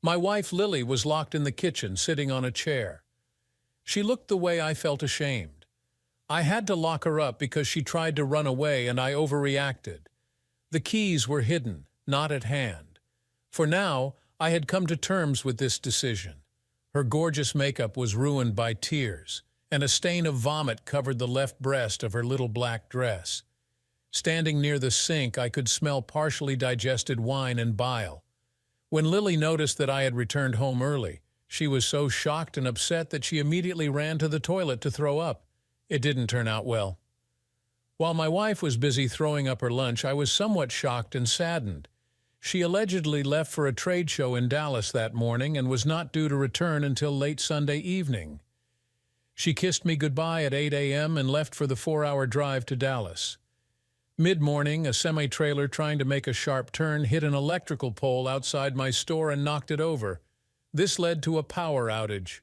My wife Lily was locked in the kitchen, sitting on a chair. She looked the way I felt ashamed. I had to lock her up because she tried to run away and I overreacted. The keys were hidden, not at hand. For now, I had come to terms with this decision. Her gorgeous makeup was ruined by tears, and a stain of vomit covered the left breast of her little black dress. Standing near the sink, I could smell partially digested wine and bile. When Lily noticed that I had returned home early, she was so shocked and upset that she immediately ran to the toilet to throw up. It didn't turn out well. While my wife was busy throwing up her lunch, I was somewhat shocked and saddened. She allegedly left for a trade show in Dallas that morning and was not due to return until late Sunday evening. She kissed me goodbye at 8 a.m. and left for the 4-hour drive to Dallas. Mid-morning, a semi-trailer trying to make a sharp turn hit an electrical pole outside my store and knocked it over. This led to a power outage.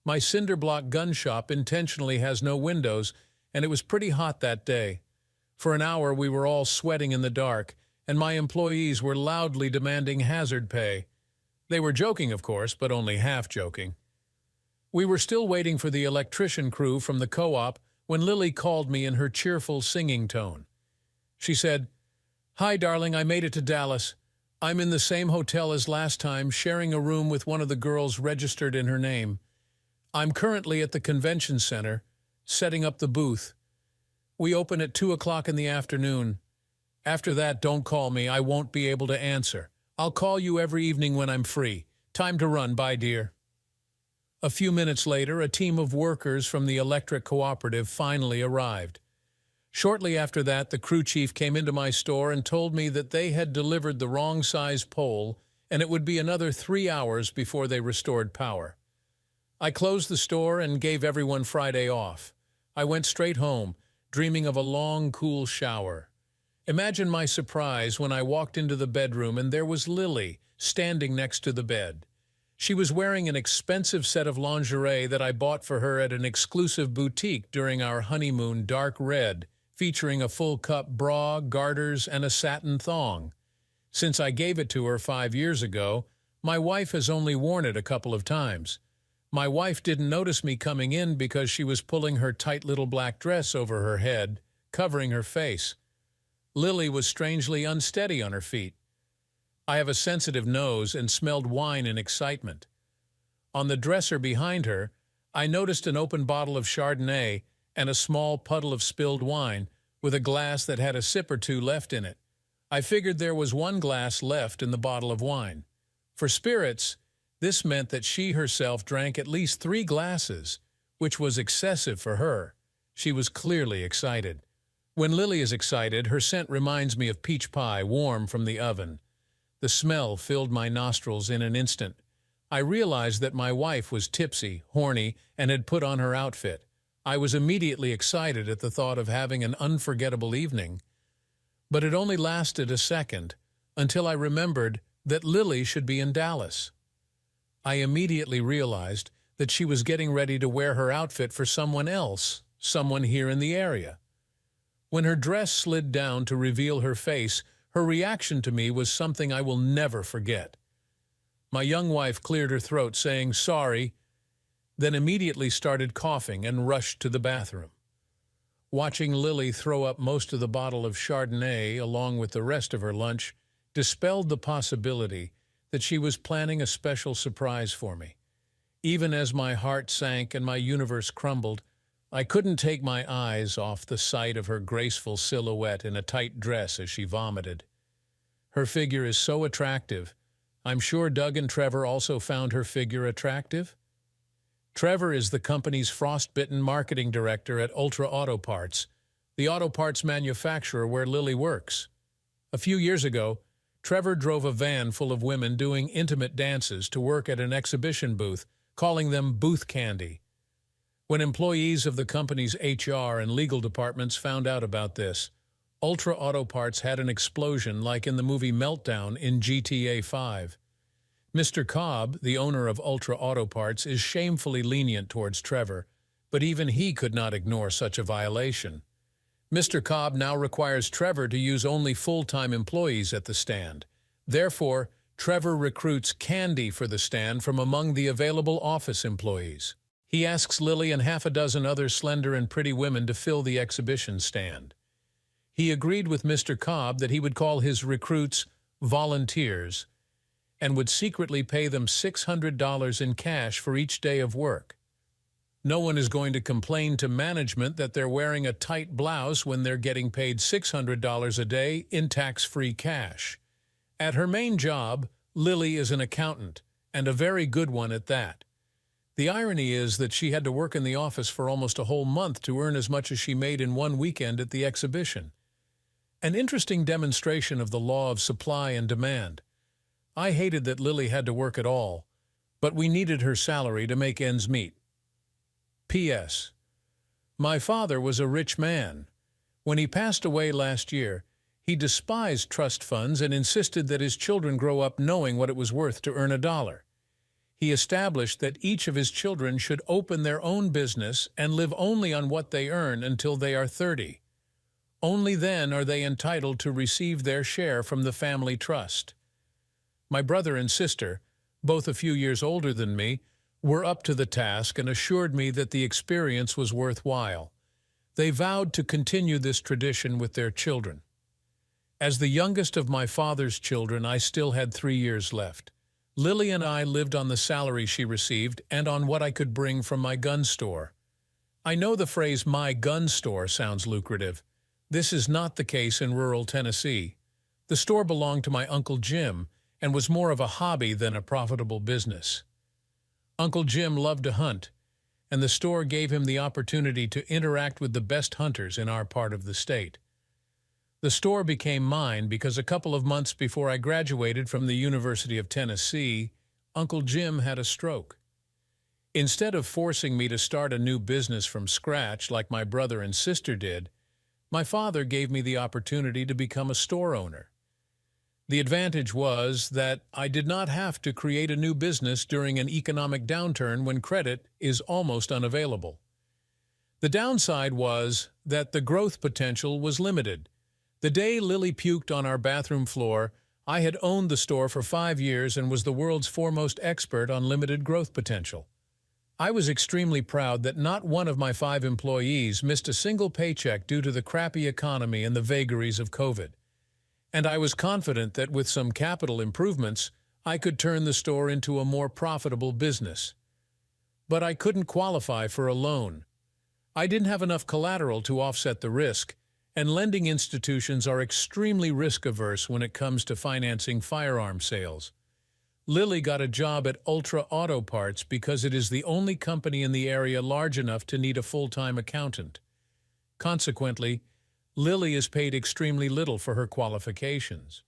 My cinder block gun shop intentionally has no windows, and it was pretty hot that day. For an hour, we were all sweating in the dark, and my employees were loudly demanding hazard pay. They were joking, of course, but only half joking. We were still waiting for the electrician crew from the co-op when Lily called me in her cheerful singing tone. She said, "Hi, darling, I made it to Dallas. I'm in the same hotel as last time, sharing a room with one of the girls registered in her name. I'm currently at the convention center, setting up the booth. We open at 2 o'clock in the afternoon. After that, don't call me. I won't be able to answer. I'll call you every evening when I'm free. Time to run. Bye, dear." A few minutes later, a team of workers from the electric cooperative finally arrived. Shortly after that, the crew chief came into my store and told me that they had delivered the wrong size pole and it would be another 3 hours before they restored power. I closed the store and gave everyone Friday off. I went straight home, dreaming of a long, cool shower. Imagine my surprise when I walked into the bedroom and there was Lily standing next to the bed. She was wearing an expensive set of lingerie that I bought for her at an exclusive boutique during our honeymoon, dark red, featuring a full-cup bra, garters, and a satin thong. Since I gave it to her 5 years ago, my wife has only worn it a couple of times. My wife didn't notice me coming in because she was pulling her tight little black dress over her head, covering her face. Lily was strangely unsteady on her feet. I have a sensitive nose and smelled wine in excitement. On the dresser behind her, I noticed an open bottle of Chardonnay and a small puddle of spilled wine with a glass that had a sip or two left in it. I figured there was 1 glass left in the bottle of wine. For spirits, this meant that she herself drank at least 3 glasses, which was excessive for her. She was clearly excited. When Lily is excited, her scent reminds me of peach pie warm from the oven. The smell filled my nostrils in an instant. I realized that my wife was tipsy, horny, and had put on her outfit. I was immediately excited at the thought of having an unforgettable evening. But it only lasted a second, until I remembered that Lily should be in Dallas. I immediately realized that she was getting ready to wear her outfit for someone else, someone here in the area. When her dress slid down to reveal her face, her reaction to me was something I will never forget. My young wife cleared her throat, saying, "Sorry," then immediately started coughing and rushed to the bathroom. Watching Lily throw up most of the bottle of Chardonnay along with the rest of her lunch dispelled the possibility that she was planning a special surprise for me. Even as my heart sank and my universe crumbled, I couldn't take my eyes off the sight of her graceful silhouette in a tight dress as she vomited. Her figure is so attractive. I'm sure Doug and Trevor also found her figure attractive. Trevor is the company's frostbitten marketing director at Ultra Auto Parts, the auto parts manufacturer where Lily works. A few years ago, Trevor drove a van full of women doing intimate dances to work at an exhibition booth, calling them booth candy. When employees of the company's HR and legal departments found out about this, Ultra Auto Parts had an explosion like in the movie Meltdown in GTA 5. Mr. Cobb, the owner of Ultra Auto Parts, is shamefully lenient towards Trevor, but even he could not ignore such a violation. Mr. Cobb now requires Trevor to use only full-time employees at the stand. Therefore, Trevor recruits candy for the stand from among the available office employees. He asks Lily and half a dozen other slender and pretty women to fill the exhibition stand. He agreed with Mr. Cobb that he would call his recruits volunteers and would secretly pay them $600 in cash for each day of work. No one is going to complain to management that they're wearing a tight blouse when they're getting paid $600 a day in tax-free cash. At her main job, Lily is an accountant, and a very good one at that. The irony is that she had to work in the office for almost a whole month to earn as much as she made in one weekend at the exhibition. An interesting demonstration of the law of supply and demand. I hated that Lily had to work at all, but we needed her salary to make ends meet. P.S. My father was a rich man. When he passed away last year, he despised trust funds and insisted that his children grow up knowing what it was worth to earn a dollar. He established that each of his children should open their own business and live only on what they earn until they are 30. Only then are they entitled to receive their share from the family trust. My brother and sister, both a few years older than me, were up to the task and assured me that the experience was worthwhile. They vowed to continue this tradition with their children. As the youngest of my father's children, I still had 3 years left. Lily and I lived on the salary she received and on what I could bring from my gun store. I know the phrase "my gun store" sounds lucrative. This is not the case in rural Tennessee. The store belonged to my Uncle Jim and was more of a hobby than a profitable business. Uncle Jim loved to hunt, and the store gave him the opportunity to interact with the best hunters in our part of the state. The store became mine because a couple of months before I graduated from the University of Tennessee, Uncle Jim had a stroke. Instead of forcing me to start a new business from scratch like my brother and sister did, my father gave me the opportunity to become a store owner. The advantage was that I did not have to create a new business during an economic downturn when credit is almost unavailable. The downside was that the growth potential was limited. The day Lily puked on our bathroom floor, I had owned the store for 5 years and was the world's foremost expert on limited growth potential. I was extremely proud that not one of my 5 employees missed a single paycheck due to the crappy economy and the vagaries of COVID. And I was confident that with some capital improvements, I could turn the store into a more profitable business. But I couldn't qualify for a loan. I didn't have enough collateral to offset the risk, and lending institutions are extremely risk-averse when it comes to financing firearm sales. Lily got a job at Ultra Auto Parts because it is the only company in the area large enough to need a full-time accountant. Consequently, Lily is paid extremely little for her qualifications.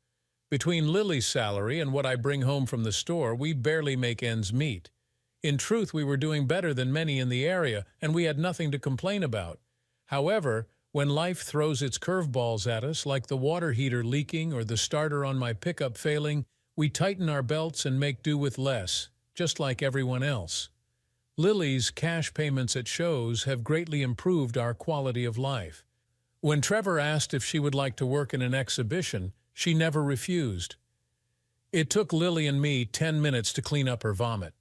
Between Lily's salary and what I bring home from the store, we barely make ends meet. In truth, we were doing better than many in the area, and we had nothing to complain about. However, when life throws its curveballs at us, like the water heater leaking or the starter on my pickup failing, we tighten our belts and make do with less, just like everyone else. Lily's cash payments at shows have greatly improved our quality of life. When Trevor asked if she would like to work in an exhibition, she never refused. It took Lily and me 10 minutes to clean up her vomit.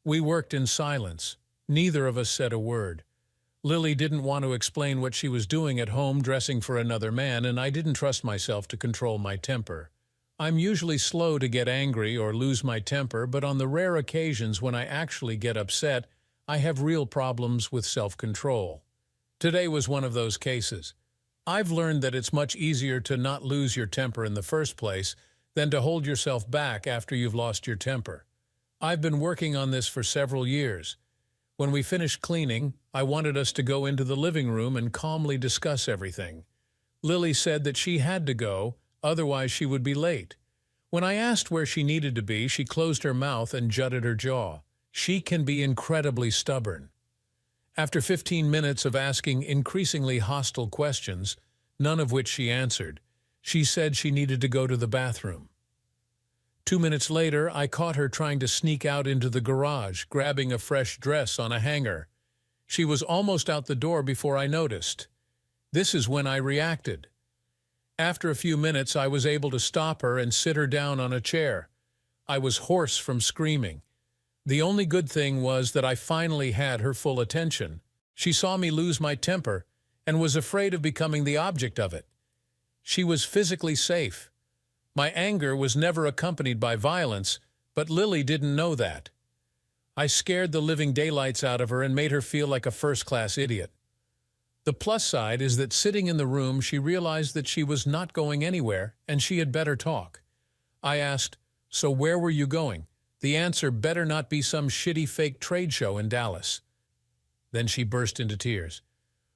We worked in silence. Neither of us said a word. Lily didn't want to explain what she was doing at home dressing for another man, and I didn't trust myself to control my temper. I'm usually slow to get angry or lose my temper, but on the rare occasions when I actually get upset, I have real problems with self-control. Today was one of those cases. I've learned that it's much easier to not lose your temper in the first place than to hold yourself back after you've lost your temper. I've been working on this for several years. When we finished cleaning, I wanted us to go into the living room and calmly discuss everything. Lily said that she had to go, otherwise she would be late. When I asked where she needed to be, she closed her mouth and jutted her jaw. She can be incredibly stubborn. After 15 minutes of asking increasingly hostile questions, none of which she answered, she said she needed to go to the bathroom. 2 minutes later, I caught her trying to sneak out into the garage, grabbing a fresh dress on a hanger. She was almost out the door before I noticed. This is when I reacted. After a few minutes, I was able to stop her and sit her down on a chair. I was hoarse from screaming. The only good thing was that I finally had her full attention. She saw me lose my temper and was afraid of becoming the object of it. She was physically safe. My anger was never accompanied by violence, but Lily didn't know that. I scared the living daylights out of her and made her feel like a first-class idiot. The plus side is that sitting in the room, she realized that she was not going anywhere and she had better talk. I asked, "So where were you going?" The answer better not be some shitty fake trade show in Dallas. Then she burst into tears.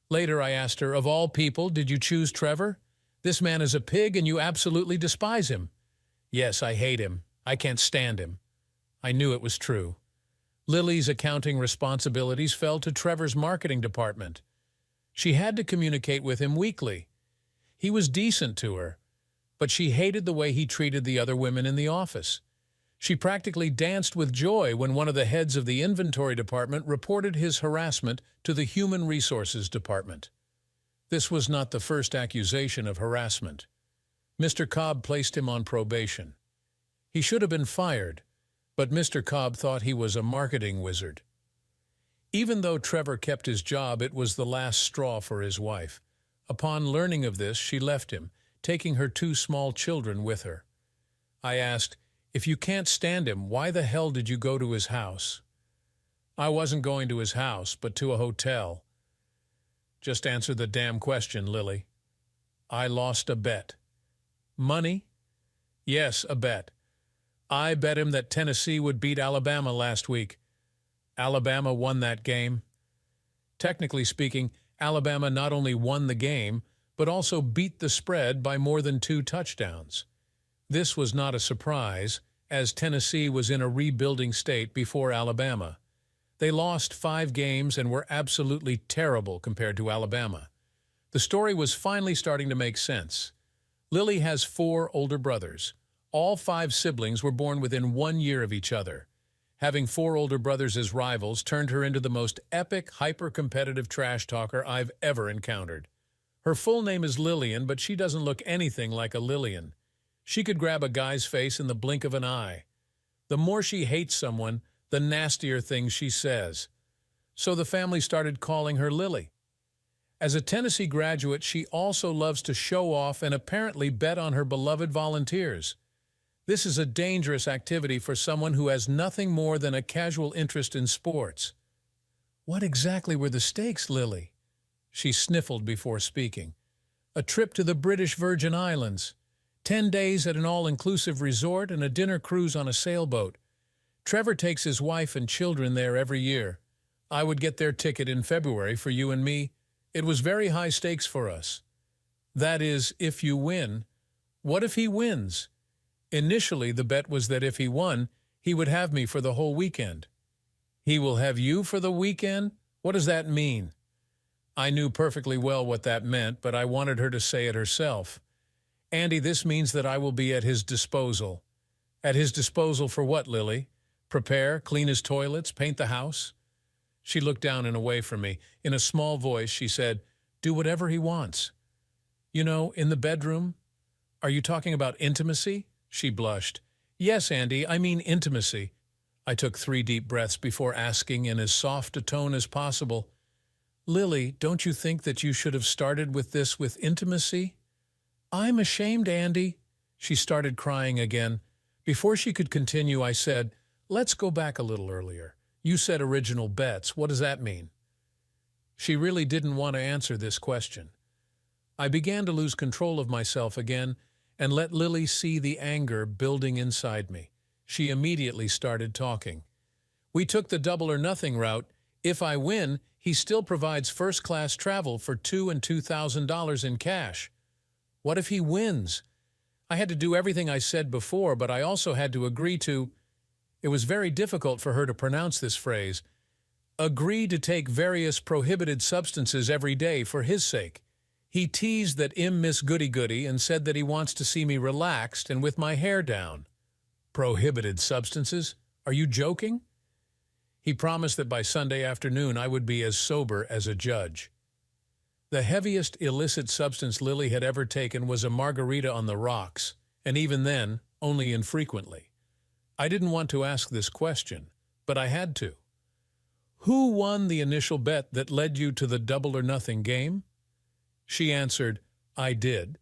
Later I asked her, "Of all people, did you choose Trevor? This man is a pig and you absolutely despise him." "Yes, I hate him. I can't stand him." I knew it was true. Lily's accounting responsibilities fell to Trevor's marketing department. She had to communicate with him weekly. He was decent to her, but she hated the way he treated the other women in the office. She practically danced with joy when one of the heads of the inventory department reported his harassment to the human resources department. This was not the first accusation of harassment. Mr. Cobb placed him on probation. He should have been fired, but Mr. Cobb thought he was a marketing wizard. Even though Trevor kept his job, it was the last straw for his wife. Upon learning of this, she left him, taking her 2 small children with her. I asked, "If you can't stand him, why the hell did you go to his house?" "I wasn't going to his house, but to a hotel." "Just answer the damn question, Lily." "I lost a bet." "Money?" "Yes, a bet. I bet him that Tennessee would beat Alabama last week. Alabama won that game." Technically speaking, Alabama not only won the game, but also beat the spread by more than 2 touchdowns. This was not a surprise, as Tennessee was in a rebuilding state before Alabama. They lost 5 games and were absolutely terrible compared to Alabama. The story was finally starting to make sense. Lily has 4 older brothers. All 5 siblings were born within 1 year of each other. Having 4 older brothers as rivals turned her into the most epic, hyper-competitive trash talker I've ever encountered. Her full name is Lillian, but she doesn't look anything like a Lillian. She could grab a guy's face in the blink of an eye. The more she hates someone, the nastier things she says. So the family started calling her Lily. As a Tennessee graduate, she also loves to show off and apparently bet on her beloved Volunteers. This is a dangerous activity for someone who has nothing more than a casual interest in sports. "What exactly were the stakes, Lily?" She sniffled before speaking. "A trip to the British Virgin Islands, 10 days at an all-inclusive resort and a dinner cruise on a sailboat. Trevor takes his wife and children there every year. I would get their ticket in February for you and me. It was very high stakes for us. That is, if you win. What if he wins? Initially, the bet was that if he won, he would have me for the whole weekend." "He will have you for the weekend? What does that mean?" I knew perfectly well what that meant, but I wanted her to say it herself. "Andy, this means that I will be at his disposal." "At his disposal for what, Lily? Prepare, clean his toilets, paint the house?" She looked down and away from me. In a small voice, she said, "Do whatever he wants." "You know, in the bedroom?" "Are you talking about intimacy?" She blushed. "Yes, Andy, I mean intimacy." I took 3 deep breaths before asking in as soft a tone as possible, "Lily, don't you think that you should have started with this with intimacy?" "I'm ashamed, Andy." She started crying again. Before she could continue, I said, "Let's go back a little earlier. You said original bets. What does that mean?" She really didn't want to answer this question. I began to lose control of myself again and let Lily see the anger building inside me. She immediately started talking. "We took the double or nothing route. If I win, he still provides first-class travel for $2,000 and $2,000 in cash. What if he wins?" I had to do everything I said before, but I also had to agree to— it was very difficult for her to pronounce this phrase— agree to take various prohibited substances every day for his sake. He teased that Miss Goody-Goody and said that he wants to see me relaxed and with my hair down. Prohibited substances? Are you joking? He promised that by Sunday afternoon I would be as sober as a judge. The heaviest illicit substance Lily had ever taken was a margarita on the rocks, and even then, only infrequently. I didn't want to ask this question, but I had to. Who won the initial bet that led you to the double or nothing game? She answered, I did.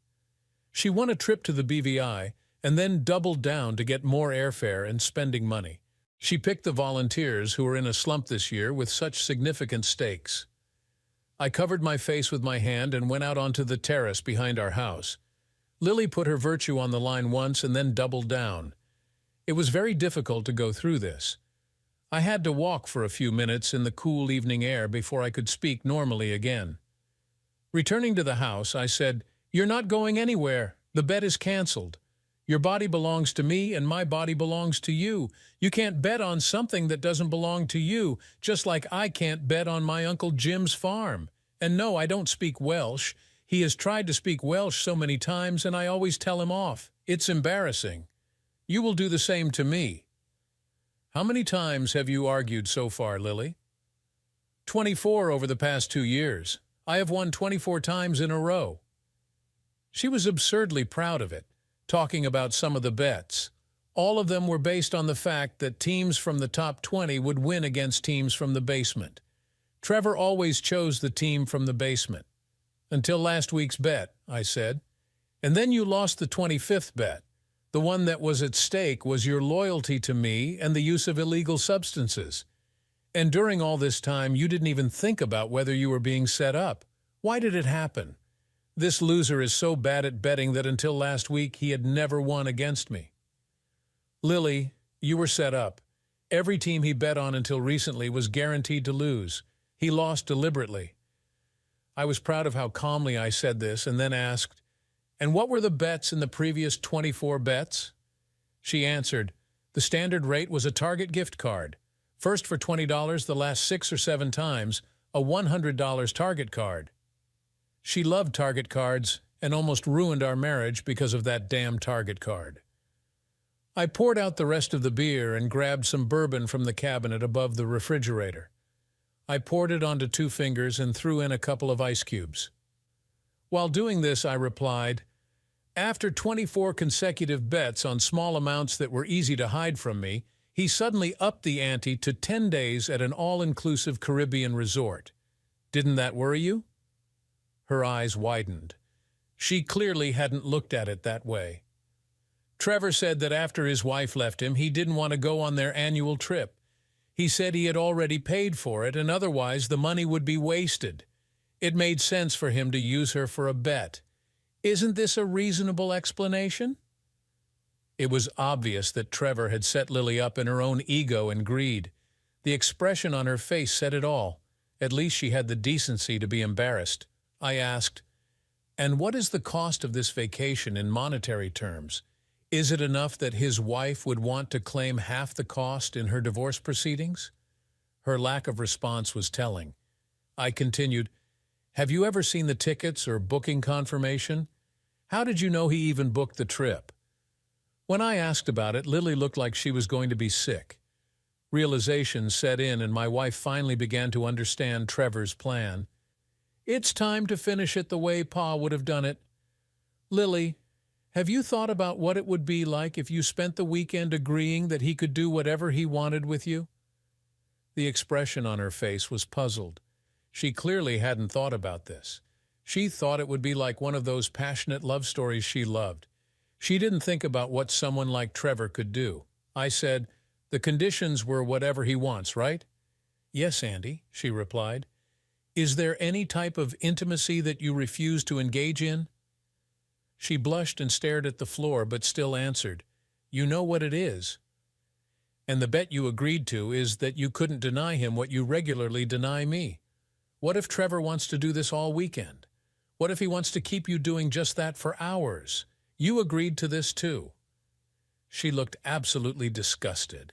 She won a trip to the BVI and then doubled down to get more airfare and spending money. She picked the volunteers who were in a slump this year with such significant stakes. I covered my face with my hand and went out onto the terrace behind our house. Lily put her virtue on the line once and then doubled down. It was very difficult to go through this. I had to walk for a few minutes in the cool evening air before I could speak normally again. Returning to the house, I said, You're not going anywhere. The bet is canceled. Your body belongs to me and my body belongs to you. You can't bet on something that doesn't belong to you, just like I can't bet on my Uncle Jim's farm. And no, I don't speak Welsh. He has tried to speak Welsh so many times and I always tell him off. It's embarrassing. You will do the same to me. How many times have you argued so far, Lily? 24 over the past 2 years. I have won 24 times in a row. She was absurdly proud of it, talking about some of the bets. All of them were based on the fact that teams from the top 20 would win against teams from the basement. Trevor always chose the team from the basement. Until last week's bet, I said. And then you lost the 25th bet. The one that was at stake was your loyalty to me and the use of illegal substances. And during all this time, you didn't even think about whether you were being set up. Why did it happen? This loser is so bad at betting that until last week, he had never won against me. Lily, you were set up. Every team he bet on until recently was guaranteed to lose. He lost deliberately. I was proud of how calmly I said this and then asked, And what were the bets in the previous 24 bets? She answered, The standard rate was a Target gift card. First for $20 the last 6 or 7 times, a $100 Target card. She loved Target cards and almost ruined our marriage because of that damn Target card. I poured out the rest of the beer and grabbed some bourbon from the cabinet above the refrigerator. I poured it onto 2 fingers and threw in a couple of ice cubes. While doing this, I replied, After 24 consecutive bets on small amounts that were easy to hide from me, he suddenly upped the ante to 10 days at an all-inclusive Caribbean resort. Didn't that worry you? Her eyes widened. She clearly hadn't looked at it that way. Trevor said that after his wife left him, he didn't want to go on their annual trip. He said he had already paid for it, and otherwise the money would be wasted. It made sense for him to use her for a bet. Isn't this a reasonable explanation? It was obvious that Trevor had set Lily up in her own ego and greed. The expression on her face said it all. At least she had the decency to be embarrassed. I asked, And what is the cost of this vacation in monetary terms? Is it enough that his wife would want to claim half the cost in her divorce proceedings? Her lack of response was telling. I continued, Have you ever seen the tickets or booking confirmation? How did you know he even booked the trip? When I asked about it, Lily looked like she was going to be sick. Realization set in and my wife finally began to understand Trevor's plan. It's time to finish it the way Pa would have done it. Lily, have you thought about what it would be like if you spent the weekend agreeing that he could do whatever he wanted with you? The expression on her face was puzzled. She clearly hadn't thought about this. She thought it would be like one of those passionate love stories she loved. She didn't think about what someone like Trevor could do. I said, The conditions were whatever he wants, right? Yes, Andy, she replied. Is there any type of intimacy that you refuse to engage in? She blushed and stared at the floor, but still answered, You know what it is. And the bet you agreed to is that you couldn't deny him what you regularly deny me. What if Trevor wants to do this all weekend? What if he wants to keep you doing just that for hours? You agreed to this too. She looked absolutely disgusted.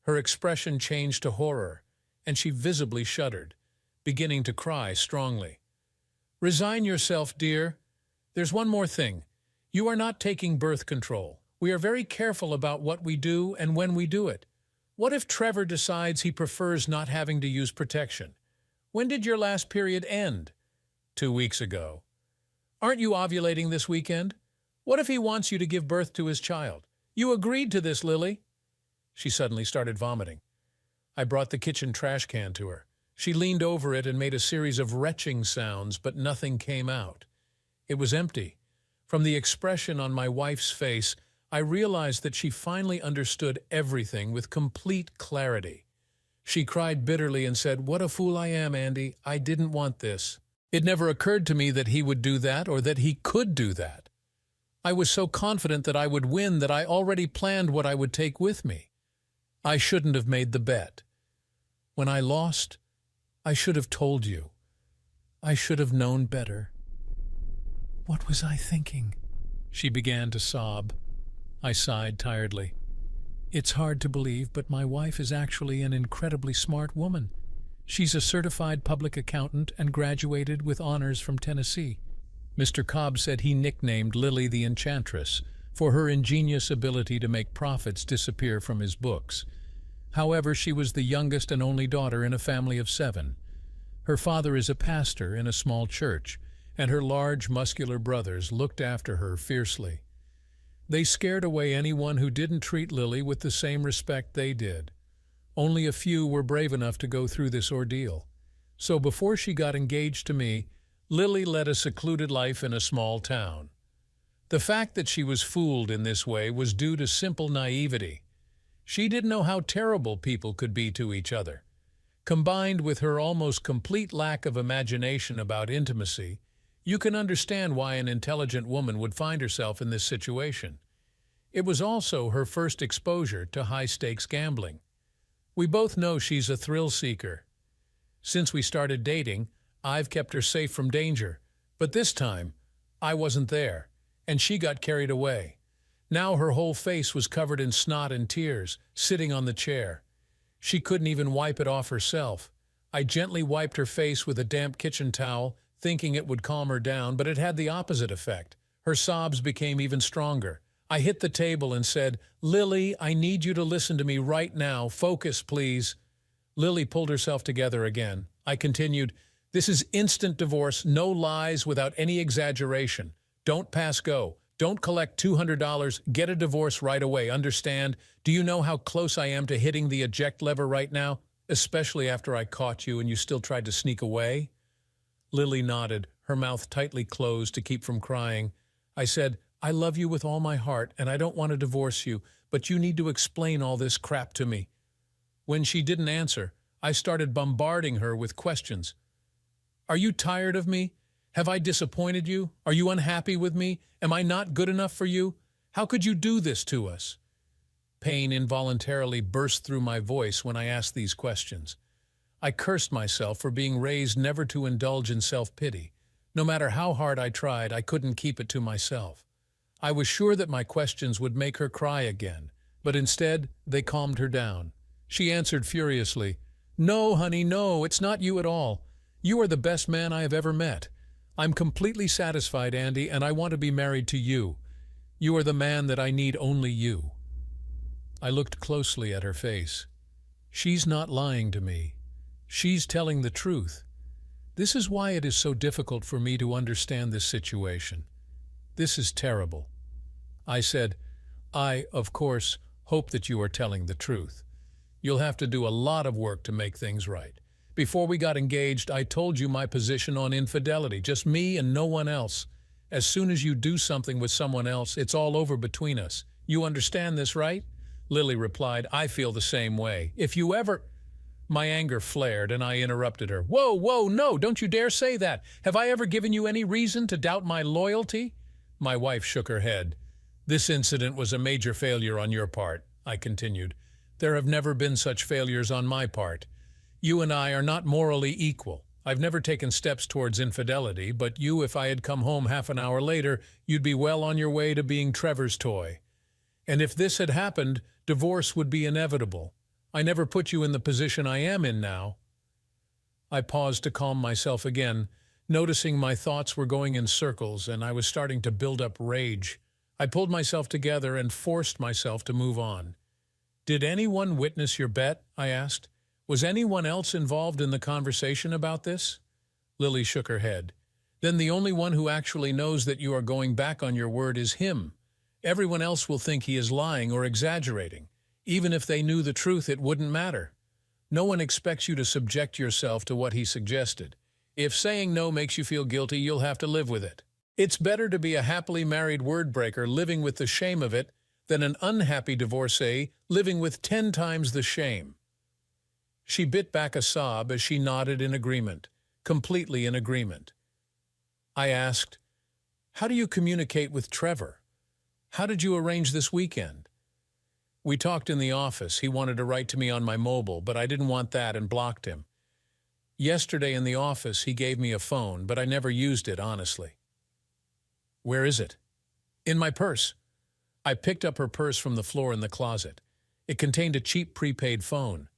Her expression changed to horror, and she visibly shuddered, beginning to cry strongly. Resign yourself, dear. There's one more thing. You are not taking birth control. We are very careful about what we do and when we do it. What if Trevor decides he prefers not having to use protection? When did your last period end? 2 weeks ago. Aren't you ovulating this weekend? What if he wants you to give birth to his child? You agreed to this, Lily. She suddenly started vomiting. I brought the kitchen trash can to her. She leaned over it and made a series of retching sounds, but nothing came out. It was empty. From the expression on my wife's face, I realized that she finally understood everything with complete clarity. She cried bitterly and said, "What a fool I am, Andy. I didn't want this. It never occurred to me that he would do that or that he could do that. I was so confident that I would win that I already planned what I would take with me. I shouldn't have made the bet. When I lost, I should have told you. I should have known better." "What was I thinking?" She began to sob. I sighed tiredly. "It's hard to believe, but my wife is actually an incredibly smart woman. She's a certified public accountant and graduated with honors from Tennessee." Mr. Cobb said he nicknamed Lily the Enchantress for her ingenious ability to make profits disappear from his books. However, she was the youngest and only daughter in a family of 7. Her father is a pastor in a small church, and her large, muscular brothers looked after her fiercely. They scared away anyone who didn't treat Lily with the same respect they did. Only a few were brave enough to go through this ordeal. So before she got engaged to me, Lily led a secluded life in a small town. The fact that she was fooled in this way was due to simple naivety. She didn't know how terrible people could be to each other. Combined with her almost complete lack of imagination about intimacy, you can understand why an intelligent woman would find herself in this situation. It was also her first exposure to high-stakes gambling. We both know she's a thrill seeker. Since we started dating, I've kept her safe from danger, but this time, I wasn't there, and she got carried away. Now her whole face was covered in snot and tears, sitting on the chair. She couldn't even wipe it off herself. I gently wiped her face with a damp kitchen towel, thinking it would calm her down, but it had the opposite effect. Her sobs became even stronger. I hit the table and said, "Lily, I need you to listen to me right now. Focus, please." Lily pulled herself together again. I continued, "This is instant divorce, no lies, without any exaggeration. Don't pass go. Don't collect $200. Get a divorce right away, understand? Do you know how close I am to hitting the eject lever right now? Especially after I caught you and you still tried to sneak away?" Lily nodded, her mouth tightly closed to keep from crying. I said, "I love you with all my heart, and I don't want to divorce you, but you need to explain all this crap to me." When she didn't answer, I started bombarding her with questions. "Are you tired of me? Have I disappointed you? Are you unhappy with me? Am I not good enough for you? How could you do this to us?" Pain involuntarily burst through my voice when I asked these questions. I cursed myself for being raised never to indulge in self-pity. No matter how hard I tried, I couldn't keep it to myself. I was sure that my questions would make her cry again, but instead they calmed her down. She answered furiously, "No, honey, no, it's not you at all. You are the best man I have ever met. I'm completely satisfied, Andy, and I want to be married to you. You are the man that I need, only you." I looked closely at her face. She's not lying to me. She's telling the truth. This is why it is so difficult for me to understand this situation. This is terrible. I said, "I, of course, hope that you are telling the truth. You'll have to do a lot of work to make things right. Before we got engaged, I told you my position on infidelity, just me and no one else. As soon as you do something with someone else, it's all over between us. You understand this, right?" Lily replied, "I feel the same way. If you ever—" My anger flared and I interrupted her. "Whoa, whoa, no, don't you dare say that. Have I ever given you any reason to doubt my loyalty?" My wife shook her head. "This incident was a major failure on your part," I continued. "There have never been such failures on my part. You and I are not morally equal. I've never taken steps towards infidelity, but you, if I had come home half an hour later, you'd be well on your way to being Trevor's toy. And if this had happened, divorce would be inevitable. I never put you in the position I am in now." I paused to calm myself again, noticing my thoughts were going in circles and I was starting to build up rage. I pulled myself together and forced myself to move on. "Did anyone witness your bet?" I asked. "Was anyone else involved in the conversation about this?" Lily shook her head. "Then the only one who actually knows that you are going back on your word is him. Everyone else will think he is lying or exaggerating. Even if they knew the truth, it wouldn't matter. No one expects you to subject yourself to what he suggested. If saying no makes you feel guilty, you'll have to live with it. It's better to be a happily married wordbreaker living with the shame of it than an unhappy divorcee living with 10 times the shame. She bit back a sob as she nodded in agreement, completely in agreement. I asked, "How do you communicate with Trevor? How did you arrange this weekend?" "We talked in the office. He wanted to write to me on my mobile, but I didn't want that and blocked him. Yesterday in the office, he gave me a phone, but I never used it, honestly." "Where is it?" "In my purse." I picked up her purse from the floor in the closet. It contained a cheap prepaid phone.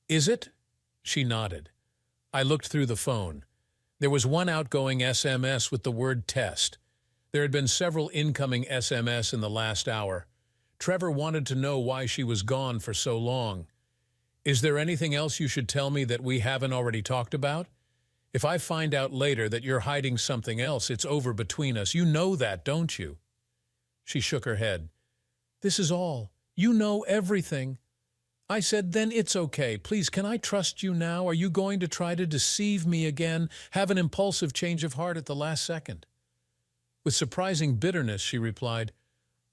"Is it?" She nodded. I looked through the phone. There was one outgoing SMS with the word test. There had been several incoming SMS in the last hour. Trevor wanted to know why she was gone for so long. "Is there anything else you should tell me that we haven't already talked about? If I find out later that you're hiding something else, it's over between us. You know that, don't you?" She shook her head. "This is all. You know everything." I said, "Then it's okay. Please, can I trust you now? Are you going to try to deceive me again, have an impulsive change of heart at the last second?" With surprising bitterness, she replied,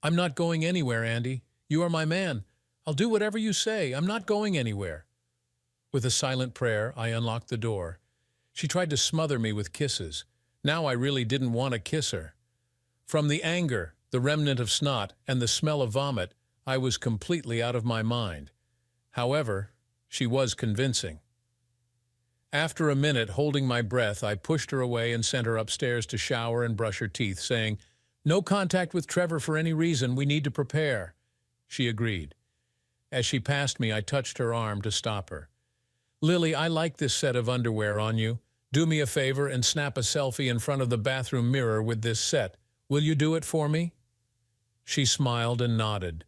"I'm not going anywhere, Andy. You are my man. I'll do whatever you say. I'm not going anywhere." With a silent prayer, I unlocked the door. She tried to smother me with kisses. Now I really didn't want to kiss her. From the anger, the remnant of snot, and the smell of vomit, I was completely out of my mind. However, she was convincing. After a minute, holding my breath, I pushed her away and sent her upstairs to shower and brush her teeth, saying, "No contact with Trevor for any reason. We need to prepare." She agreed. As she passed me, I touched her arm to stop her. "Lily, I like this set of underwear on you. Do me a favor and snap a selfie in front of the bathroom mirror with this set. Will you do it for me?" She smiled and nodded.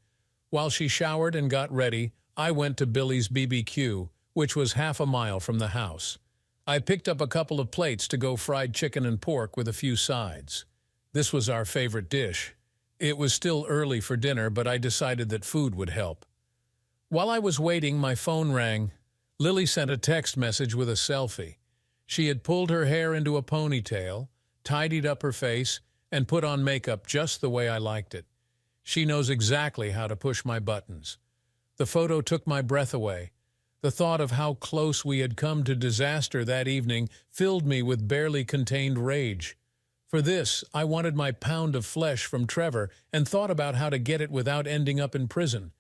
While she showered and got ready, I went to Billy's BBQ, which was half a mile from the house. I picked up a couple of plates to go fried chicken and pork with a few sides. This was our favorite dish. It was still early for dinner, but I decided that food would help. While I was waiting, my phone rang. Lily sent a text message with a selfie. She had pulled her hair into a ponytail, tidied up her face, and put on makeup just the way I liked it. She knows exactly how to push my buttons. The photo took my breath away. The thought of how close we had come to disaster that evening filled me with barely contained rage. For this, I wanted my pound of flesh from Trevor and thought about how to get it without ending up in prison.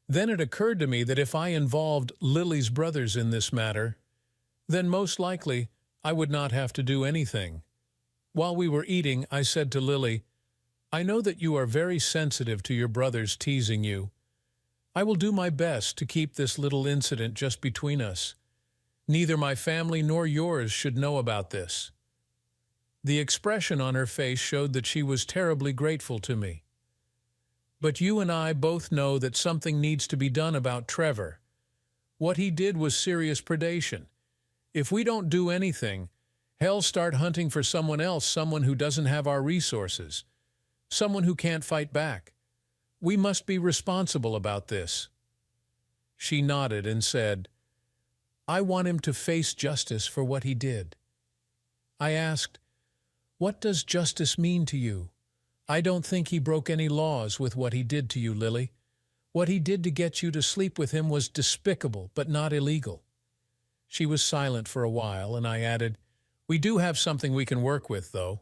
Then it occurred to me that if I involved Lily's brothers in this matter, then most likely I would not have to do anything. While we were eating, I said to Lily, "I know that you are very sensitive to your brothers teasing you. I will do my best to keep this little incident just between us. Neither my family nor yours should know about this." The expression on her face showed that she was terribly grateful to me. "But you and I both know that something needs to be done about Trevor. What he did was serious predation. If we don't do anything, he'll start hunting for someone else, someone who doesn't have our resources, someone who can't fight back. We must be responsible about this." She nodded and said, "I want him to face justice for what he did." I asked, "What does justice mean to you?" "I don't think he broke any laws with what he did to you, Lily. What he did to get you to sleep with him was despicable, but not illegal." She was silent for a while, and I added, "We do have something we can work with, though.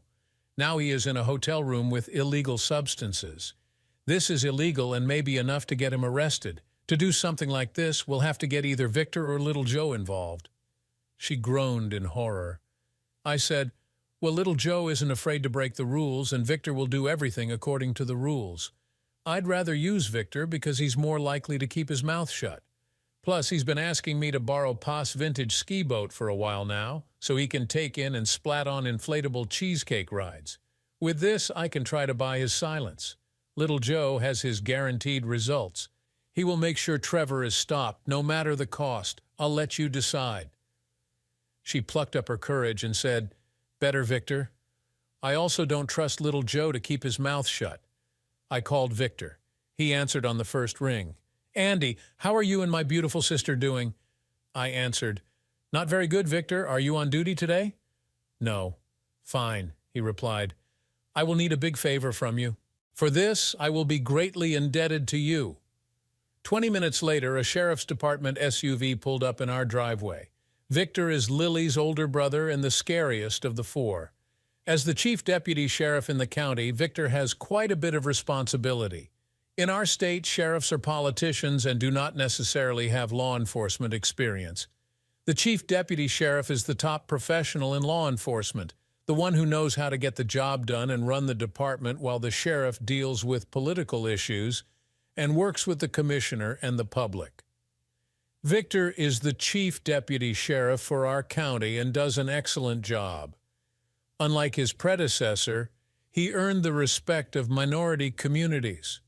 Now he is in a hotel room with illegal substances. This is illegal and may be enough to get him arrested. To do something like this, we'll have to get either Victor or Little Joe involved." She groaned in horror. I said, "Well, Little Joe isn't afraid to break the rules, and Victor will do everything according to the rules. I'd rather use Victor because he's more likely to keep his mouth shut. Plus, he's been asking me to borrow Pa's vintage ski boat for a while now, so he can take in and splat on inflatable cheesecake rides. With this, I can try to buy his silence. Little Joe has his guaranteed results. He will make sure Trevor is stopped, no matter the cost. I'll let you decide." She plucked up her courage and said, "Better, Victor. I also don't trust Little Joe to keep his mouth shut." I called Victor. He answered on the first ring. "Andy, how are you and my beautiful sister doing?" I answered, "Not very good, Victor. Are you on duty today?" "No." "Fine," he replied. "I will need a big favor from you. For this, I will be greatly indebted to you." 20 minutes later, a sheriff's department SUV pulled up in our driveway. Victor is Lily's older brother and the scariest of the four. As the chief deputy sheriff in the county, Victor has quite a bit of responsibility. In our state, sheriffs are politicians and do not necessarily have law enforcement experience. The chief deputy sheriff is the top professional in law enforcement, the one who knows how to get the job done and run the department, while the sheriff deals with political issues and works with the commissioner and the public. Victor is the chief deputy sheriff for our county and does an excellent job. Unlike his predecessor, he earned the respect of minority communities.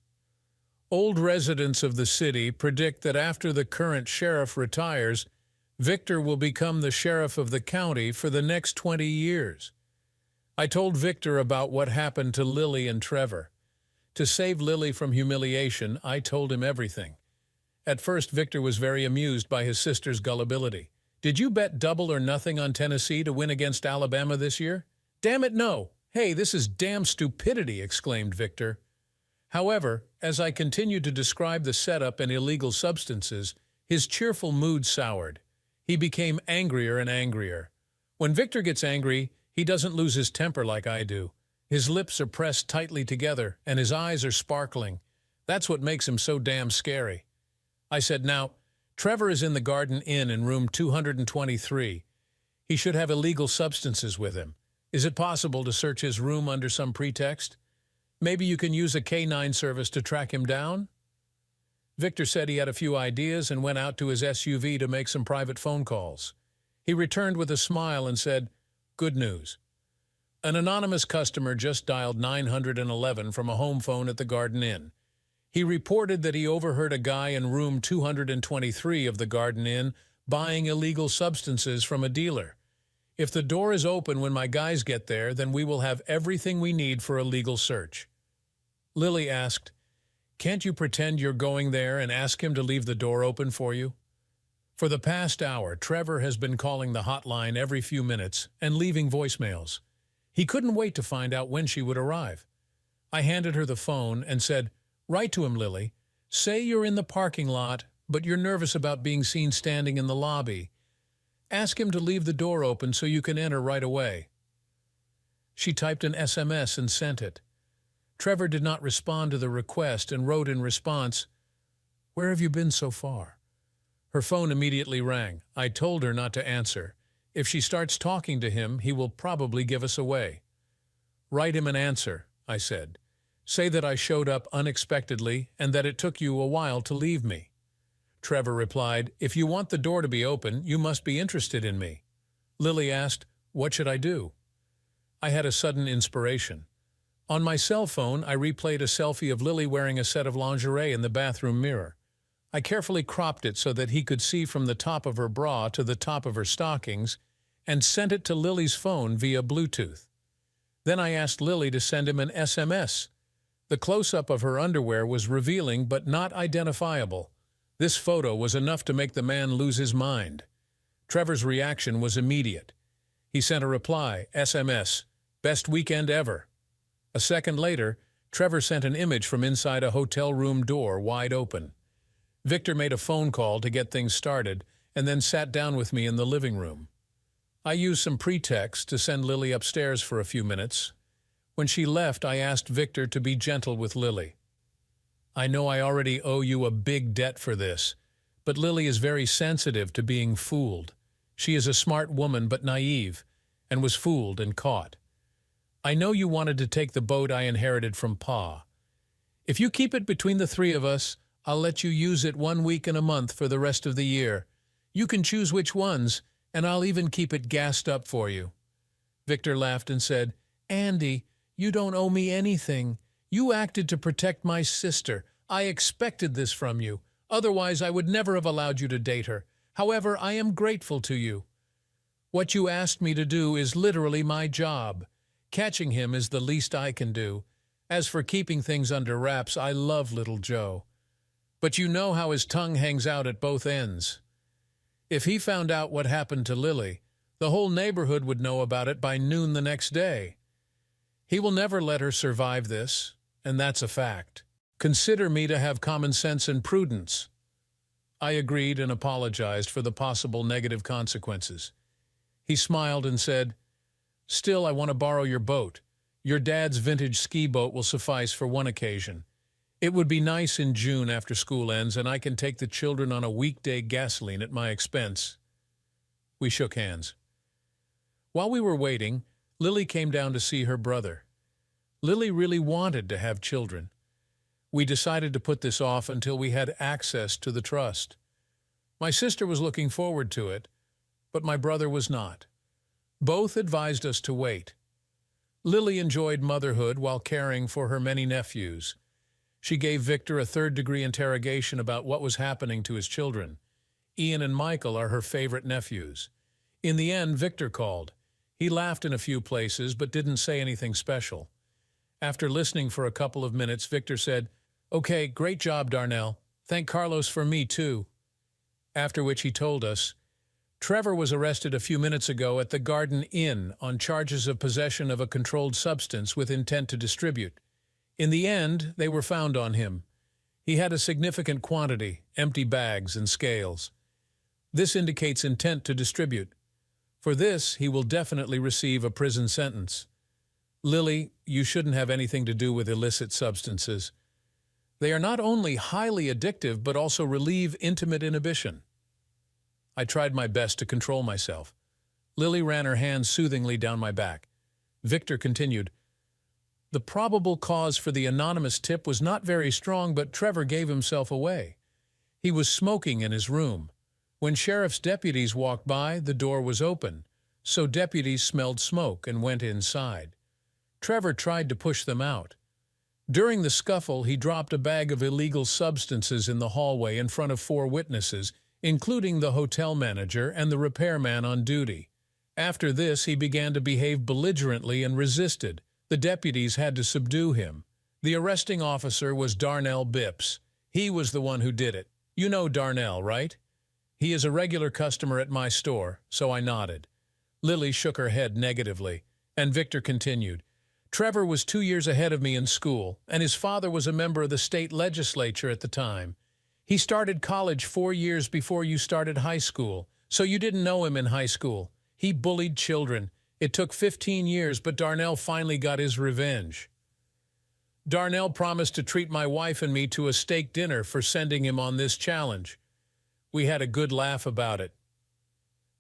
Old residents of the city predict that after the current sheriff retires, Victor will become the sheriff of the county for the next 20 years. I told Victor about what happened to Lily and Trevor. To save Lily from humiliation, I told him everything. At first, Victor was very amused by his sister's gullibility. "Did you bet double or nothing on Tennessee to win against Alabama this year?" "Damn it, no. Hey, this is damn stupidity," exclaimed Victor. However, as I continued to describe the setup and illegal substances, his cheerful mood soured. He became angrier and angrier. When Victor gets angry, he doesn't lose his temper like I do. His lips are pressed tightly together, and his eyes are sparkling. That's what makes him so damn scary. I said, "Now, Trevor is in the Garden Inn in room 223. He should have illegal substances with him. Is it possible to search his room under some pretext? Maybe you can use a K9 service to track him down?" Victor said he had a few ideas and went out to his SUV to make some private phone calls. He returned with a smile and said, "Good news. An anonymous customer just dialed 911 from a home phone at the Garden Inn. He reported that he overheard a guy in room 223 of the Garden Inn buying illegal substances from a dealer. If the door is open when my guys get there, then we will have everything we need for a legal search." Lily asked, "Can't you pretend you're going there and ask him to leave the door open for you?" For the past hour, Trevor has been calling the hotline every few minutes and leaving voicemails. He couldn't wait to find out when she would arrive. I handed her the phone and said, "Write to him, Lily. Say you're in the parking lot, but you're nervous about being seen standing in the lobby. Ask him to leave the door open so you can enter right away." She typed an SMS and sent it. Trevor did not respond to the request and wrote in response, "Where have you been so far?" Her phone immediately rang. I told her not to answer. If she starts talking to him, he will probably give us away. "Write him an answer," I said. "Say that I showed up unexpectedly and that it took you a while to leave me." Trevor replied, "If you want the door to be open, you must be interested in me." Lily asked, "What should I do?" I had a sudden inspiration. On my cell phone, I replayed a selfie of Lily wearing a set of lingerie in the bathroom mirror. I carefully cropped it so that he could see from the top of her bra to the top of her stockings and sent it to Lily's phone via Bluetooth. Then I asked Lily to send him an SMS. The close-up of her underwear was revealing but not identifiable. This photo was enough to make the man lose his mind. Trevor's reaction was immediate. He sent a reply, SMS, "Best weekend ever." A second later, Trevor sent an image from inside a hotel room door wide open. Victor made a phone call to get things started and then sat down with me in the living room. I used some pretext to send Lily upstairs for a few minutes. When she left, I asked Victor to be gentle with Lily. "I know I already owe you a big debt for this, but Lily is very sensitive to being fooled. She is a smart woman but naive, and was fooled and caught. I know you wanted to take the boat I inherited from Pa. If you keep it between the three of us, I'll let you use it 1 week and a month for the rest of the year. You can choose which ones, and I'll even keep it gassed up for you." Victor laughed and said, "Andy, you don't owe me anything. You acted to protect my sister. I expected this from you. Otherwise, I would never have allowed you to date her. However, I am grateful to you. What you asked me to do is literally my job. Catching him is the least I can do. As for keeping things under wraps, I love little Joe. But you know how his tongue hangs out at both ends. If he found out what happened to Lily, the whole neighborhood would know about it by noon the next day. He will never let her survive this, and that's a fact. Consider me to have common sense and prudence." I agreed and apologized for the possible negative consequences. He smiled and said, "Still, I want to borrow your boat. Your dad's vintage ski boat will suffice for one occasion. It would be nice in June after school ends, and I can take the children on a weekday gasoline at my expense." We shook hands. While we were waiting, Lily came down to see her brother. Lily really wanted to have children. We decided to put this off until we had access to the trust. My sister was looking forward to it, but my brother was not. Both advised us to wait. Lily enjoyed motherhood while caring for her many nephews. She gave Victor a third-degree interrogation about what was happening to his children. Ian and Michael are her favorite nephews. In the end, Victor called. He laughed in a few places, but didn't say anything special. After listening for a couple of minutes, Victor said, "Okay, great job, Darnell. Thank Carlos for me, too." After which he told us, "Trevor was arrested a few minutes ago at the Garden Inn on charges of possession of a controlled substance with intent to distribute. In the end, they were found on him. He had a significant quantity, empty bags and scales. This indicates intent to distribute. For this, he will definitely receive a prison sentence. Lily, you shouldn't have anything to do with illicit substances. They are not only highly addictive, but also relieve intimate inhibition." I tried my best to control myself. Lily ran her hands soothingly down my back. Victor continued, "The probable cause for the anonymous tip was not very strong, but Trevor gave himself away. He was smoking in his room. When sheriff's deputies walked by, the door was open, so deputies smelled smoke and went inside. Trevor tried to push them out. During the scuffle, he dropped a bag of illegal substances in the hallway in front of 4 witnesses, including the hotel manager and the repairman on duty. After this, he began to behave belligerently and resisted. The deputies had to subdue him. The arresting officer was Darnell Bips. He was the one who did it. You know Darnell, right? He is a regular customer at my store, so I nodded. Lily shook her head negatively, and Victor continued, "Trevor was 2 years ahead of me in school, and his father was a member of the state legislature at the time. He started college 4 years before you started high school, so you didn't know him in high school. He bullied children. It took 15 years, but Darnell finally got his revenge. Darnell promised to treat my wife and me to a steak dinner for sending him on this challenge. We had a good laugh about it.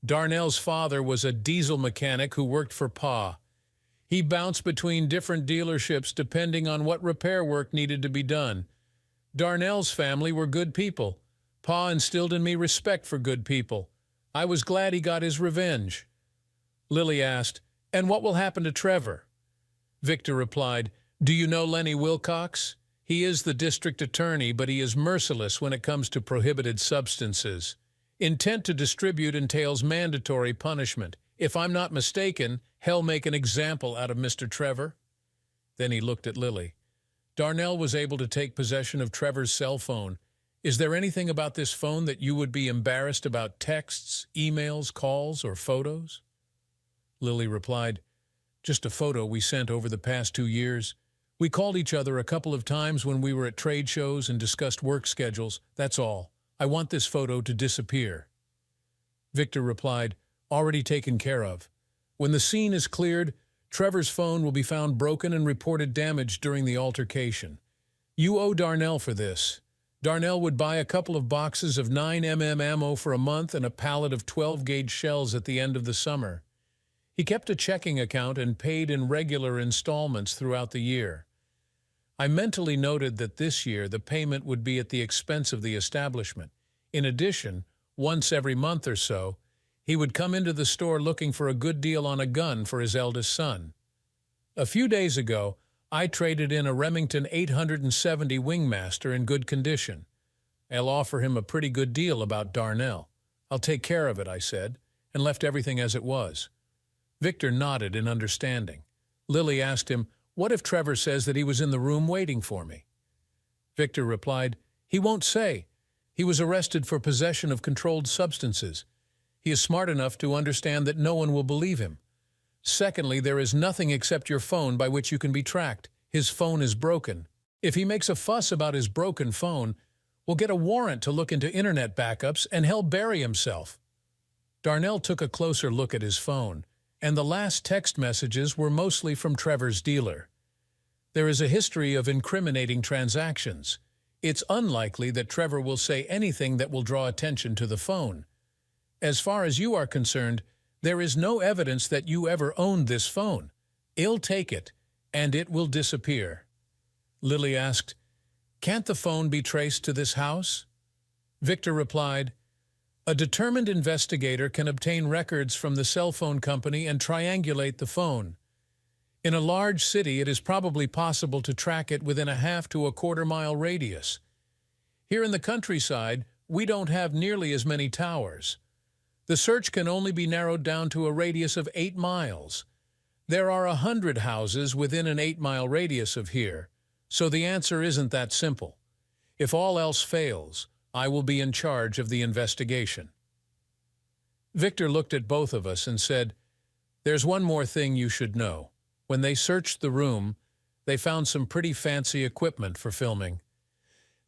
Darnell's father was a diesel mechanic who worked for Pa. He bounced between different dealerships depending on what repair work needed to be done. Darnell's family were good people. Pa instilled in me respect for good people. I was glad he got his revenge." Lily asked, "And what will happen to Trevor?" Victor replied, "Do you know Lenny Wilcox? He is the district attorney, but he is merciless when it comes to prohibited substances. Intent to distribute entails mandatory punishment. If I'm not mistaken, he'll make an example out of Mr. Trevor." Then he looked at Lily. "Darnell was able to take possession of Trevor's cell phone. Is there anything about this phone that you would be embarrassed about? Texts, emails, calls, or photos?" Lily replied, "Just a photo we sent over the past 2 years. We called each other a couple of times when we were at trade shows and discussed work schedules. That's all. I want this photo to disappear." Victor replied, "Already taken care of. When the scene is cleared, Trevor's phone will be found broken and reported damaged during the altercation. You owe Darnell for this. Darnell would buy a couple of boxes of 9mm ammo for a month and a pallet of 12-gauge shells at the end of the summer. He kept a checking account and paid in regular installments throughout the year. I mentally noted that this year the payment would be at the expense of the establishment. In addition, once every month or so, he would come into the store looking for a good deal on a gun for his eldest son. A few days ago, I traded in a Remington 870 Wingmaster in good condition. I'll offer him a pretty good deal about Darnell. I'll take care of it, I said, and left everything as it was. Victor nodded in understanding. Lily asked him, "What if Trevor says that he was in the room waiting for me?" Victor replied, He won't say. He was arrested for possession of controlled substances. He is smart enough to understand that no one will believe him. Secondly, there is nothing except your phone by which you can be tracked. His phone is broken. If he makes a fuss about his broken phone, we'll get a warrant to look into internet backups and he'll bury himself. Darnell took a closer look at his phone, and the last text messages were mostly from Trevor's dealer. There is a history of incriminating transactions. It's unlikely that Trevor will say anything that will draw attention to the phone. As far as you are concerned, there is no evidence that you ever owned this phone. He'll take it, and it will disappear. Lily asked, "Can't the phone be traced to this house?" Victor replied, "A determined investigator can obtain records from the cell phone company and triangulate the phone. In a large city, it is probably possible to track it within a half to a quarter-mile radius. Here in the countryside, we don't have nearly as many towers. The search can only be narrowed down to a radius of 8 miles. There are 100 houses within an 8-mile radius of here, so the answer isn't that simple. If all else fails, I will be in charge of the investigation." Victor looked at both of us and said, "There's one more thing you should know. When they searched the room, they found some pretty fancy equipment for filming.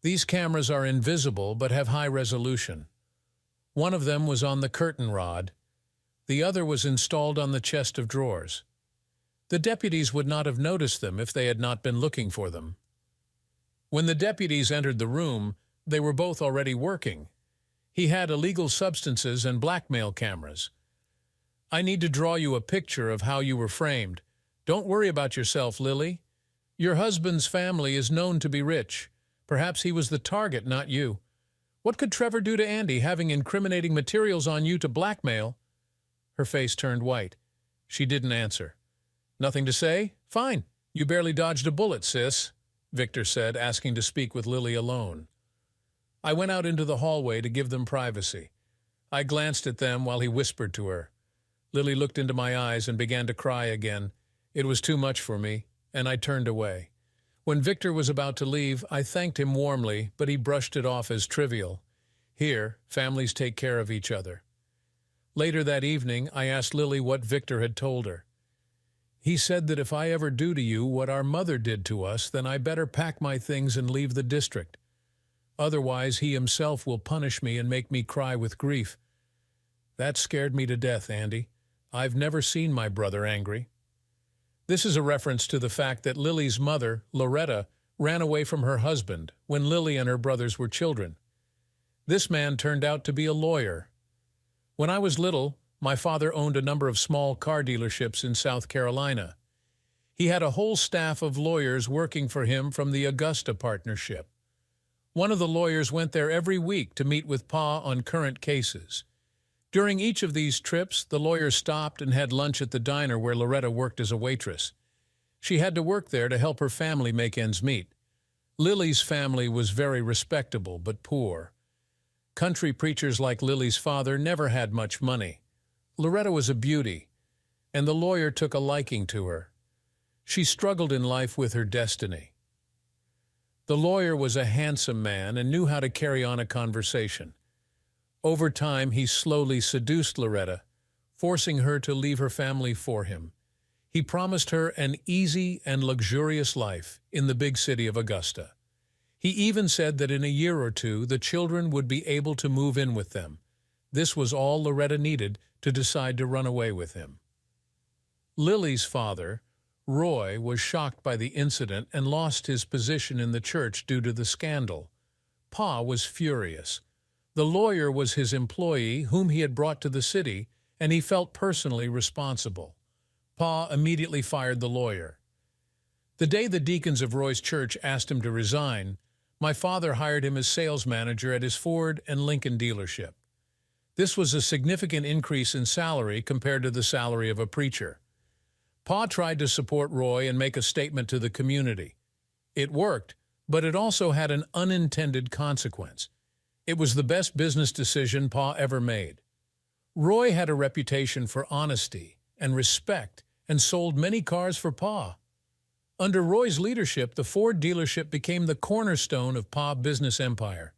These cameras are invisible but have high resolution. One of them was on the curtain rod. The other was installed on the chest of drawers. The deputies would not have noticed them if they had not been looking for them. When the deputies entered the room, they were both already working. He had illegal substances and blackmail cameras. I need to draw you a picture of how you were framed. Don't worry about yourself, Lily. Your husband's family is known to be rich. Perhaps he was the target, not you. What could Trevor do to Andy, having incriminating materials on you to blackmail?" Her face turned white. She didn't answer. "Nothing to say? Fine. You barely dodged a bullet, sis," Victor said, asking to speak with Lily alone. I went out into the hallway to give them privacy. I glanced at them while he whispered to her. Lily looked into my eyes and began to cry again. It was too much for me, and I turned away. When Victor was about to leave, I thanked him warmly, but he brushed it off as trivial. Here, families take care of each other. Later that evening, I asked Lily what Victor had told her. "He said that if I ever do to you what our mother did to us, then I better pack my things and leave the district. Otherwise, he himself will punish me and make me cry with grief. That scared me to death, Andy. I've never seen my brother angry." This is a reference to the fact that Lily's mother, Loretta, ran away from her husband when Lily and her brothers were children. This man turned out to be a lawyer. When I was little, my father owned a number of small car dealerships in South Carolina. He had a whole staff of lawyers working for him from the Augusta partnership. One of the lawyers went there every week to meet with Pa on current cases. During each of these trips, the lawyer stopped and had lunch at the diner where Loretta worked as a waitress. She had to work there to help her family make ends meet. Lily's family was very respectable but poor. Country preachers like Lily's father never had much money. Loretta was a beauty, and the lawyer took a liking to her. She struggled in life with her destiny. The lawyer was a handsome man and knew how to carry on a conversation. Over time, he slowly seduced Loretta, forcing her to leave her family for him. He promised her an easy and luxurious life in the big city of Augusta. He even said that in a year or two, the children would be able to move in with them. This was all Loretta needed to decide to run away with him. Lily's father, Roy, was shocked by the incident and lost his position in the church due to the scandal. Pa was furious. The lawyer was his employee, whom he had brought to the city, and he felt personally responsible. Pa immediately fired the lawyer. The day the deacons of Roy's church asked him to resign, my father hired him as sales manager at his Ford and Lincoln dealership. This was a significant increase in salary compared to the salary of a preacher. Pa tried to support Roy and make a statement to the community. It worked, but it also had an unintended consequence. It was the best business decision Pa ever made. Roy had a reputation for honesty and respect and sold many cars for Pa. Under Roy's leadership, the Ford dealership became the cornerstone of Pa business empire.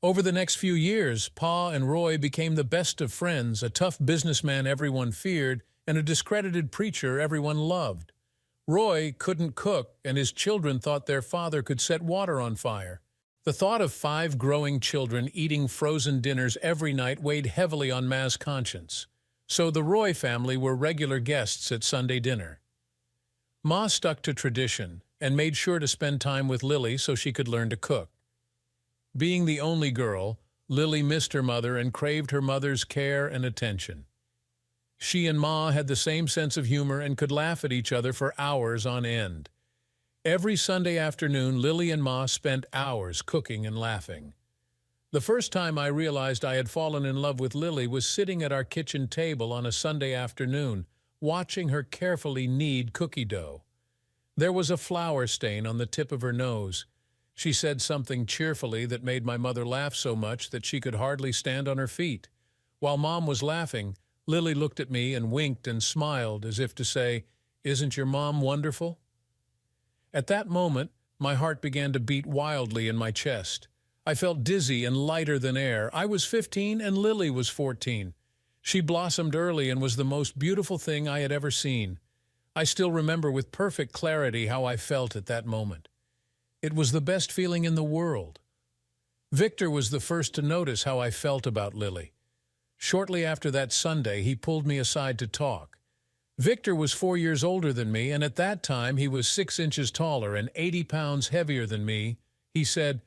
Over the next few years, Pa and Roy became the best of friends, a tough businessman everyone feared, and a discredited preacher everyone loved. Roy couldn't cook, and his children thought their father could set water on fire. The thought of 5 growing children eating frozen dinners every night weighed heavily on Ma's conscience. So the Roy family were regular guests at Sunday dinner. Ma stuck to tradition and made sure to spend time with Lily so she could learn to cook. Being the only girl, Lily missed her mother and craved her mother's care and attention. She and Ma had the same sense of humor and could laugh at each other for hours on end. Every Sunday afternoon, Lily and Ma spent hours cooking and laughing. The first time I realized I had fallen in love with Lily was sitting at our kitchen table on a Sunday afternoon, watching her carefully knead cookie dough. There was a flour stain on the tip of her nose. She said something cheerfully that made my mother laugh so much that she could hardly stand on her feet. While Mom was laughing, Lily looked at me and winked and smiled as if to say, "Isn't your mom wonderful?" At that moment, my heart began to beat wildly in my chest. I felt dizzy and lighter than air. I was 15 and Lily was 14. She blossomed early and was the most beautiful thing I had ever seen. I still remember with perfect clarity how I felt at that moment. It was the best feeling in the world. Victor was the first to notice how I felt about Lily. Shortly after that Sunday, he pulled me aside to talk. Victor was 4 years older than me, and at that time he was 6 inches taller and 80 pounds heavier than me. He said,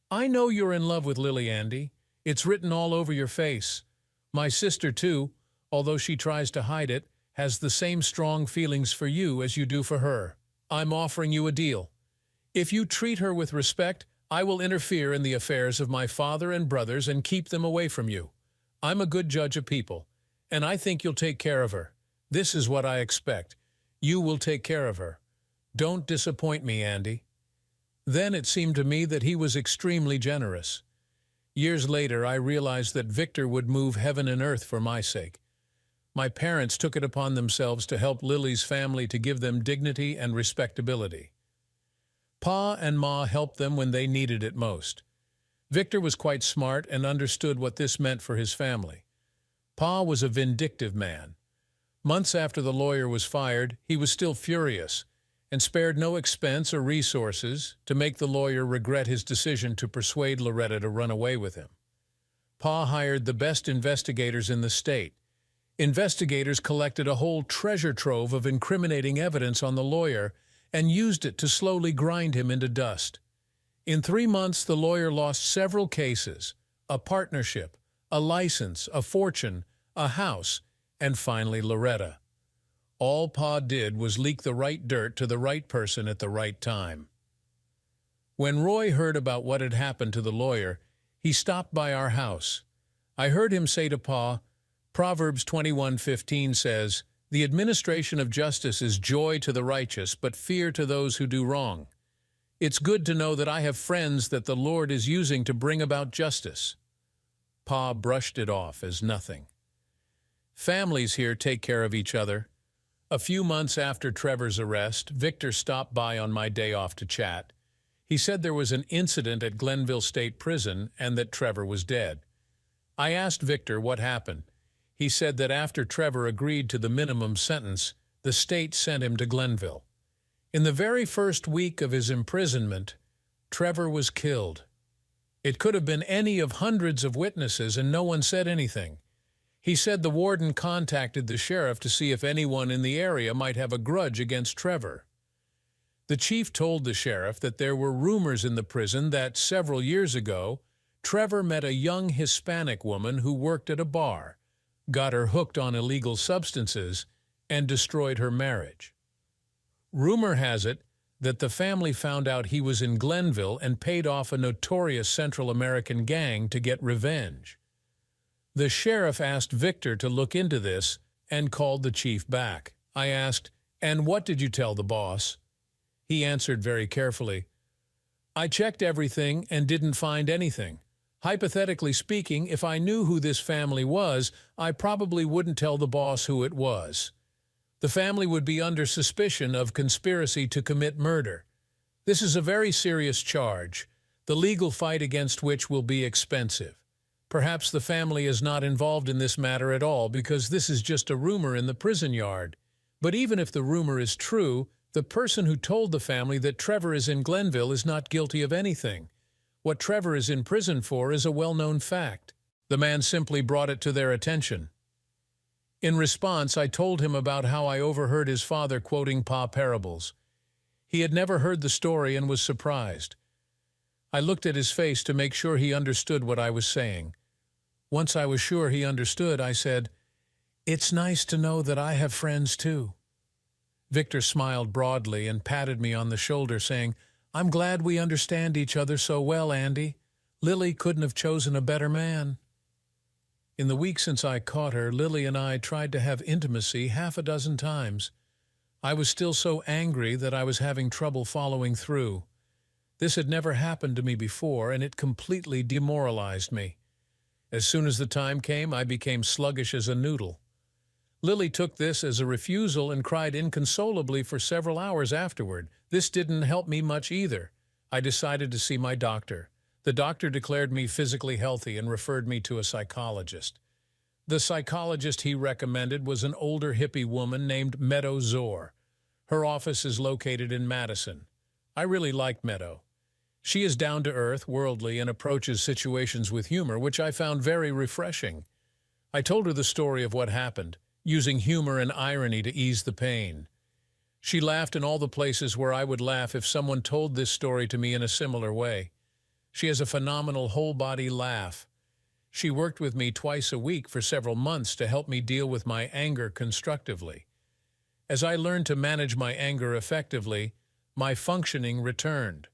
"I know you're in love with Lily, Andy. It's written all over your face. My sister, too, although she tries to hide it, has the same strong feelings for you as you do for her. I'm offering you a deal. If you treat her with respect, I will interfere in the affairs of my father and brothers and keep them away from you. I'm a good judge of people, and I think you'll take care of her. This is what I expect. You will take care of her. Don't disappoint me, Andy." Then it seemed to me that he was extremely generous. Years later, I realized that Victor would move heaven and earth for my sake. My parents took it upon themselves to help Lily's family to give them dignity and respectability. Pa and Ma helped them when they needed it most. Victor was quite smart and understood what this meant for his family. Pa was a vindictive man. Months after the lawyer was fired, he was still furious and spared no expense or resources to make the lawyer regret his decision to persuade Loretta to run away with him. Pa hired the best investigators in the state. Investigators collected a whole treasure trove of incriminating evidence on the lawyer and used it to slowly grind him into dust. In 3 months, the lawyer lost several cases, a partnership, a license, a fortune, a house, and finally Loretta. All Pa did was leak the right dirt to the right person at the right time. When Roy heard about what had happened to the lawyer, he stopped by our house. I heard him say to Pa, Proverbs 21:15 says, "The administration of justice is joy to the righteous, but fear to those who do wrong." It's good to know that I have friends that the Lord is using to bring about justice. Pa brushed it off as nothing. Families here take care of each other. A few months after Trevor's arrest, Victor stopped by on my day off to chat. He said there was an incident at Glenville State Prison and that Trevor was dead. I asked Victor what happened. He said that after Trevor agreed to the minimum sentence, the state sent him to Glenville. In the very first week of his imprisonment, Trevor was killed. It could have been any of hundreds of witnesses and no one said anything. He said the warden contacted the sheriff to see if anyone in the area might have a grudge against Trevor. The chief told the sheriff that there were rumors in the prison that several years ago, Trevor met a young Hispanic woman who worked at a bar, got her hooked on illegal substances, and destroyed her marriage. Rumor has it that the family found out he was in Glenville and paid off a notorious Central American gang to get revenge. The sheriff asked Victor to look into this and called the chief back. I asked, "And what did you tell the boss?" He answered very carefully, "I checked everything and didn't find anything. Hypothetically speaking, if I knew who this family was, I probably wouldn't tell the boss who it was." The family would be under suspicion of conspiracy to commit murder. This is a very serious charge, the legal fight against which will be expensive. Perhaps the family is not involved in this matter at all because this is just a rumor in the prison yard. But even if the rumor is true, the person who told the family that Trevor is in Glenville is not guilty of anything. What Trevor is in prison for is a well-known fact. The man simply brought it to their attention. In response, I told him about how I overheard his father quoting Pa parables. He had never heard the story and was surprised. I looked at his face to make sure he understood what I was saying. Once I was sure he understood, I said, "It's nice to know that I have friends too." Victor smiled broadly and patted me on the shoulder, saying, "I'm glad we understand each other so well, Andy. Lily couldn't have chosen a better man." In the week since I caught her, Lily and I tried to have intimacy half a dozen times. I was still so angry that I was having trouble following through. This had never happened to me before, and it completely demoralized me. As soon as the time came, I became sluggish as a noodle. Lily took this as a refusal and cried inconsolably for several hours afterward. This didn't help me much either. I decided to see my doctor. The doctor declared me physically healthy and referred me to a psychologist. The psychologist he recommended was an older hippie woman named Meadow Zor. Her office is located in Madison. I really liked Meadow. She is down-to-earth, worldly, and approaches situations with humor, which I found very refreshing. I told her the story of what happened, using humor and irony to ease the pain. She laughed in all the places where I would laugh if someone told this story to me in a similar way. She has a phenomenal whole-body laugh. She worked with me twice a week for several months to help me deal with my anger constructively. As I learned to manage my anger effectively, my functioning returned.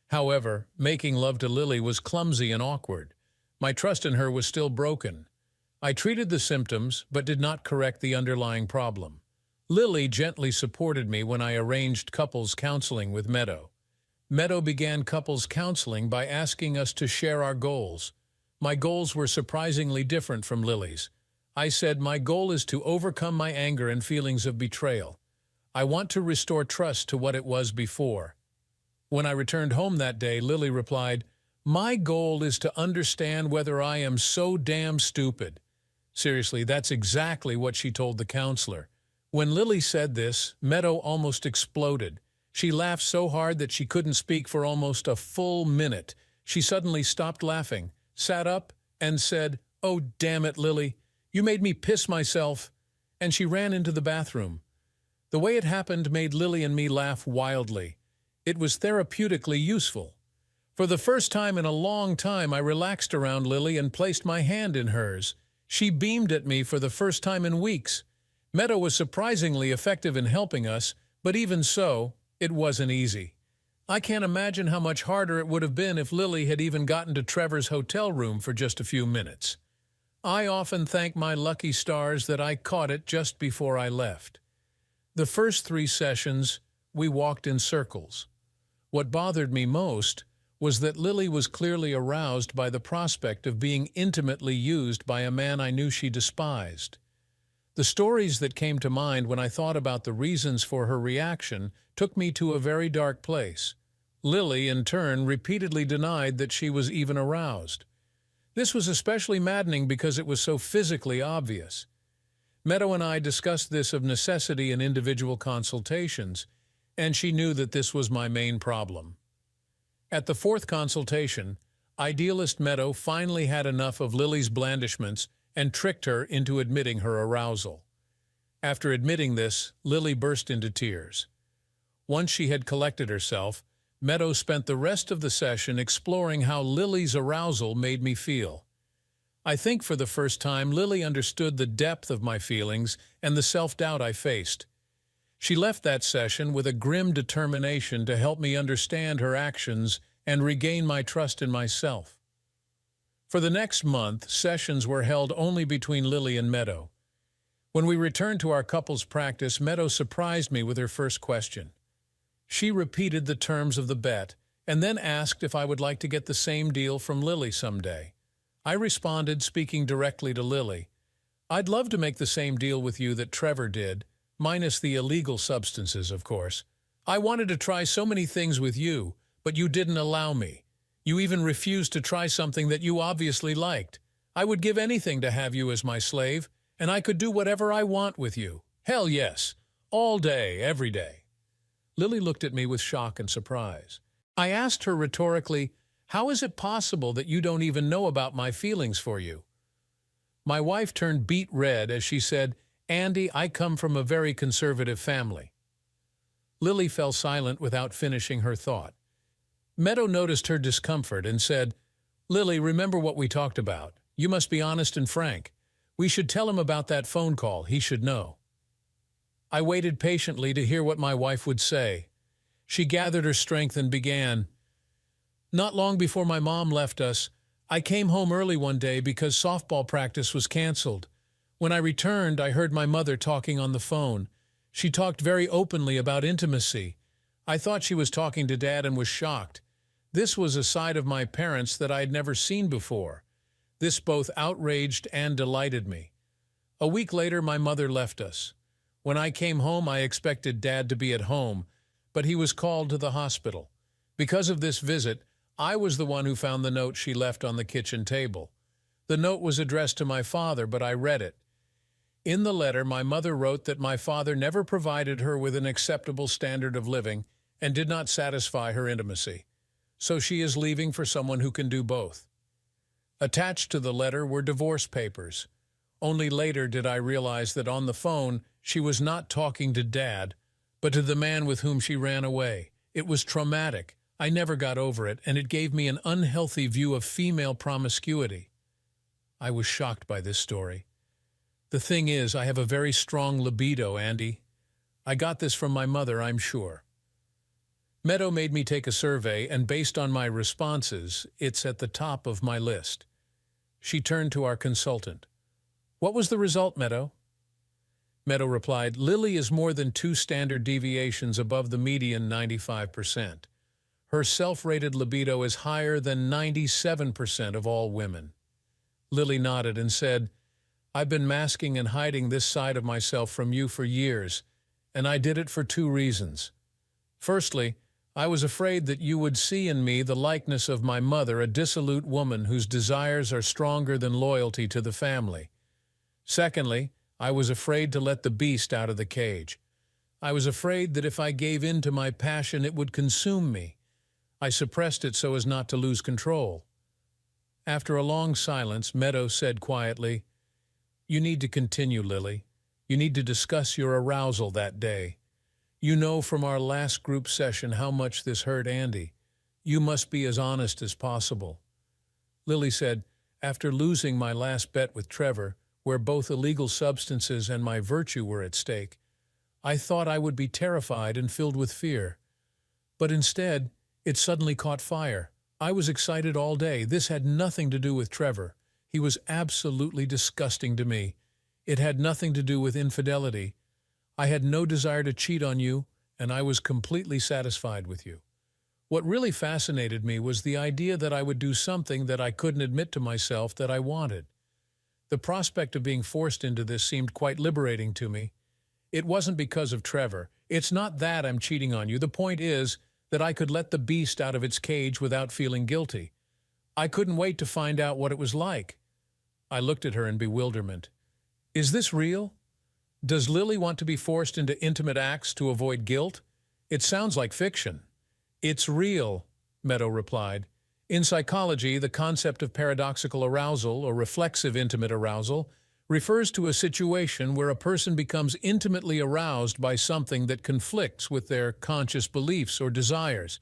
However, making love to Lily was clumsy and awkward. My trust in her was still broken. I treated the symptoms, but did not correct the underlying problem. Lily gently supported me when I arranged couples counseling with Meadow. Meadow began couples counseling by asking us to share our goals. My goals were surprisingly different from Lily's. I said, my goal is to overcome my anger and feelings of betrayal. I want to restore trust to what it was before. When I returned home that day, Lily replied, my goal is to understand whether I am so damn stupid. Seriously, that's exactly what she told the counselor. When Lily said this, Meadow almost exploded. She laughed so hard that she couldn't speak for almost a full minute. She suddenly stopped laughing, sat up, and said, "Oh, damn it, Lily, you made me piss myself," and she ran into the bathroom. The way it happened made Lily and me laugh wildly. It was therapeutically useful. For the first time in a long time, I relaxed around Lily and placed my hand in hers. She beamed at me for the first time in weeks. Meadow was surprisingly effective in helping us, but even so, it wasn't easy. I can't imagine how much harder it would have been if Lily had even gotten to Trevor's hotel room for just a few minutes. I often thank my lucky stars that I caught it just before I left. The first 3 sessions, we walked in circles. What bothered me most was that Lily was clearly aroused by the prospect of being intimately used by a man I knew she despised. The stories that came to mind when I thought about the reasons for her reaction took me to a very dark place. Lily, in turn, repeatedly denied that she was even aroused. This was especially maddening because it was so physically obvious. Meadow and I discussed this of necessity in individual consultations, and she knew that this was my main problem. At the 4th consultation, idealist Meadow finally had enough of Lily's blandishments and tricked her into admitting her arousal. After admitting this, Lily burst into tears. Once she had collected herself, Meadow spent the rest of the session exploring how Lily's arousal made me feel. I think for the first time, Lily understood the depth of my feelings and the self-doubt I faced. She left that session with a grim determination to help me understand her actions and regain my trust in myself. For the next month, sessions were held only between Lily and Meadow. When we returned to our couples practice, Meadow surprised me with her first question. She repeated the terms of the bet and then asked if I would like to get the same deal from Lily someday. I responded, speaking directly to Lily, "I'd love to make the same deal with you that Trevor did, minus the illegal substances, of course. I wanted to try so many things with you, but you didn't allow me. You even refused to try something that you obviously liked. I would give anything to have you as my slave, and I could do whatever I want with you. Hell yes, all day, every day. Lily looked at me with shock and surprise. I asked her rhetorically, how is it possible that you don't even know about my feelings for you? My wife turned beet red as she said, Andy, I come from a very conservative family. Lily fell silent without finishing her thought. Meadow noticed her discomfort and said, Lily, remember what we talked about. You must be honest and frank. We should tell him about that phone call. He should know. I waited patiently to hear what my wife would say. She gathered her strength and began. Not long before my mom left us, I came home early one day because softball practice was canceled. When I returned, I heard my mother talking on the phone. She talked very openly about intimacy. I thought she was talking to Dad and was shocked. This was a side of my parents that I had never seen before. This both outraged and delighted me. A week later, my mother left us. When I came home, I expected Dad to be at home, but he was called to the hospital. Because of this visit, I was the one who found the note she left on the kitchen table. The note was addressed to my father, but I read it. In the letter, my mother wrote that my father never provided her with an acceptable standard of living and did not satisfy her intimacy. So she is leaving for someone who can do both. Attached to the letter were divorce papers. Only later did I realize that on the phone, she was not talking to Dad, but to the man with whom she ran away. It was traumatic. I never got over it, and it gave me an unhealthy view of female promiscuity. I was shocked by this story. The thing is, I have a very strong libido, Andy. I got this from my mother, I'm sure. Meadow made me take a survey, and based on my responses, it's at the top of my list. She turned to our consultant. What was the result, Meadow? Meadow replied, Lily is more than 2 standard deviations above the median 95%. Her self-rated libido is higher than 97% of all women. Lily nodded and said, I've been masking and hiding this side of myself from you for years, and I did it for 2 reasons. Firstly, I was afraid that you would see in me the likeness of my mother, a dissolute woman whose desires are stronger than loyalty to the family. Secondly, I was afraid to let the beast out of the cage. I was afraid that if I gave in to my passion, it would consume me. I suppressed it so as not to lose control. After a long silence, Meadow said quietly, You need to continue, Lily. You need to discuss your arousal that day. You know from our last group session how much this hurt Andy. You must be as honest as possible. Lily said, After losing my last bet with Trevor, where both illegal substances and my virtue were at stake, I thought I would be terrified and filled with fear. But instead, it suddenly caught fire. I was excited all day. This had nothing to do with Trevor. He was absolutely disgusting to me. It had nothing to do with infidelity. I had no desire to cheat on you, and I was completely satisfied with you. What really fascinated me was the idea that I would do something that I couldn't admit to myself that I wanted. The prospect of being forced into this seemed quite liberating to me. It wasn't because of Trevor. It's not that I'm cheating on you. The point is that I could let the beast out of its cage without feeling guilty. I couldn't wait to find out what it was like. I looked at her in bewilderment. Is this real? Does Lily want to be forced into intimate acts to avoid guilt? It sounds like fiction. It's real, Meadow replied. In psychology, the concept of paradoxical arousal, or reflexive intimate arousal, refers to a situation where a person becomes intimately aroused by something that conflicts with their conscious beliefs or desires.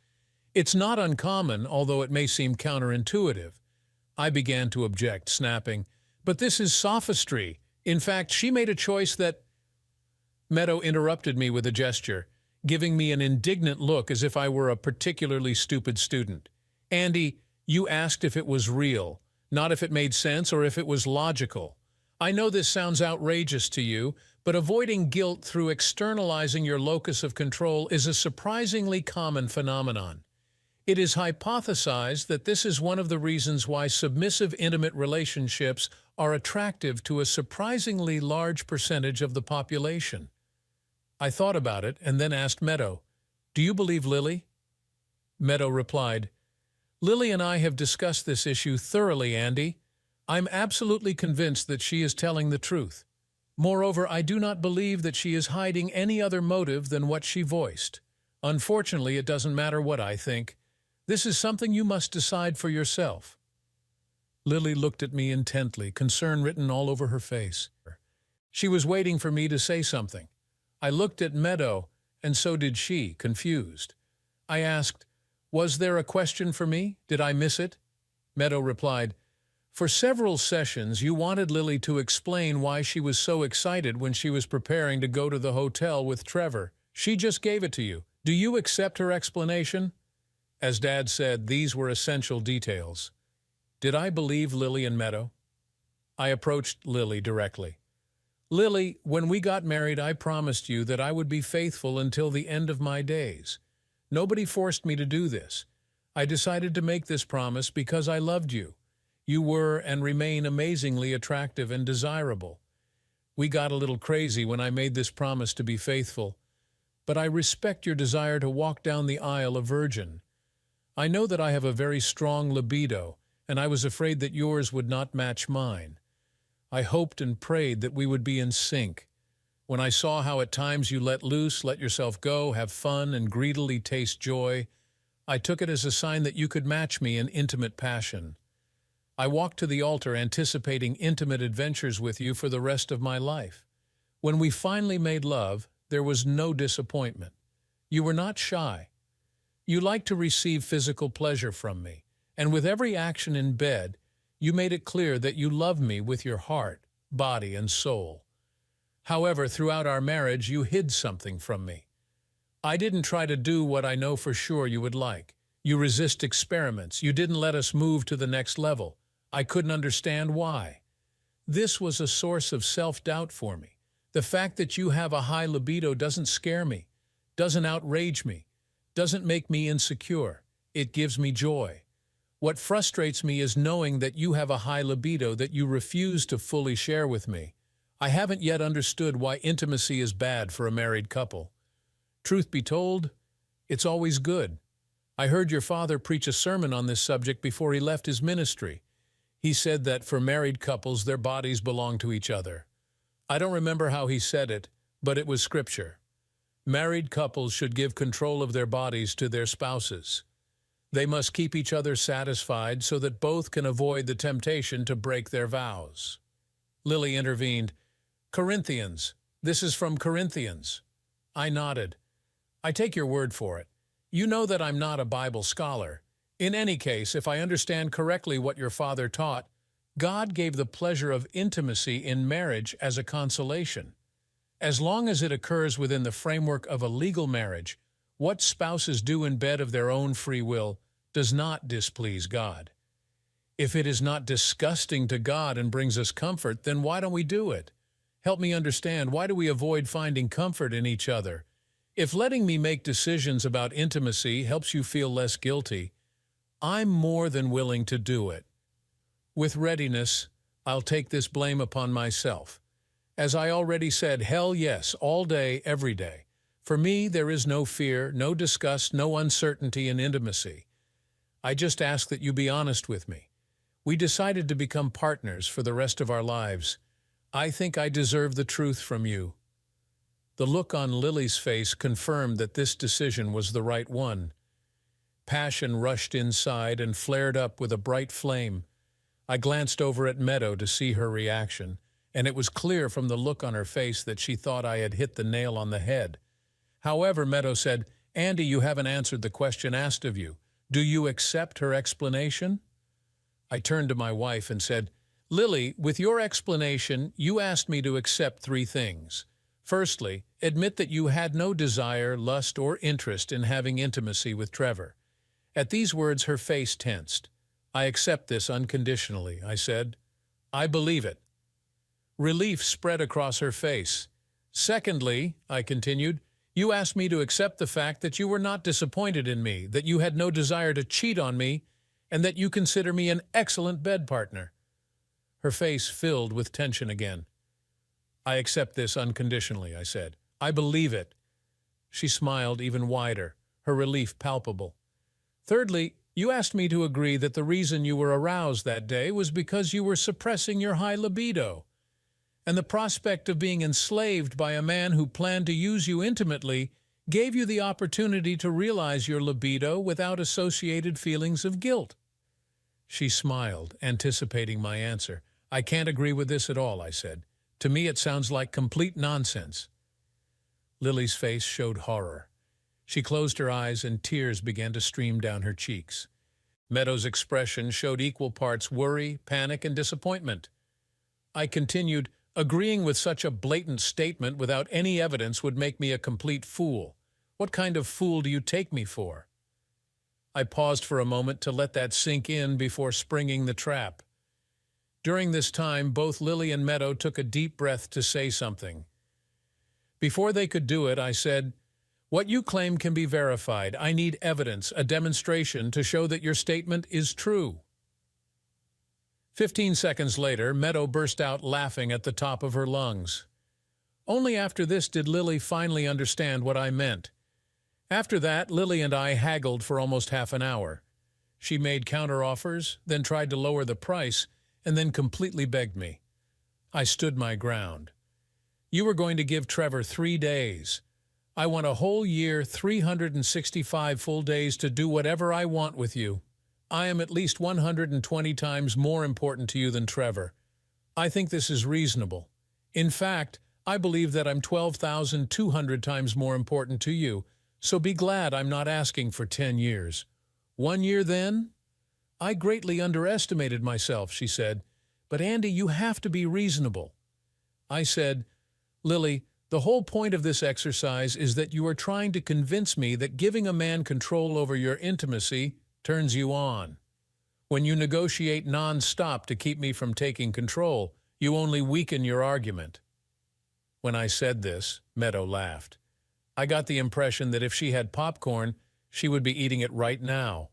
It's not uncommon, although it may seem counterintuitive. I began to object, snapping, But this is sophistry. In fact, she made a choice that... Meadow interrupted me with a gesture, giving me an indignant look as if I were a particularly stupid student. Andy, you asked if it was real, not if it made sense or if it was logical. I know this sounds outrageous to you, but avoiding guilt through externalizing your locus of control is a surprisingly common phenomenon. It is hypothesized that this is one of the reasons why submissive intimate relationships are attractive to a surprisingly large percentage of the population. I thought about it and then asked Meadow, "Do you believe Lily?" Meadow replied, "Lily and I have discussed this issue thoroughly, Andy. I'm absolutely convinced that she is telling the truth. Moreover, I do not believe that she is hiding any other motive than what she voiced. Unfortunately, it doesn't matter what I think. This is something you must decide for yourself." Lily looked at me intently, concern written all over her face. She was waiting for me to say something. I looked at Meadow, and so did she, confused. I asked, "Was there a question for me? Did I miss it?" Meadow replied, "For several sessions you wanted Lily to explain why she was so excited when she was preparing to go to the hotel with Trevor. She just gave it to you. Do you accept her explanation?" As Dad said, these were essential details. Did I believe Lily and Meadow? I approached Lily directly. "Lily, when we got married, I promised you that I would be faithful until the end of my days. Nobody forced me to do this. I decided to make this promise because I loved you. You were and remain amazingly attractive and desirable. We got a little crazy when I made this promise to be faithful, but I respect your desire to walk down the aisle a virgin. I know that I have a very strong libido, and I was afraid that yours would not match mine. I hoped and prayed that we would be in sync. When I saw how at times you let loose, let yourself go, have fun, and greedily taste joy, I took it as a sign that you could match me in intimate passion. I walked to the altar anticipating intimate adventures with you for the rest of my life. When we finally made love, there was no disappointment. You were not shy. You liked to receive physical pleasure from me, and with every action in bed, you made it clear that you loved me with your heart, body, and soul. However, throughout our marriage, you hid something from me. I didn't try to do what I know for sure you would like. You resist experiments. You didn't let us move to the next level. I couldn't understand why. This was a source of self-doubt for me. The fact that you have a high libido doesn't scare me, doesn't outrage me, doesn't make me insecure. It gives me joy. What frustrates me is knowing that you have a high libido that you refuse to fully share with me. I haven't yet understood why intimacy is bad for a married couple. Truth be told, it's always good. I heard your father preach a sermon on this subject before he left his ministry. He said that for married couples, their bodies belong to each other. I don't remember how he said it, but it was scripture. Married couples should give control of their bodies to their spouses. They must keep each other satisfied so that both can avoid the temptation to break their vows. Lily intervened. "Corinthians. This is from Corinthians." I nodded. "I take your word for it. You know that I'm not a Bible scholar. In any case, if I understand correctly what your father taught, God gave the pleasure of intimacy in marriage as a consolation. As long as it occurs within the framework of a legal marriage, what spouses do in bed of their own free will does not displease God. If it is not disgusting to God and brings us comfort, then why don't we do it? Help me understand, why do we avoid finding comfort in each other? If letting me make decisions about intimacy helps you feel less guilty, I'm more than willing to do it. With readiness, I'll take this blame upon myself. As I already said, hell yes, all day, every day. For me, there is no fear, no disgust, no uncertainty in intimacy. I just ask that you be honest with me. We decided to become partners for the rest of our lives. I think I deserve the truth from you." The look on Lily's face confirmed that this decision was the right one. Passion rushed inside and flared up with a bright flame. I glanced over at Meadow to see her reaction, and it was clear from the look on her face that she thought I had hit the nail on the head. However, Meadow said, "Andy, you haven't answered the question asked of you. Do you accept her explanation?" I turned to my wife and said, "Lily, with your explanation, you asked me to accept 3 things. Firstly, admit that you had no desire, lust, or interest in having intimacy with Trevor." At these words, her face tensed. "I accept this unconditionally," I said. "I believe it." Relief spread across her face. "Secondly," I continued, "you asked me to accept the fact that you were not disappointed in me, that you had no desire to cheat on me, and that you consider me an excellent bed partner." Her face filled with tension again. "I accept this unconditionally," I said. I believe it. She smiled even wider, her relief palpable. Thirdly, you asked me to agree that the reason you were aroused that day was because you were suppressing your high libido, and the prospect of being enslaved by a man who planned to use you intimately gave you the opportunity to realize your libido without associated feelings of guilt. She smiled, anticipating my answer. I can't agree with this at all, I said. To me it sounds like complete nonsense. Lily's face showed horror. She closed her eyes and tears began to stream down her cheeks. Meadow's expression showed equal parts worry, panic, and disappointment. I continued, agreeing with such a blatant statement without any evidence would make me a complete fool. What kind of fool do you take me for? I paused for a moment to let that sink in before springing the trap. During this time, both Lily and Meadow took a deep breath to say something. Before they could do it, I said, "What you claim can be verified. I need evidence, a demonstration to show that your statement is true." 15 seconds later, Meadow burst out laughing at the top of her lungs. Only after this did Lily finally understand what I meant. After that, Lily and I haggled for almost half an hour. She made counteroffers, then tried to lower the price, and then completely begged me. I stood my ground. You were going to give Trevor 3 days. I want a whole year, 365 full days to do whatever I want with you. I am at least 120 times more important to you than Trevor. I think this is reasonable. In fact, I believe that I'm 12,200 times more important to you, so be glad I'm not asking for 10 years. 1 year then? I greatly underestimated myself, she said. But Andy, you have to be reasonable. I said, Lily, the whole point of this exercise is that you are trying to convince me that giving a man control over your intimacy turns you on. When you negotiate non-stop to keep me from taking control, you only weaken your argument. When I said this, Meadow laughed. I got the impression that if she had popcorn, she would be eating it right now.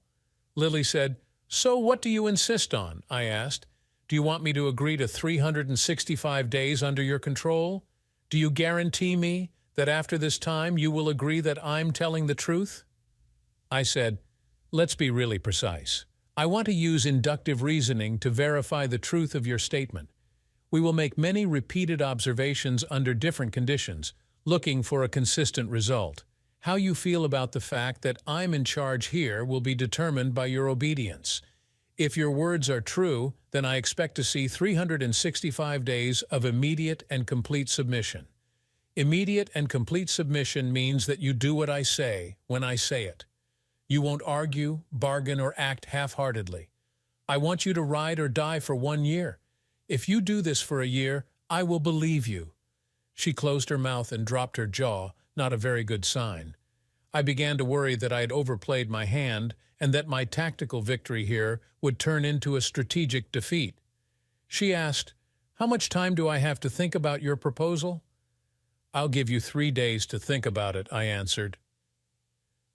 Lily said, "So what do you insist on?" I asked. "Do you want me to agree to 365 days under your control? Do you guarantee me that after this time you will agree that I'm telling the truth?" I said, "Let's be really precise. I want to use inductive reasoning to verify the truth of your statement. We will make many repeated observations under different conditions, looking for a consistent result. How you feel about the fact that I'm in charge here will be determined by your obedience. If your words are true, then I expect to see 365 days of immediate and complete submission. Immediate and complete submission means that you do what I say when I say it. You won't argue, bargain, or act half-heartedly. I want you to ride or die for 1 year. If you do this for a year, I will believe you." She closed her mouth and dropped her jaw, not a very good sign. I began to worry that I had overplayed my hand and that my tactical victory here would turn into a strategic defeat. She asked, "How much time do I have to think about your proposal?" "I'll give you 3 days to think about it," I answered.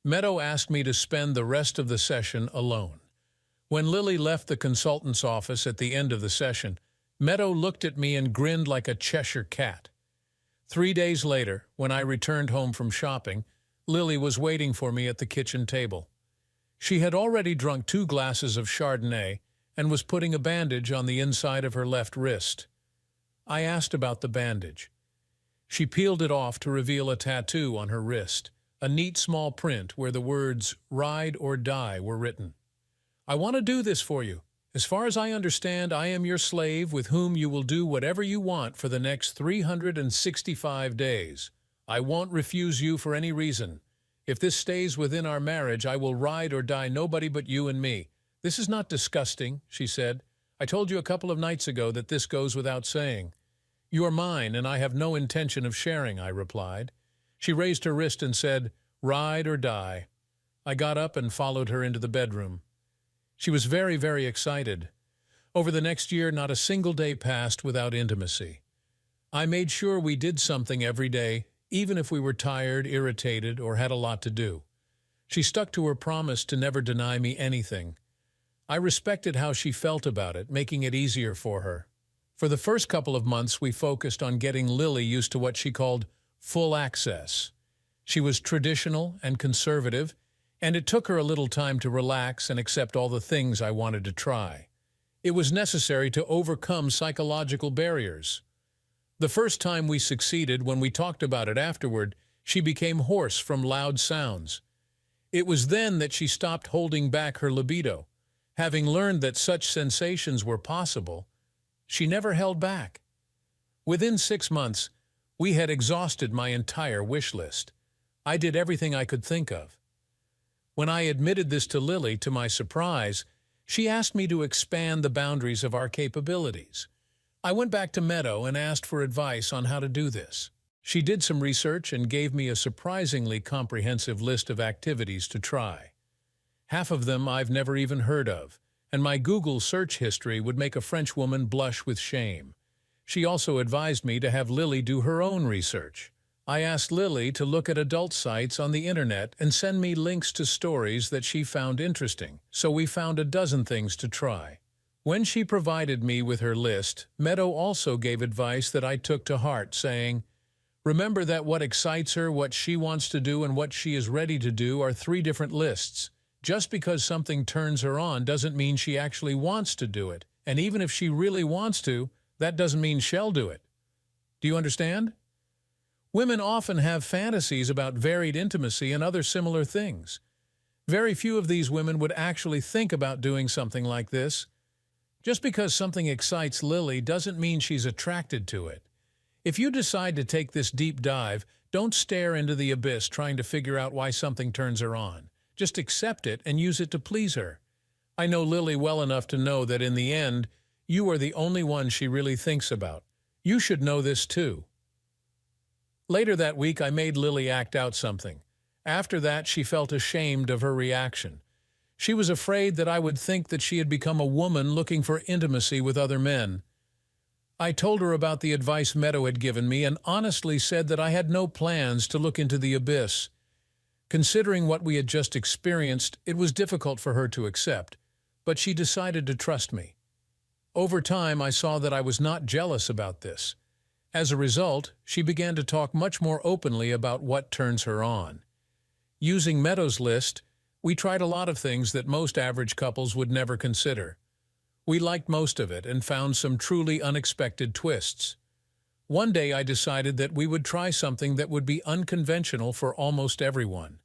Meadow asked me to spend the rest of the session alone. When Lily left the consultant's office at the end of the session, Meadow looked at me and grinned like a Cheshire cat. 3 days later, when I returned home from shopping, Lily was waiting for me at the kitchen table. She had already drunk 2 glasses of Chardonnay and was putting a bandage on the inside of her left wrist. I asked about the bandage. She peeled it off to reveal a tattoo on her wrist, a neat small print where the words "Ride or Die" were written. "I want to do this for you. As far as I understand, I am your slave with whom you will do whatever you want for the next 365 days. I won't refuse you for any reason. If this stays within our marriage, I will ride or die nobody but you and me. This is not disgusting," she said. "I told you a couple of nights ago that this goes without saying." "You are mine, and I have no intention of sharing," I replied. She raised her wrist and said, "Ride or die." I got up and followed her into the bedroom. She was very, very excited. Over the next year, not a single day passed without intimacy. I made sure we did something every day, even if we were tired, irritated, or had a lot to do. She stuck to her promise to never deny me anything. I respected how she felt about it, making it easier for her. For the first couple of months, we focused on getting Lily used to what she called full access. She was traditional and conservative, and it took her a little time to relax and accept all the things I wanted to try. It was necessary to overcome psychological barriers. The first time we succeeded, when we talked about it afterward, she became hoarse from loud sounds. It was then that she stopped holding back her libido. Having learned that such sensations were possible, she never held back. Within 6 months, we had exhausted my entire wish list. I did everything I could think of. When I admitted this to Lily, to my surprise, she asked me to expand the boundaries of our capabilities. I went back to Meadow and asked for advice on how to do this. She did some research and gave me a surprisingly comprehensive list of activities to try. Half of them I've never even heard of, and my Google search history would make a French woman blush with shame. She also advised me to have Lily do her own research. I asked Lily to look at adult sites on the internet and send me links to stories that she found interesting, so we found a dozen things to try. When she provided me with her list, Meadow also gave advice that I took to heart, saying, "Remember that what excites her, what she wants to do, and what she is ready to do are 3 different lists. Just because something turns her on doesn't mean she actually wants to do it, and even if she really wants to, that doesn't mean she'll do it." Do you understand? Women often have fantasies about varied intimacy and other similar things. Very few of these women would actually think about doing something like this. Just because something excites Lily doesn't mean she's attracted to it. If you decide to take this deep dive, don't stare into the abyss trying to figure out why something turns her on. Just accept it and use it to please her. I know Lily well enough to know that in the end, you are the only one she really thinks about. You should know this too. Later that week, I made Lily act out something. After that, she felt ashamed of her reaction. She was afraid that I would think that she had become a woman looking for intimacy with other men. I told her about the advice Meadow had given me and honestly said that I had no plans to look into the abyss. Considering what we had just experienced, it was difficult for her to accept, but she decided to trust me. Over time, I saw that I was not jealous about this. As a result, she began to talk much more openly about what turns her on. Using Meadow's list, we tried a lot of things that most average couples would never consider. We liked most of it and found some truly unexpected twists. One day I decided that we would try something that would be unconventional for almost everyone.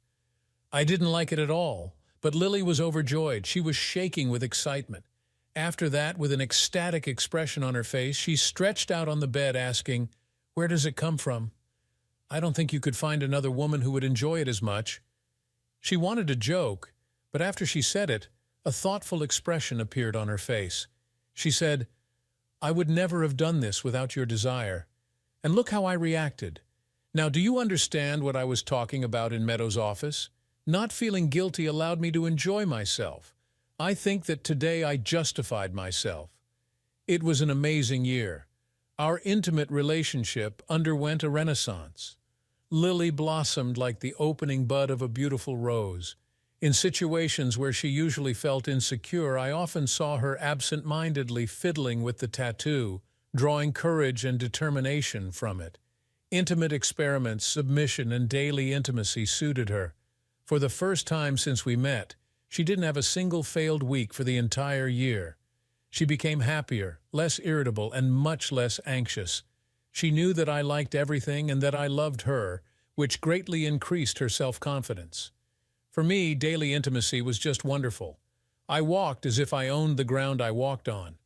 I didn't like it at all, but Lily was overjoyed. She was shaking with excitement. After that, with an ecstatic expression on her face, she stretched out on the bed asking, "Where does it come from? I don't think you could find another woman who would enjoy it as much." She wanted to joke, but after she said it, a thoughtful expression appeared on her face. She said, "I would never have done this without your desire. And look how I reacted." Now, do you understand what I was talking about in Meadow's office? Not feeling guilty allowed me to enjoy myself. I think that today I justified myself. It was an amazing year. Our intimate relationship underwent a renaissance. Lily blossomed like the opening bud of a beautiful rose. In situations where she usually felt insecure, I often saw her absent-mindedly fiddling with the tattoo, drawing courage and determination from it. Intimate experiments, submission, and daily intimacy suited her. For the first time since we met, she didn't have a single failed week for the entire year. She became happier, less irritable, and much less anxious. She knew that I liked everything and that I loved her, which greatly increased her self-confidence. For me, daily intimacy was just wonderful. I walked as if I owned the ground I walked on.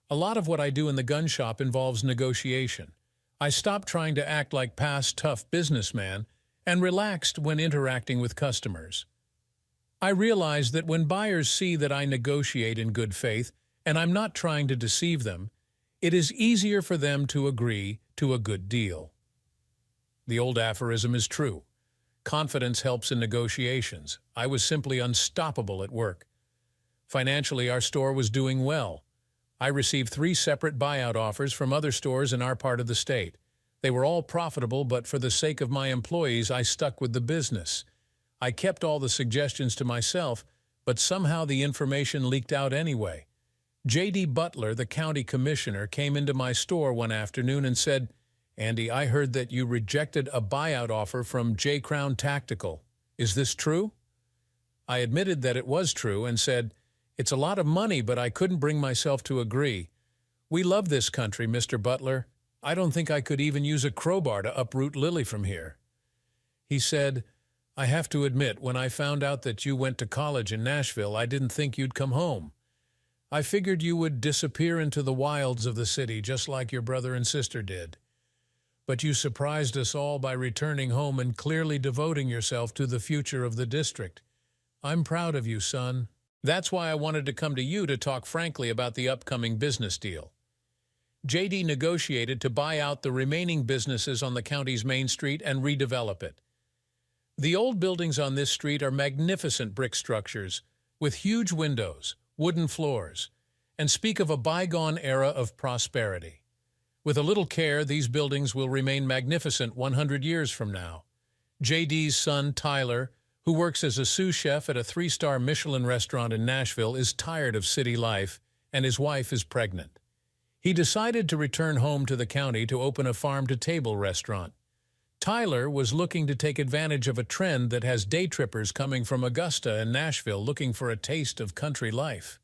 A lot of what I do in the gun shop involves negotiation. I stopped trying to act like past tough businessman and relaxed when interacting with customers. I realized that when buyers see that I negotiate in good faith and I'm not trying to deceive them, it is easier for them to agree to a good deal. The old aphorism is true. Confidence helps in negotiations. I was simply unstoppable at work. Financially, our store was doing well. I received 3 separate buyout offers from other stores in our part of the state. They were all profitable, but for the sake of my employees, I stuck with the business. I kept all the suggestions to myself, but somehow the information leaked out anyway. J.D. Butler, the county commissioner, came into my store one afternoon and said, Andy, I heard that you rejected a buyout offer from J. Crown Tactical. Is this true? I admitted that it was true and said, "It's a lot of money, but I couldn't bring myself to agree. We love this country, Mr. Butler. I don't think I could even use a crowbar to uproot Lily from here." He said, "I have to admit, when I found out that you went to college in Nashville, I didn't think you'd come home. I figured you would disappear into the wilds of the city just like your brother and sister did. But you surprised us all by returning home and clearly devoting yourself to the future of the district. I'm proud of you, son. That's why I wanted to come to you to talk frankly about the upcoming business deal." JD negotiated to buy out the remaining businesses on the county's main street and redevelop it. The old buildings on this street are magnificent brick structures with huge windows, wooden floors, and speak of a bygone era of prosperity. With a little care, these buildings will remain magnificent 100 years from now. JD's son, Tyler, who works as a sous chef at a 3-star Michelin restaurant in Nashville, is tired of city life, and his wife is pregnant. He decided to return home to the county to open a farm-to-table restaurant. Tyler was looking to take advantage of a trend that has day trippers coming from Augusta and Nashville looking for a taste of country life.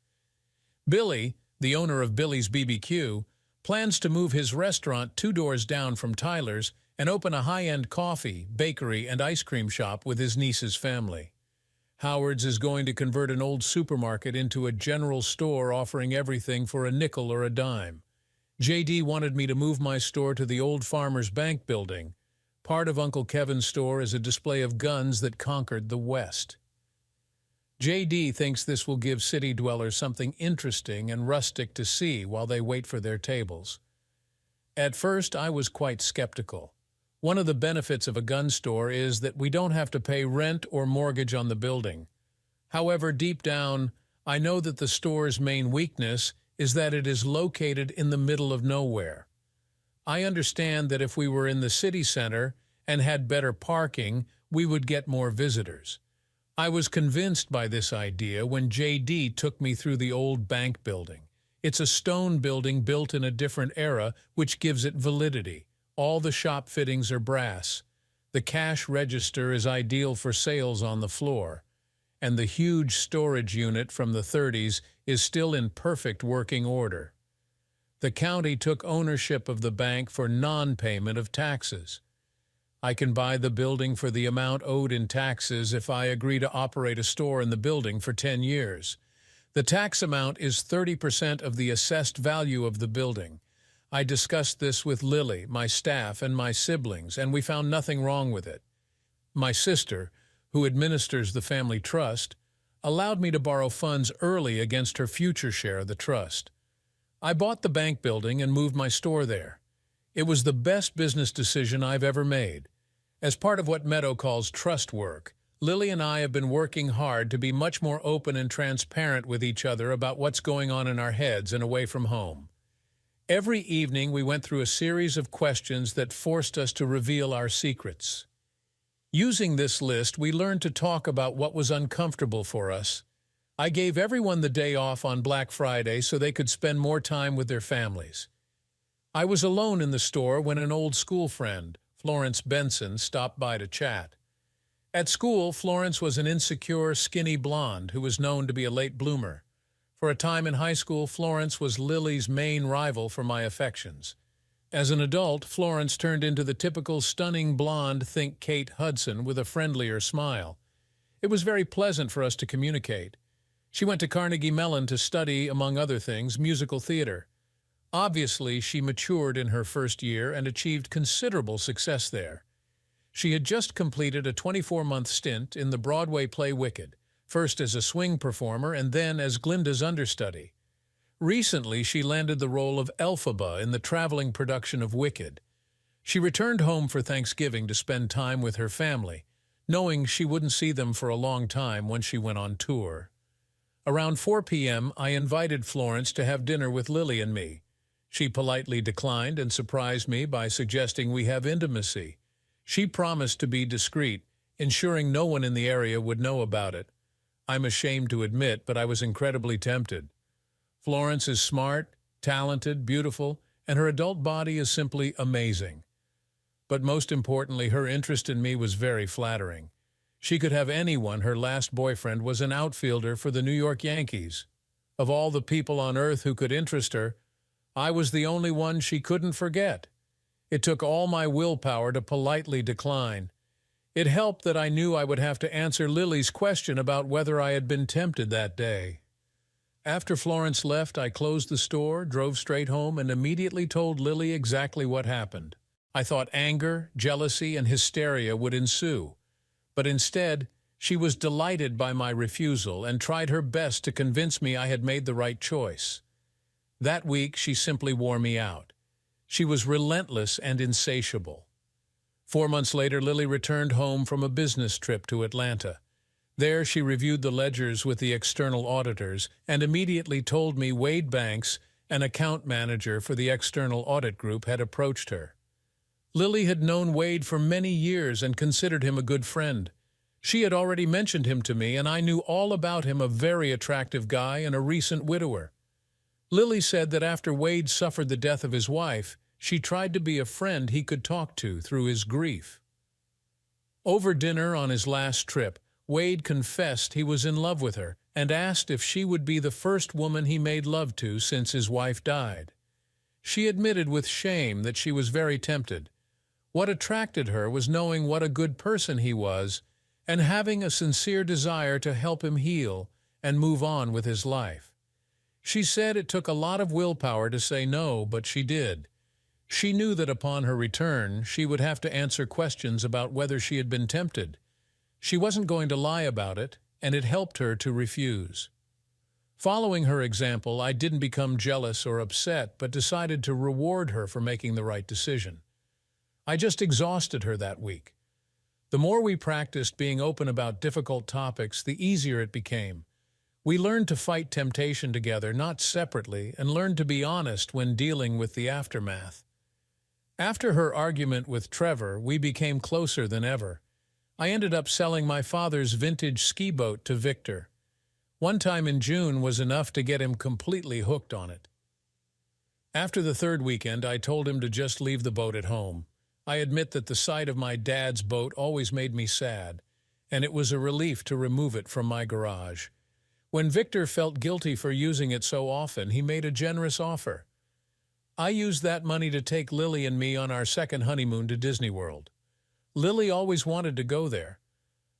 Billy, the owner of Billy's BBQ, plans to move his restaurant 2 doors down from Tyler's and open a high-end coffee, bakery, and ice cream shop with his niece's family. Howard's is going to convert an old supermarket into a general store offering everything for a nickel or a dime. JD wanted me to move my store to the old Farmers Bank building. Part of Uncle Kevin's store is a display of guns that conquered the West. JD thinks this will give city dwellers something interesting and rustic to see while they wait for their tables. At first, I was quite skeptical. One of the benefits of a gun store is that we don't have to pay rent or mortgage on the building. However, deep down, I know that the store's main weakness is that it is located in the middle of nowhere. I understand that if we were in the city center and had better parking, we would get more visitors. I was convinced by this idea when JD took me through the old bank building. It's a stone building built in a different era, which gives it validity. All the shop fittings are brass. The cash register is ideal for sales on the floor. And the huge storage unit from the 30s is still in perfect working order. The county took ownership of the bank for non-payment of taxes. I can buy the building for the amount owed in taxes if I agree to operate a store in the building for 10 years. The tax amount is 30% of the assessed value of the building. I discussed this with Lily, my staff, and my siblings, and we found nothing wrong with it. My sister, who administers the family trust, allowed me to borrow funds early against her future share of the trust. I bought the bank building and moved my store there. It was the best business decision I've ever made. As part of what Meadow calls trust work, Lily and I have been working hard to be much more open and transparent with each other about what's going on in our heads and away from home. Every evening we went through a series of questions that forced us to reveal our secrets. Using this list, we learned to talk about what was uncomfortable for us. I gave everyone the day off on Black Friday so they could spend more time with their families. I was alone in the store when an old school friend, Florence Benson, stopped by to chat. At school, Florence was an insecure, skinny blonde who was known to be a late bloomer. For a time in high school, Florence was Lily's main rival for my affections. As an adult, Florence turned into the typical stunning blonde, think Kate Hudson, with a friendlier smile. It was very pleasant for us to communicate. She went to Carnegie Mellon to study, among other things, musical theater. Obviously, she matured in her first year and achieved considerable success there. She had just completed a 24-month stint in the Broadway play Wicked, first as a swing performer and then as Glinda's understudy. Recently, she landed the role of Elphaba in the traveling production of Wicked. She returned home for Thanksgiving to spend time with her family, knowing she wouldn't see them for a long time once she went on tour. Around 4 p.m., I invited Florence to have dinner with Lily and me. She politely declined and surprised me by suggesting we have intimacy. She promised to be discreet, ensuring no one in the area would know about it. I'm ashamed to admit, but I was incredibly tempted. Florence is smart, talented, beautiful, and her adult body is simply amazing. but most importantly, her interest in me was very flattering. She could have anyone. Her last boyfriend was an outfielder for the New York Yankees. Of all the people on earth who could interest her, I was the only one she couldn't forget. It took all my willpower to politely decline. It helped that I knew I would have to answer Lily's question about whether I had been tempted that day. After Florence left, I closed the store, drove straight home, and immediately told Lily exactly what happened. I thought anger, jealousy, and hysteria would ensue. But instead, she was delighted by my refusal and tried her best to convince me I had made the right choice. That week, she simply wore me out. She was relentless and insatiable. 4 months later, Lily returned home from a business trip to Atlanta. There, she reviewed the ledgers with the external auditors and immediately told me Wade Banks, an account manager for the external audit group, had approached her. Lily had known Wade for many years and considered him a good friend. She had already mentioned him to me, and I knew all about him, a very attractive guy and a recent widower. Lily said that after Wade suffered the death of his wife, she tried to be a friend he could talk to through his grief. Over dinner on his last trip, Wade confessed he was in love with her and asked if she would be the first woman he made love to since his wife died. She admitted with shame that she was very tempted. What attracted her was knowing what a good person he was and having a sincere desire to help him heal and move on with his life. She said it took a lot of willpower to say no, but she did. She knew that upon her return, she would have to answer questions about whether she had been tempted. She wasn't going to lie about it, and it helped her to refuse. Following her example, I didn't become jealous or upset, but decided to reward her for making the right decision. I just exhausted her that week. The more we practiced being open about difficult topics, the easier it became. We learned to fight temptation together, not separately, and learned to be honest when dealing with the aftermath. After her argument with Trevor, we became closer than ever. I ended up selling my father's vintage ski boat to Victor. One time in June was enough to get him completely hooked on it. After the third weekend, I told him to just leave the boat at home. I admit that the sight of my dad's boat always made me sad, and it was a relief to remove it from my garage. When Victor felt guilty for using it so often, he made a generous offer. I used that money to take Lily and me on our second honeymoon to Disney World. Lily always wanted to go there.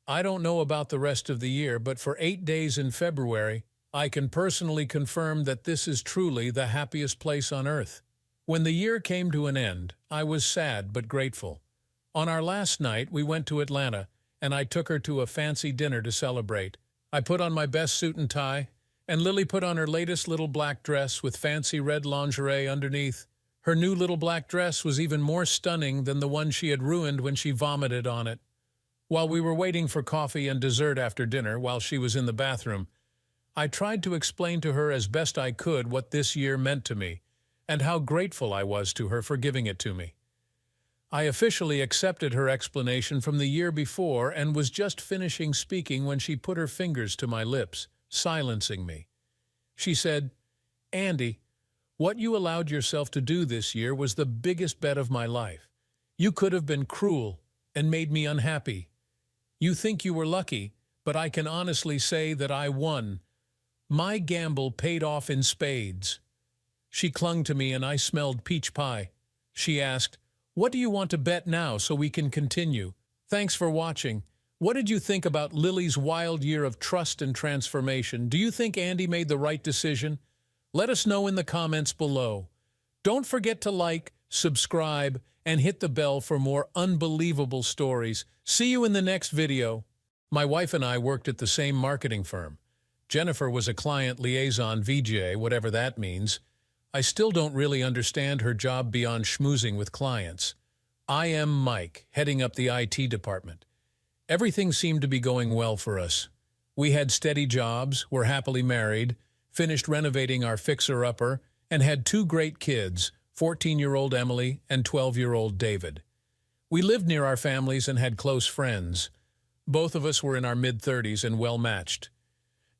I don't know about the rest of the year, but for 8 days in February, I can personally confirm that this is truly the happiest place on earth. When the year came to an end, I was sad but grateful. On our last night, we went to Atlanta, and I took her to a fancy dinner to celebrate. I put on my best suit and tie, and Lily put on her latest little black dress with fancy red lingerie underneath. Her new little black dress was even more stunning than the one she had ruined when she vomited on it. While we were waiting for coffee and dessert after dinner, while she was in the bathroom, I tried to explain to her as best I could what this year meant to me, and how grateful I was to her for giving it to me. I officially accepted her explanation from the year before and was just finishing speaking when she put her fingers to my lips, silencing me. She said, "Andy, what you allowed yourself to do this year was the biggest bet of my life. You could have been cruel and made me unhappy. You think you were lucky, but I can honestly say that I won. My gamble paid off in spades." She clung to me and I smelled peach pie. She asked, "What do you want to bet now so we can continue?" Thanks for watching. What did you think about Lily's wild year of trust and transformation? Do you think Andy made the right decision? Let us know in the comments below. Don't forget to like, subscribe, and hit the bell for more unbelievable stories. See you in the next video. My wife and I worked at the same marketing firm. Jennifer was a client liaison VJ, whatever that means. I still don't really understand her job beyond schmoozing with clients. I am Mike, heading up the IT department. Everything seemed to be going well for us. We had steady jobs, were happily married, finished renovating our fixer-upper, and had 2 great kids, 14-year-old Emily and 12-year-old David. We lived near our families and had close friends. Both of us were in our mid-30s and well-matched.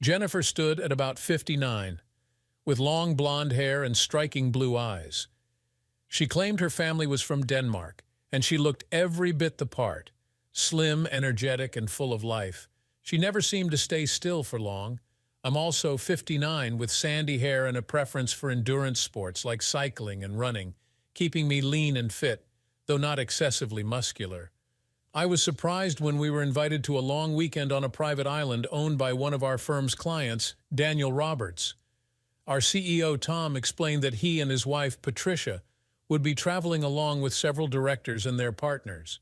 Jennifer stood at about 59, with long blonde hair and striking blue eyes. She claimed her family was from Denmark, and she looked every bit the part, slim, energetic, and full of life. She never seemed to stay still for long. I'm also 59 with sandy hair and a preference for endurance sports like cycling and running, keeping me lean and fit, though not excessively muscular. I was surprised when we were invited to a long weekend on a private island owned by one of our firm's clients, Daniel Roberts. Our CEO, Tom, explained that he and his wife, Patricia, would be traveling along with several directors and their partners.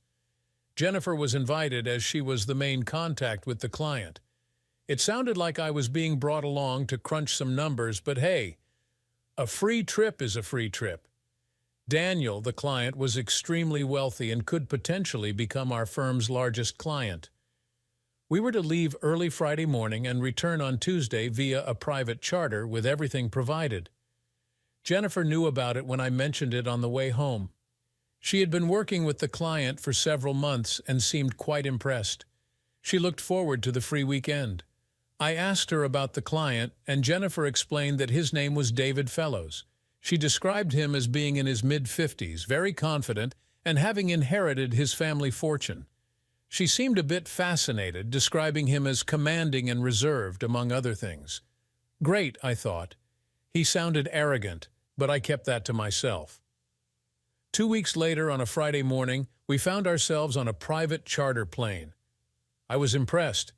Jennifer was invited as she was the main contact with the client. It sounded like I was being brought along to crunch some numbers, but hey, a free trip is a free trip. Daniel, the client, was extremely wealthy and could potentially become our firm's largest client. We were to leave early Friday morning and return on Tuesday via a private charter with everything provided. Jennifer knew about it when I mentioned it on the way home. She had been working with the client for several months and seemed quite impressed. She looked forward to the free weekend. I asked her about the client, and Jennifer explained that his name was David Fellows. She described him as being in his mid-50s, very confident, and having inherited his family fortune. She seemed a bit fascinated, describing him as commanding and reserved, among other things. Great, I thought. He sounded arrogant, but I kept that to myself. 2 weeks later, on a Friday morning, we found ourselves on a private charter plane. I was impressed.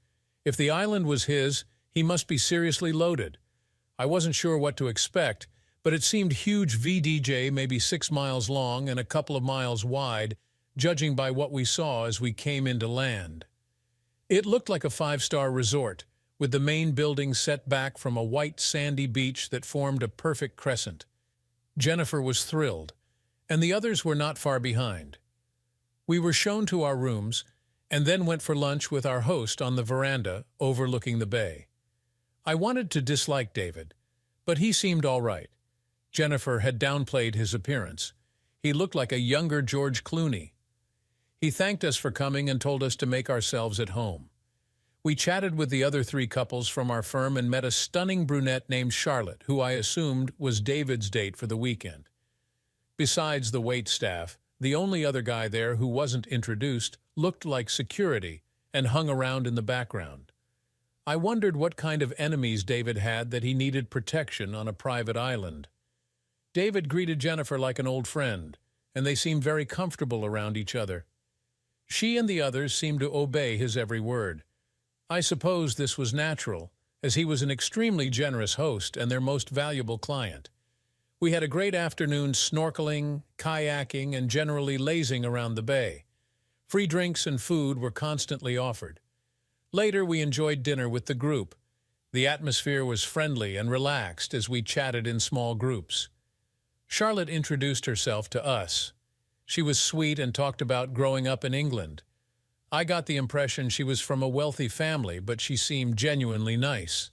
If the island was his, he must be seriously loaded. I wasn't sure what to expect, but it seemed huge VDJ, maybe 6 miles long and a couple of miles wide, judging by what we saw as we came into land. It looked like a 5-star resort, with the main building set back from a white sandy beach that formed a perfect crescent. Jennifer was thrilled, and the others were not far behind. We were shown to our rooms, and then went for lunch with our host on the veranda overlooking the bay. I wanted to dislike David, but he seemed all right. Jennifer had downplayed his appearance. He looked like a younger George Clooney. He thanked us for coming and told us to make ourselves at home. We chatted with the other 3 couples from our firm and met a stunning brunette named Charlotte, who I assumed was David's date for the weekend. Besides the wait staff, the only other guy there who wasn't introduced looked like security and hung around in the background. I wondered what kind of enemies David had that he needed protection on a private island. David greeted Jennifer like an old friend, and they seemed very comfortable around each other. She and the others seemed to obey his every word. I suppose this was natural, as he was an extremely generous host and their most valuable client. We had a great afternoon snorkeling, kayaking, and generally lazing around the bay. Free drinks and food were constantly offered. Later, we enjoyed dinner with the group. The atmosphere was friendly and relaxed as we chatted in small groups. Charlotte introduced herself to us. She was sweet and talked about growing up in England. I got the impression she was from a wealthy family, but she seemed genuinely nice.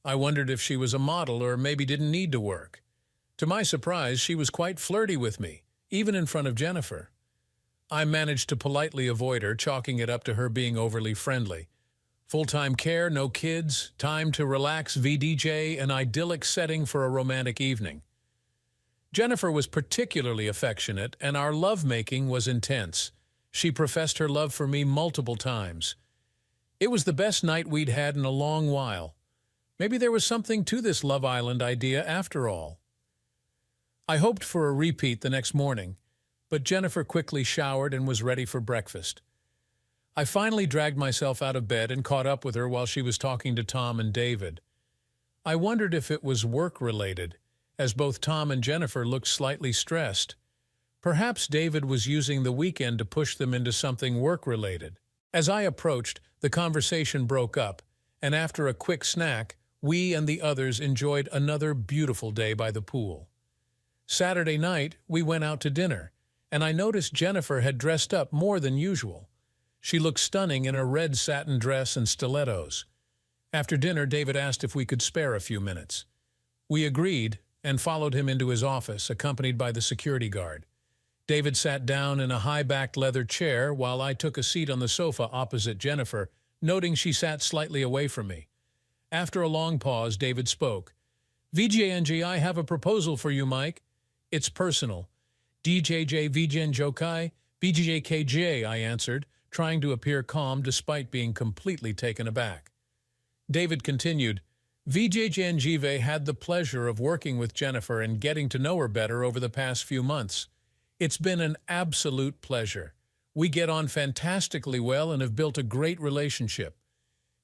I wondered if she was a model or maybe didn't need to work. To my surprise, she was quite flirty with me, even in front of Jennifer. I managed to politely avoid her, chalking it up to her being overly friendly. Full-time care, no kids, time to relax, VDJ, an idyllic setting for a romantic evening. Jennifer was particularly affectionate, and our lovemaking was intense. She professed her love for me multiple times. It was the best night we'd had in a long while. Maybe there was something to this Love Island idea after all. I hoped for a repeat the next morning, but Jennifer quickly showered and was ready for breakfast. I finally dragged myself out of bed and caught up with her while she was talking to Tom and David. I wondered if it was work-related, as both Tom and Jennifer looked slightly stressed. Perhaps David was using the weekend to push them into something work-related. As I approached, the conversation broke up, and after a quick snack, we and the others enjoyed another beautiful day by the pool. Saturday night, we went out to dinner, and I noticed Jennifer had dressed up more than usual. She looked stunning in a red satin dress and stilettos. After dinner, David asked if we could spare a few minutes. We agreed and followed him into his office, accompanied by the security guard. David sat down in a high-backed leather chair while I took a seat on the sofa opposite Jennifer, noting she sat slightly away from me. After a long pause, David spoke. "VJNG, I have a proposal for you, Mike. It's personal. DJJ Vijay Jokai, BJKJ, I answered, trying to appear calm despite being completely taken aback. David continued, VJJNGV had the pleasure of working with Jennifer and getting to know her better over the past few months. It's been an absolute pleasure. We get on fantastically well and have built a great relationship.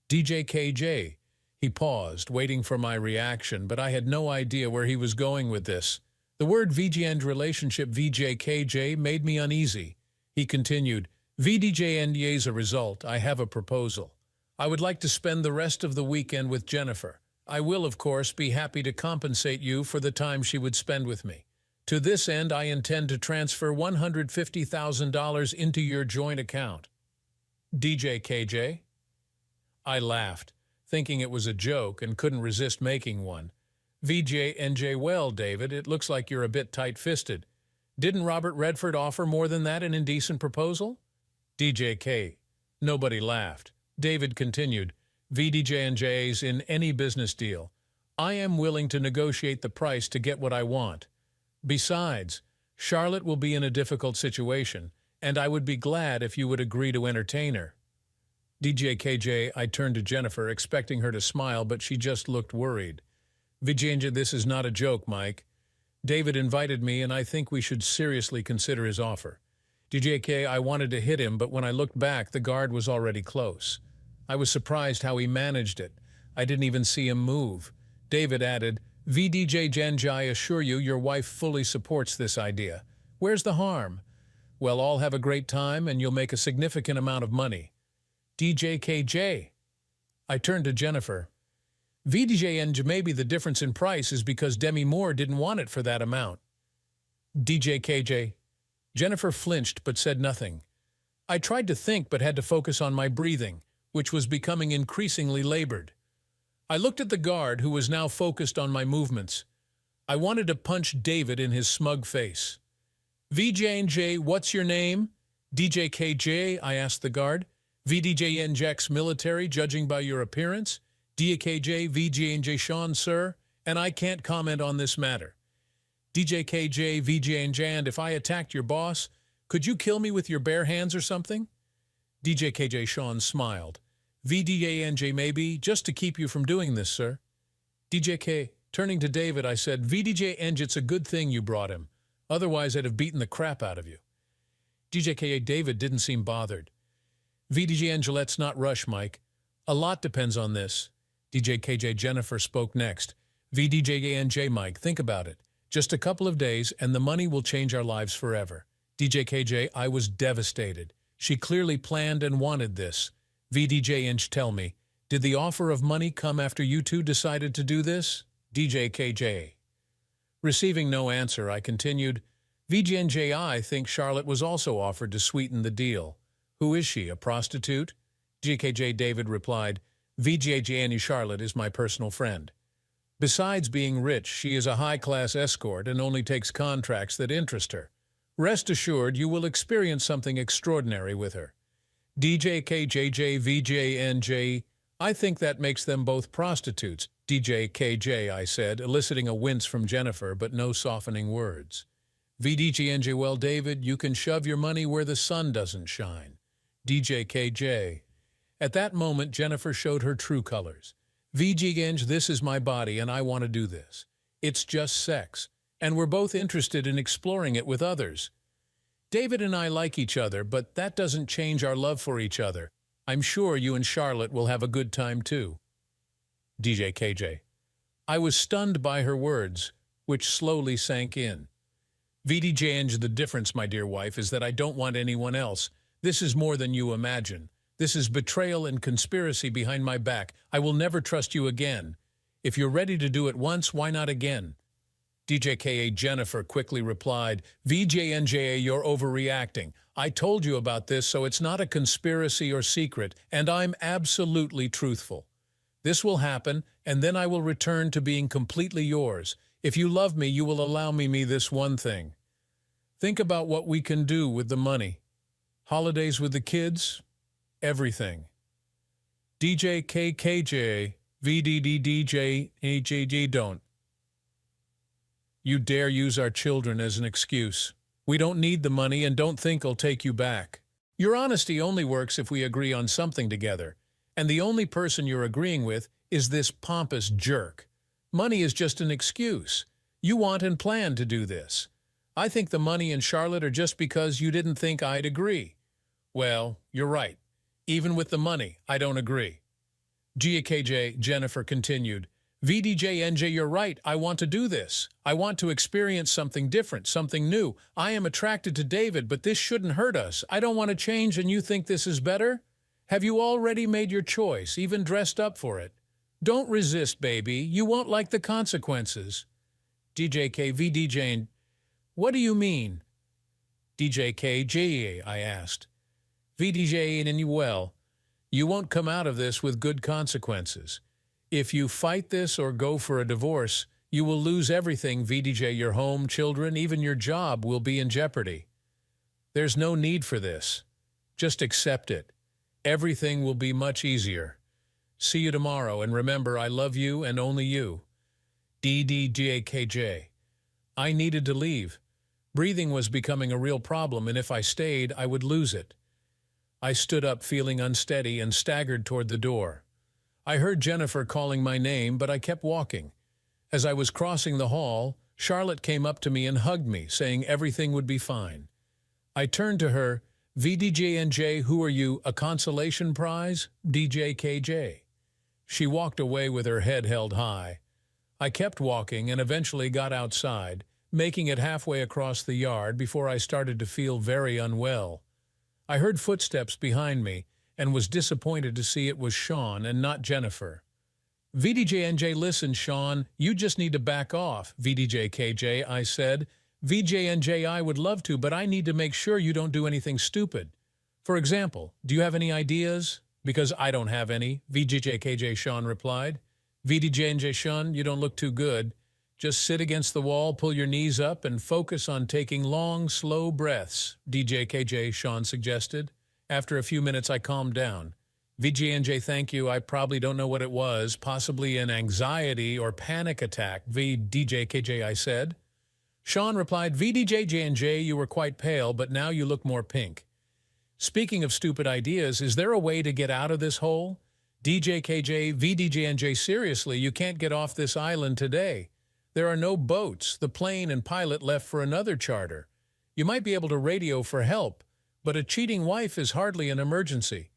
DJKJ. He paused, waiting for my reaction, but I had no idea where he was going with this. The word VGN relationship VJKJ made me uneasy. He continued, VDJND as a result, I have a proposal. I would like to spend the rest of the weekend with Jennifer. I will, of course, be happy to compensate you for the time she would spend with me. To this end, I intend to transfer $150,000 into your joint account. DJKJ? I laughed, thinking it was a joke and couldn't resist making one. VJNJ, well, David, it looks like you're a bit tight-fisted. Didn't Robert Redford offer more than that in indecent proposal? DJK. Nobody laughed. David continued, VDJNJ's in any business deal. I am willing to negotiate the price to get what I want. Besides, Charlotte will be in a difficult situation, and I would be glad if you would agree to entertain her. DJKJ, I turned to Jennifer, expecting her to smile, but she just looked worried. Vijay, this is not a joke, Mike. David invited me, and I think we should seriously consider his offer. DJK, I wanted to hit him, but when I looked back, the guard was already close. I was surprised how he managed it. I didn't even see him move. David added, VDJ Genji, I assure you your wife fully supports this idea. Where's the harm? Well, all have a great time, and you'll make a significant amount of money. DJKJ. I turned to Jennifer. VDJNJ, maybe the difference in price is because Demi Moore didn't want it for that amount. DJKJ. Jennifer flinched but said nothing. I tried to think but had to focus on my breathing, which was becoming increasingly labored. I looked at the guard, who was now focused on my movements. I wanted to punch David in his smug face. VJNJ, what's your name? DJKJ, I asked the guard. VDJNJX military, judging by your appearance. DJKJ, VJNJ Sean, sir, and I can't comment on this matter. DJKJ, VJNJ, and if I attacked your boss, could you kill me with your bare hands or something? DJKJ Sean smiled. VDJNJ maybe, just to keep you from doing this, sir. DJK, turning to David, I said, VDJNJ, it's a good thing you brought him. Otherwise, I'd have beaten the crap out of you. DJKA David didn't seem bothered. VDJNJ, let's not rush, Mike. A lot depends on this. DJKJ Jennifer spoke next. VDJNJ Mike, think about it. Just a couple of days, and the money will change our lives forever. DJKJ, I was devastated. She clearly planned and wanted this. VDJNJ, tell me, did the offer of money come after you two decided to do this? DJKJ. Receiving no answer, I continued, VJNJ, I think Charlotte was also offered to sweeten the deal. Who is she, a prostitute? DJKJ David replied, VJNJ Charlotte is my personal friend. Besides being rich, she is a high-class escort and only takes contracts that interest her. Rest assured, you will experience something extraordinary with her. DJKJJ VJNJ, I think that makes them both prostitutes. DJKJ, I said, eliciting a wince from Jennifer, but no softening words. VDJNJ, well, David, you can shove your money where the sun doesn't shine. DJKJ. At that moment, Jennifer showed her true colors. VJNJ, this is my body, and I want to do this. It's just sex, and we're both interested in exploring it with others. David and I like each other, but that doesn't change our love for each other. I'm sure you and Charlotte will have a good time too. DJKJ. I was stunned by her words, which slowly sank in. VDJNJ, the difference, my dear wife, is that I don't want anyone else. This is more than you imagine. This is betrayal and conspiracy behind my back. I will never trust you again. If you're ready to do it once, why not again? DJKA Jennifer quickly replied, VJNJA, you're overreacting. I told you about this, so it's not a conspiracy or secret, and I'm absolutely truthful. This will happen, and then I will return to being completely yours. If you love me, you will allow me this one thing. Think about what we can do with the money. Holidays with the kids, everything. DJKKJ, VDDDJ, don't. You dare use our children as an excuse. We don't need the money and don't think I'll take you back. Your honesty only works if we agree on something together, and the only person you're agreeing with is this pompous jerk. Money is just an excuse. You want and plan to do this. I think the money and Charlotte are just because you didn't think I'd agree. Well, you're right. Even with the money, I don't agree. GKJ, Jennifer continued. VDJ, you're right. I want to do this. I want to experience something different, something new. I am attracted to David, but this shouldn't hurt us. I don't want to change, and you think this is better? Have you already made your choice, even dressed up for it? Don't resist, baby. You won't like the consequences. DJK, VDJ, what do you mean? DJK, I asked. VDJ, and well, you won't come out of this with good consequences. If you fight this or go for a divorce, you will lose everything, VDJ, your home, children, even your job will be in jeopardy. There's no need for this. Just accept it. Everything will be much easier. See you tomorrow, and remember, I love you and only you. DDJKJ. I needed to leave. Breathing was becoming a real problem, and if I stayed, I would lose it. I stood up feeling unsteady and staggered toward the door. I heard Jennifer calling my name, but I kept walking. As I was crossing the hall, Charlotte came up to me and hugged me, saying everything would be fine. I turned to her. VDJ, who are you, a consolation prize? DJKJ. She walked away with her head held high. I kept walking and eventually got outside, making it halfway across the yard before I started to feel very unwell. I heard footsteps behind me and was disappointed to see it was Sean and not Jennifer. VDJ, listen, Sean, you just need to back off, VDJKJ, I said. VJNJ, I would love to, but I need to make sure you don't do anything stupid. For example, do you have any ideas? Because I don't have any, VDJKJ, Sean replied. VDJNJ, Sean, you don't look too good. Just sit against the wall, pull your knees up, and focus on taking long, slow breaths, DJKJ, Sean suggested. After a few minutes, I calmed down. VJNJ, thank you. I probably don't know what it was, possibly an anxiety or panic attack, VDJKJ, I said. Sean replied, VDJNJ, you were quite pale, but now you look more pink. Speaking of stupid ideas, is there a way to get out of this hole? DJKJ, VDJNJ, seriously, you can't get off this island today. There are no boats. The plane and pilot left for another charter. You might be able to radio for help, but a cheating wife is hardly an emergency.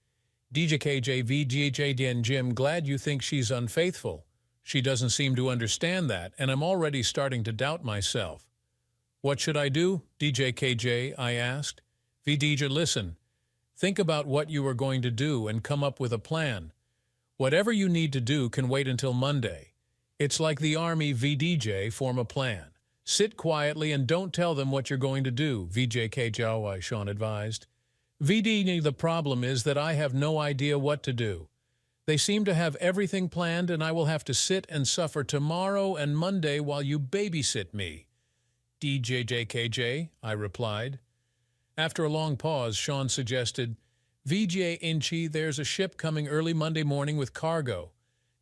DJKJ, VDJN, Jim, glad you think she's unfaithful. She doesn't seem to understand that, and I'm already starting to doubt myself. What should I do? DJKJ, I asked. VDJ, listen. Think about what you are going to do and come up with a plan. Whatever you need to do can wait until Monday. It's like the Army, VDJ, form a plan. Sit quietly and don't tell them what you're going to do, VJKJ, Sean advised. VD, the problem is that I have no idea what to do. They seem to have everything planned, and I will have to sit and suffer tomorrow and Monday while you babysit me. DJKJ, I replied. After a long pause, Sean suggested, VJ Inchi, there's a ship coming early Monday morning with cargo.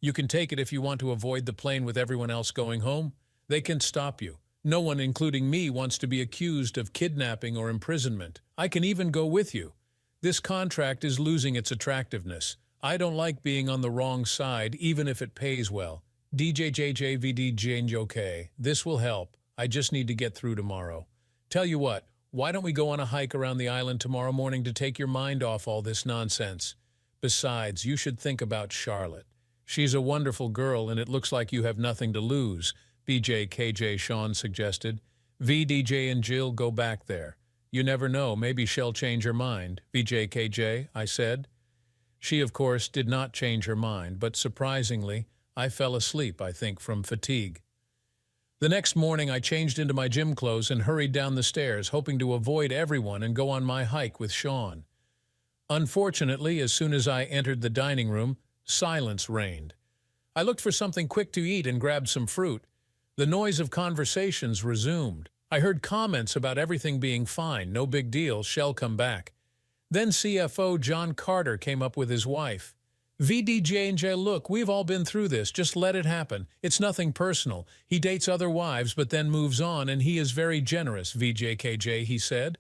You can take it if you want to avoid the plane with everyone else going home. They can stop you. No one, including me, wants to be accused of kidnapping or imprisonment. I can even go with you. This contract is losing its attractiveness. I don't like being on the wrong side, even if it pays well. DJJVDJNJK, this will help. I just need to get through tomorrow. Tell you what, why don't we go on a hike around the island tomorrow morning to take your mind off all this nonsense? Besides, you should think about Charlotte. She's a wonderful girl, and it looks like you have nothing to lose, BJKJ Sean suggested. VDJ and Jill, go back there. You never know, maybe she'll change her mind, VJKJ, I said. She, of course, did not change her mind, but surprisingly, I fell asleep, I think, from fatigue. The next morning, I changed into my gym clothes and hurried down the stairs, hoping to avoid everyone and go on my hike with Sean. Unfortunately, as soon as I entered the dining room, silence reigned. I looked for something quick to eat and grabbed some fruit. The noise of conversations resumed. I heard comments about everything being fine, no big deal, she'll come back. Then CFO John Carter came up with his wife. VDJ, look, we've all been through this. Just let it happen. It's nothing personal. He dates other wives but then moves on, and he is very generous, VJKJ, he said.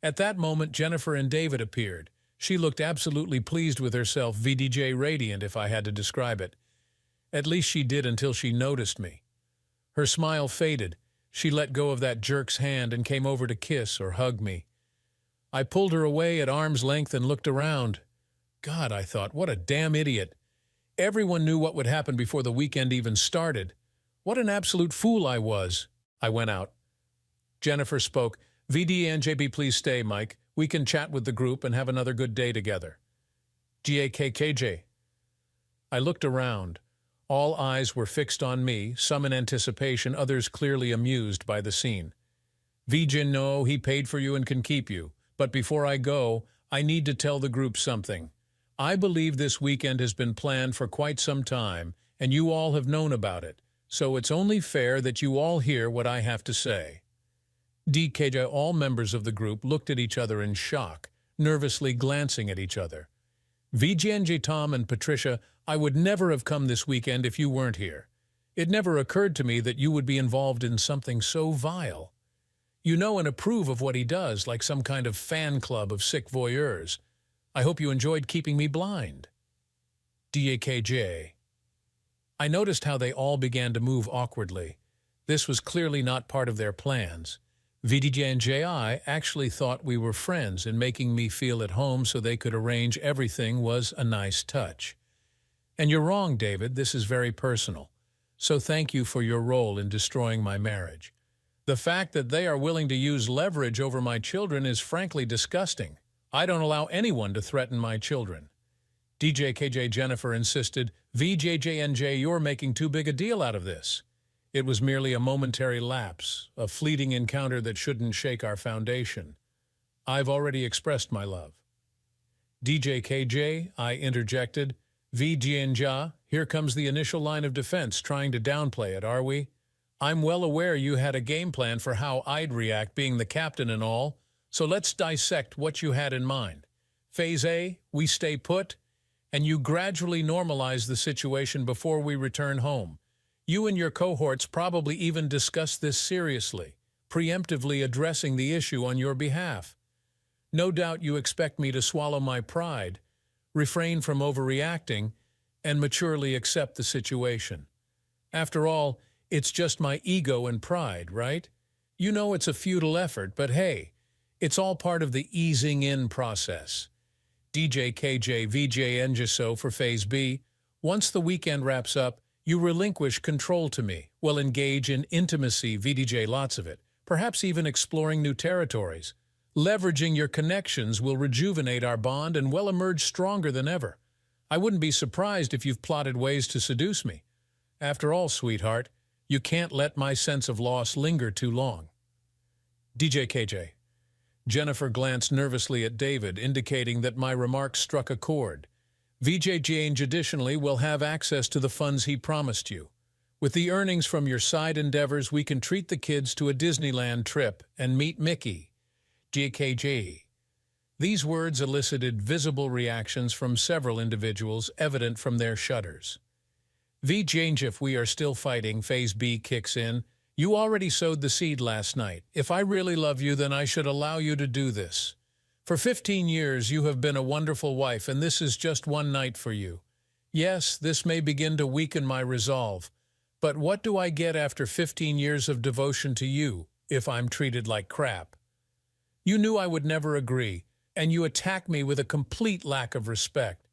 At that moment, Jennifer and David appeared. She looked absolutely pleased with herself, VDJ radiant if I had to describe it. At least she did until she noticed me. Her smile faded. She let go of that jerk's hand and came over to kiss or hug me. I pulled her away at arm's length and looked around. God, I thought, what a damn idiot. Everyone knew what would happen before the weekend even started. What an absolute fool I was. I went out. Jennifer spoke. VD and JB, please stay, Mike. We can chat with the group and have another good day together. GAKKJ. I looked around. All eyes were fixed on me, some in anticipation, others clearly amused by the scene. Vijin, no, he paid for you and can keep you. But before I go, I need to tell the group something. I believe this weekend has been planned for quite some time, and you all have known about it, so it's only fair that you all hear what I have to say. DKJ, all members of the group looked at each other in shock, nervously glancing at each other. VJNJ, Tom and Patricia, I would never have come this weekend if you weren't here. It never occurred to me that you would be involved in something so vile. You know and approve of what he does, like some kind of fan club of sick voyeurs. I hope you enjoyed keeping me blind. DAKJ. I noticed how they all began to move awkwardly. This was clearly not part of their plans. VDJ and JI actually thought we were friends, and making me feel at home so they could arrange everything was a nice touch. And you're wrong, David, this is very personal. So thank you for your role in destroying my marriage. The fact that they are willing to use leverage over my children is frankly disgusting. I don't allow anyone to threaten my children. DJKJ Jennifer insisted, VJJNJ, you're making too big a deal out of this. It was merely a momentary lapse, a fleeting encounter that shouldn't shake our foundation. I've already expressed my love. DJKJ, I interjected, VJNJ, here comes the initial line of defense, trying to downplay it, are we? I'm well aware you had a game plan for how I'd react being the captain and all, so let's dissect what you had in mind. Phase A, we stay put, and you gradually normalize the situation before we return home. You and your cohorts probably even discuss this seriously, preemptively addressing the issue on your behalf. No doubt you expect me to swallow my pride, refrain from overreacting, and maturely accept the situation. After all, it's just my ego and pride, right? You know it's a futile effort, but hey, it's all part of the easing in process. DJKJ VJNJSO for Phase B. Once the weekend wraps up, you relinquish control to me. We'll engage in intimacy, VDJ, lots of it, perhaps even exploring new territories. Leveraging your connections will rejuvenate our bond and we'll emerge stronger than ever. I wouldn't be surprised if you've plotted ways to seduce me. After all, sweetheart, you can't let my sense of loss linger too long. DJKJ. Jennifer glanced nervously at David, indicating that my remarks struck a chord. VJ James additionally will have access to the funds he promised you. With the earnings from your side endeavors, we can treat the kids to a Disneyland trip and meet Mickey. JKJ. These words elicited visible reactions from several individuals, evident from their shudders. VJ, if we are still fighting, Phase B kicks in. You already sowed the seed last night. If I really love you, then I should allow you to do this. For 15 years, you have been a wonderful wife, and this is just one night for you. Yes, this may begin to weaken my resolve, but what do I get after 15 years of devotion to you if I'm treated like crap? You knew I would never agree, and you attack me with a complete lack of respect.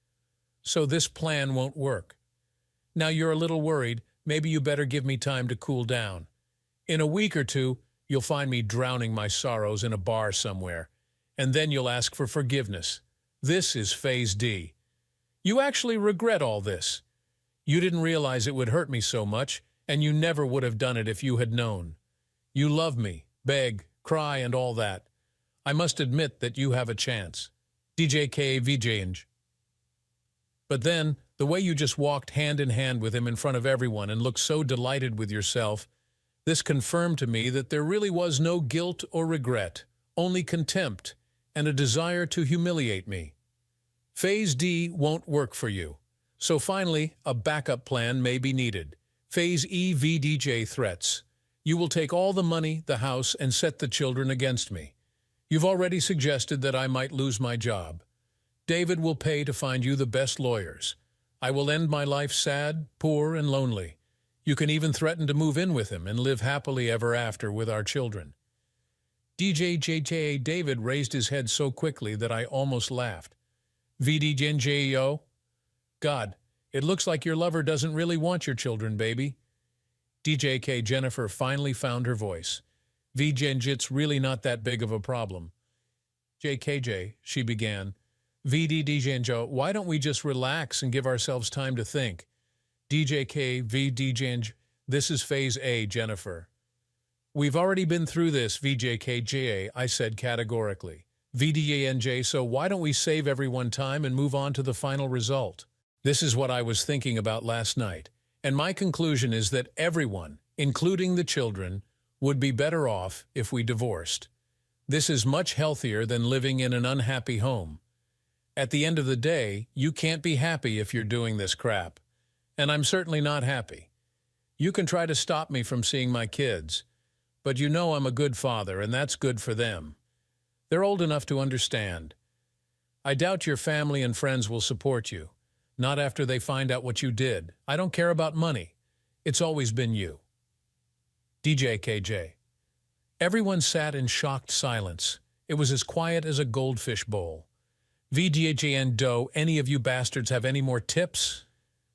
So this plan won't work. Now you're a little worried. Maybe you better give me time to cool down. In a week or two, you'll find me drowning my sorrows in a bar somewhere, and then you'll ask for forgiveness. This is Phase D. You actually regret all this. You didn't realize it would hurt me so much, and you never would have done it if you had known. You love me, beg, cry, and all that. I must admit that you have a chance. DJK VJNJ. But then, the way you just walked hand in hand with him in front of everyone and looked so delighted with yourself, this confirmed to me that there really was no guilt or regret, only contempt and a desire to humiliate me. Phase D won't work for you. So finally, a backup plan may be needed. Phase E VDJ threats. You will take all the money, the house, and set the children against me. You've already suggested that I might lose my job. David will pay to find you the best lawyers. I will end my life sad, poor, and lonely. You can even threaten to move in with him and live happily ever after with our children. DJJJ David raised his head so quickly that I almost laughed. VDJNJO? God, it looks like your lover doesn't really want your children, baby. DJK Jennifer finally found her voice. VJNJit's really not that big of a problem. JKJ, she began. VDDJNJO, why don't we just relax and give ourselves time to think? DJK, VDJNJ, this is Phase A, Jennifer. We've already been through this, VJKJA, I said categorically. VDANJ, so why don't we save everyone time and move on to the final result? This is what I was thinking about last night, and my conclusion is that everyone, including the children, would be better off if we divorced. This is much healthier than living in an unhappy home. At the end of the day, you can't be happy if you're doing this crap. And I'm certainly not happy. You can try to stop me from seeing my kids, but you know I'm a good father, and that's good for them. They're old enough to understand. I doubt your family and friends will support you, not after they find out what you did. I don't care about money. It's always been you. DJKJ. Everyone sat in shocked silence. It was as quiet as a goldfish bowl. VDJN Doe, any of you bastards have any more tips?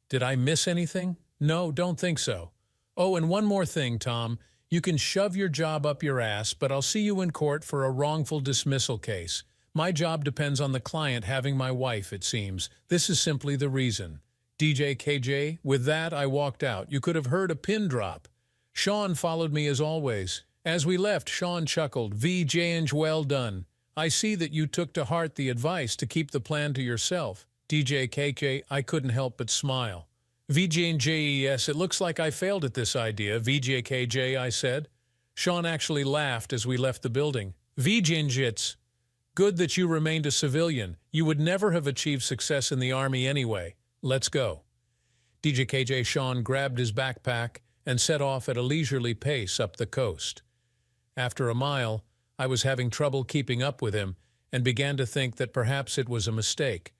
Did I miss anything? No, don't think so. Oh, and one more thing, Tom. You can shove your job up your ass, but I'll see you in court for a wrongful dismissal case. My job depends on the client having my wife, it seems. This is simply the reason. DJKJ, with that, I walked out. You could have heard a pin drop. Sean followed me as always. As we left, Sean chuckled. VJNJ, well done. I see that you took to heart the advice to keep the plan to yourself. DJKJ, I couldn't help but smile. VJNJES, it looks like I failed at this idea. VJKJ, I said. Sean actually laughed as we left the building. VJNJits, good that you remained a civilian. You would never have achieved success in the Army anyway. Let's go. DJKJ Sean grabbed his backpack and set off at a leisurely pace up the coast. After a mile, I was having trouble keeping up with him and began to think that perhaps it was a mistake.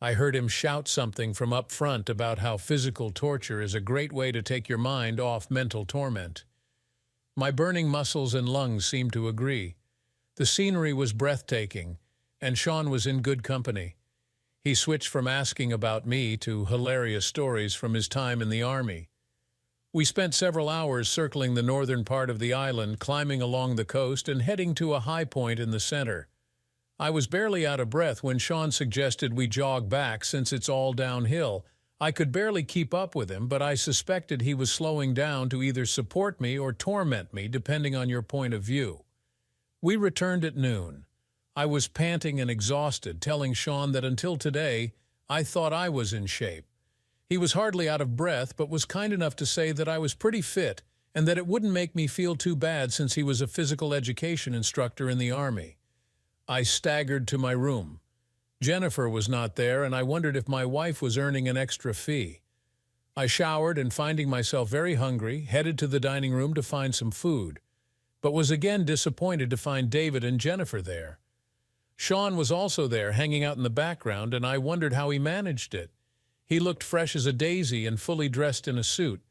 I heard him shout something from up front about how physical torture is a great way to take your mind off mental torment. My burning muscles and lungs seemed to agree. The scenery was breathtaking, and Sean was in good company. He switched from asking about me to hilarious stories from his time in the Army. We spent several hours circling the northern part of the island, climbing along the coast and heading to a high point in the center. I was barely out of breath when Sean suggested we jog back since it's all downhill. I could barely keep up with him, but I suspected he was slowing down to either support me or torment me, depending on your point of view. We returned at noon. I was panting and exhausted, telling Sean that until today, I thought I was in shape. He was hardly out of breath, but was kind enough to say that I was pretty fit and that it wouldn't make me feel too bad since he was a physical education instructor in the Army. I staggered to my room. Jennifer was not there, and I wondered if my wife was earning an extra fee. I showered and, finding myself very hungry, headed to the dining room to find some food, but was again disappointed to find David and Jennifer there. Sean was also there, hanging out in the background, and I wondered how he managed it. He looked fresh as a daisy and fully dressed in a suit.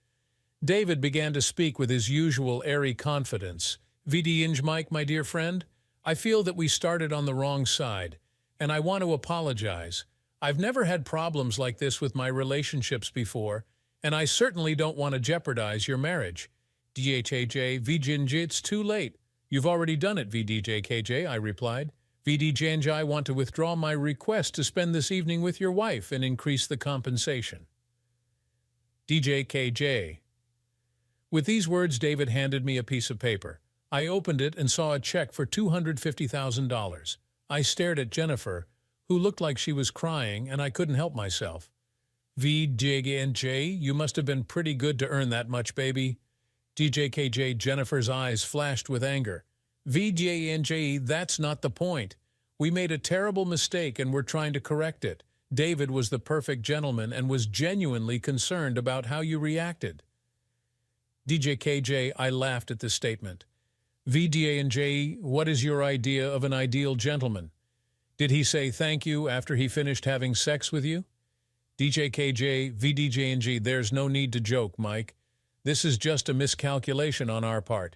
David began to speak with his usual airy confidence. VD Mike, my dear friend, I feel that we started on the wrong side, and I want to apologize. I've never had problems like this with my relationships before, and I certainly don't want to jeopardize your marriage. DHAJ, VJNJ, it's too late. You've already done it, VDJKJ, I replied. VDJNJ, I want to withdraw my request to spend this evening with your wife and increase the compensation. DJKJ. With these words, David handed me a piece of paper. I opened it and saw a check for $250,000. I stared at Jennifer, who looked like she was crying, and I couldn't help myself. VJNJ, you must have been pretty good to earn that much, baby. DJKJ, Jennifer's eyes flashed with anger. VJNJ, that's not the point. We made a terrible mistake and we're trying to correct it. David was the perfect gentleman and was genuinely concerned about how you reacted. DJ KJ, I laughed at this statement. VDA and J, what is your idea of an ideal gentleman? Did he say thank you after he finished having sex with you? DJ KJ, VDJ and G, there's no need to joke, Mike. This is just a miscalculation on our part.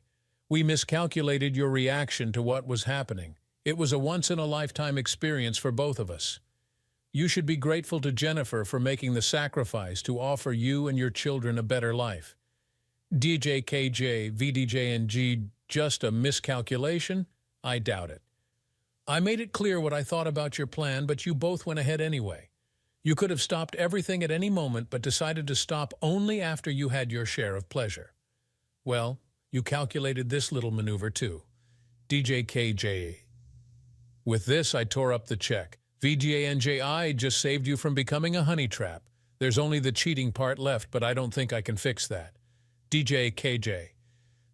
We miscalculated your reaction to what was happening. It was a once-in-a-lifetime experience for both of us. You should be grateful to Jennifer for making the sacrifice to offer you and your children a better life. DJ KJ, VDJ and G, just a miscalculation? I doubt it. I made it clear what I thought about your plan, but you both went ahead anyway. You could have stopped everything at any moment, but decided to stop only after you had your share of pleasure. Well, you calculated this little maneuver too. DJ KJ. With this, I tore up the check. VGANJI just saved you from becoming a honey trap. There's only the cheating part left, but I don't think I can fix that. DJ KJ.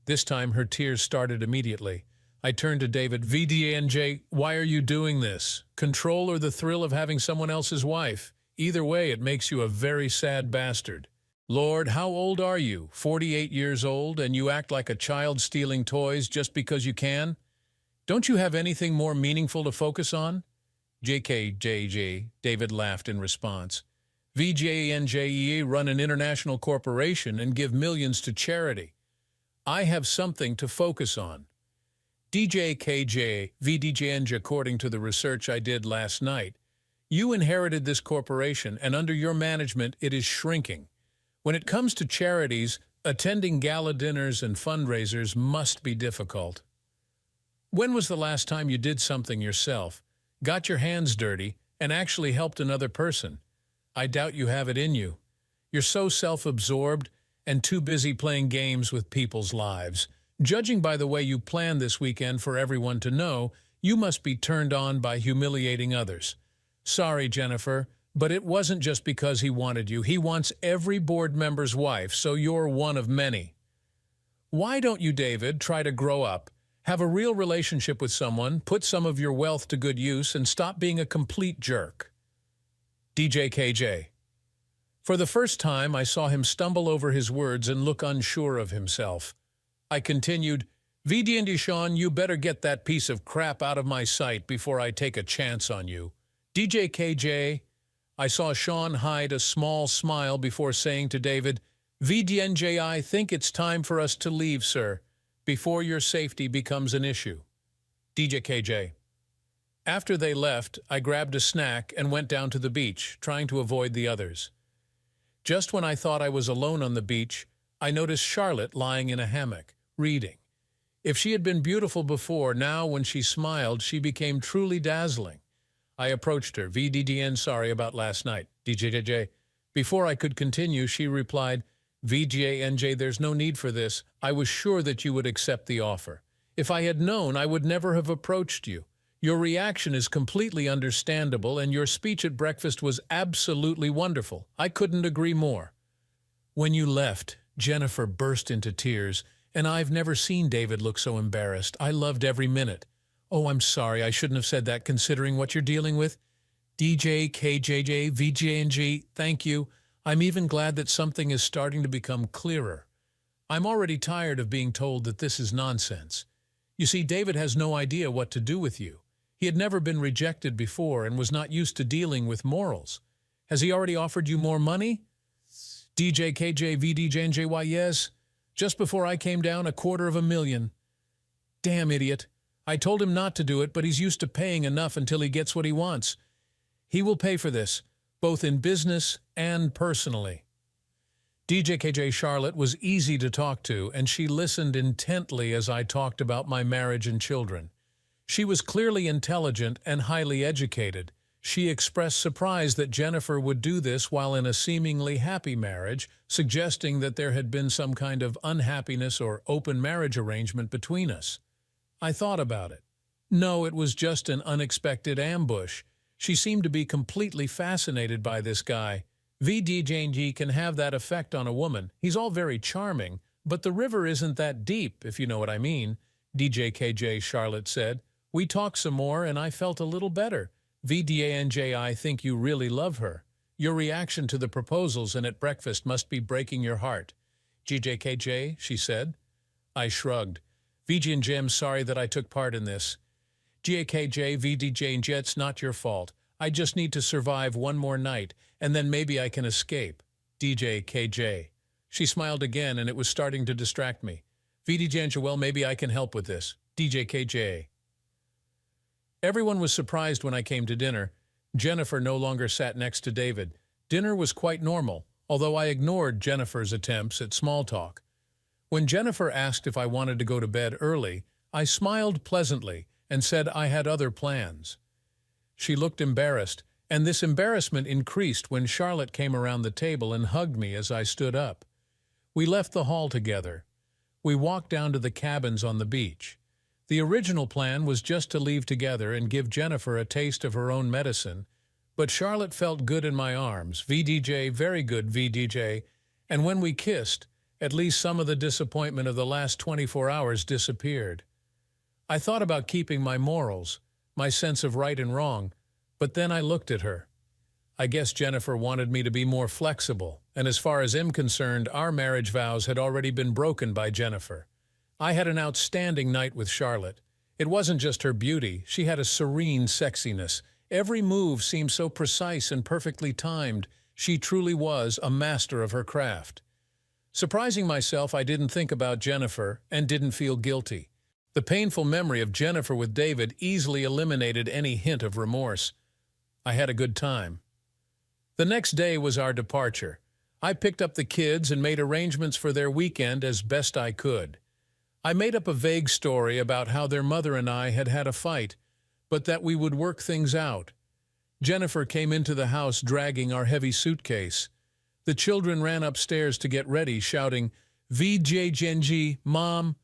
This time her tears started immediately. I turned to David. VDNJ, why are you doing this? Control or the thrill of having someone else's wife? Either way, it makes you a very sad bastard. Lord, how old are you? 48 years old, and you act like a child stealing toys just because you can? Don't you have anything more meaningful to focus on? JKJJ, David laughed in response. VJNJE run an international corporation and give millions to charity. I have something to focus on. DJKJ, VDJNJ, according to the research I did last night, you inherited this corporation, and under your management it is shrinking. When it comes to charities, attending gala dinners and fundraisers must be difficult. When was the last time you did something yourself, got your hands dirty, and actually helped another person? I doubt you have it in you. You're so self-absorbed and too busy playing games with people's lives. Judging by the way you planned this weekend for everyone to know, you must be turned on by humiliating others. Sorry, Jennifer, but it wasn't just because he wanted you. He wants every board member's wife, so you're one of many. Why don't you, David, try to grow up, have a real relationship with someone, put some of your wealth to good use, and stop being a complete jerk? DJ KJ. For the first time, I saw him stumble over his words and look unsure of himself. I continued, VD Sean, you better get that piece of crap out of my sight before I take a chance on you. DJ KJ. I saw Sean hide a small smile before saying to David, VDNJ, I think it's time for us to leave, sir, before your safety becomes an issue. DJ KJ. After they left, I grabbed a snack and went down to the beach, trying to avoid the others. Just when I thought I was alone on the beach, I noticed Charlotte lying in a hammock, reading. If she had been beautiful before, now when she smiled, she became truly dazzling. I approached her. VDDN, sorry about last night. DJJ. Before I could continue, she replied, VJNJ, there's no need for this. I was sure that you would accept the offer. If I had known, I would never have approached you. Your reaction is completely understandable, and your speech at breakfast was absolutely wonderful. I couldn't agree more. When you left, Jennifer burst into tears, and I've never seen David look so embarrassed. I loved every minute. Oh, I'm sorry, I shouldn't have said that considering what you're dealing with. DJ, KJJ, VJNG, thank you. I'm even glad that something is starting to become clearer. I'm already tired of being told that this is nonsense. You see, David has no idea what to do with you. He had never been rejected before and was not used to dealing with morals. Has he already offered you more money? DJ, KJ, VDJNJY, yes. Just before I came down, $250,000. Damn idiot. I told him not to do it, but he's used to paying enough until he gets what he wants. He will pay for this, both in business and personally. DJKJ Charlotte was easy to talk to, and she listened intently as I talked about my marriage and children. She was clearly intelligent and highly educated. She expressed surprise that Jennifer would do this while in a seemingly happy marriage, suggesting that there had been some kind of unhappiness or open marriage arrangement between us. I thought about it. No, it was just an unexpected ambush. She seemed to be completely fascinated by this guy. VDJNG can have that effect on a woman. He's all very charming, but the river isn't that deep, if you know what I mean, DJKJ Charlotte said. We talked some more, and I felt a little better. VDANJ, I think you really love her. Your reaction to the proposals and at breakfast must be breaking your heart. GJKJ, she said. I shrugged. VJ&J, I'm sorry that I took part in this. GAKJ, VDJ&J, it's not your fault. I just need to survive one more night, and then maybe I can escape. DJKJ. She smiled again, and it was starting to distract me. VDJ&J, well, maybe I can help with this. DJKJ. Everyone was surprised when I came to dinner. Jennifer no longer sat next to David. Dinner was quite normal, although I ignored Jennifer's attempts at small talk. When Jennifer asked if I wanted to go to bed early, I smiled pleasantly and said I had other plans. She looked embarrassed, and this embarrassment increased when Charlotte came around the table and hugged me as I stood up. We left the hall together. We walked down to the cabins on the beach. The original plan was just to leave together and give Jennifer a taste of her own medicine, but Charlotte felt good in my arms. VDJ, very good, VDJ, and when we kissed, at least some of the disappointment of the last 24 hours disappeared. I thought about keeping my morals, my sense of right and wrong, but then I looked at her. I guess Jennifer wanted me to be more flexible, and as far as I'm concerned, our marriage vows had already been broken by Jennifer. I had an outstanding night with Charlotte. It wasn't just her beauty, she had a serene sexiness. Every move seemed so precise and perfectly timed. She truly was a master of her craft. Surprising myself, I didn't think about Jennifer and didn't feel guilty. The painful memory of Jennifer with David easily eliminated any hint of remorse. I had a good time. The next day was our departure. I picked up the kids and made arrangements for their weekend as best I could. I made up a vague story about how their mother and I had had a fight, but that we would work things out. Jennifer came into the house dragging our heavy suitcase. The children ran upstairs to get ready, shouting, VJJNG, Mom,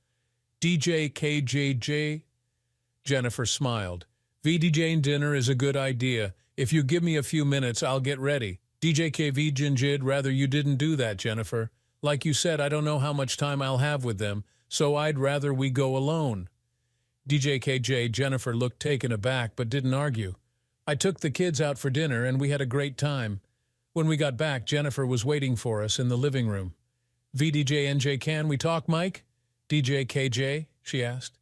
DJKJJ. Jennifer smiled. VDJ dinner is a good idea. If you give me a few minutes, I'll get ready. DJKVJNJid, rather you didn't do that, Jennifer. Like you said, I don't know how much time I'll have with them, so I'd rather we go alone. DJKJ, Jennifer looked taken aback but didn't argue. I took the kids out for dinner and we had a great time. When we got back, Jennifer was waiting for us in the living room. VDJNJ, can we talk, Mike? DJKJ, she asked.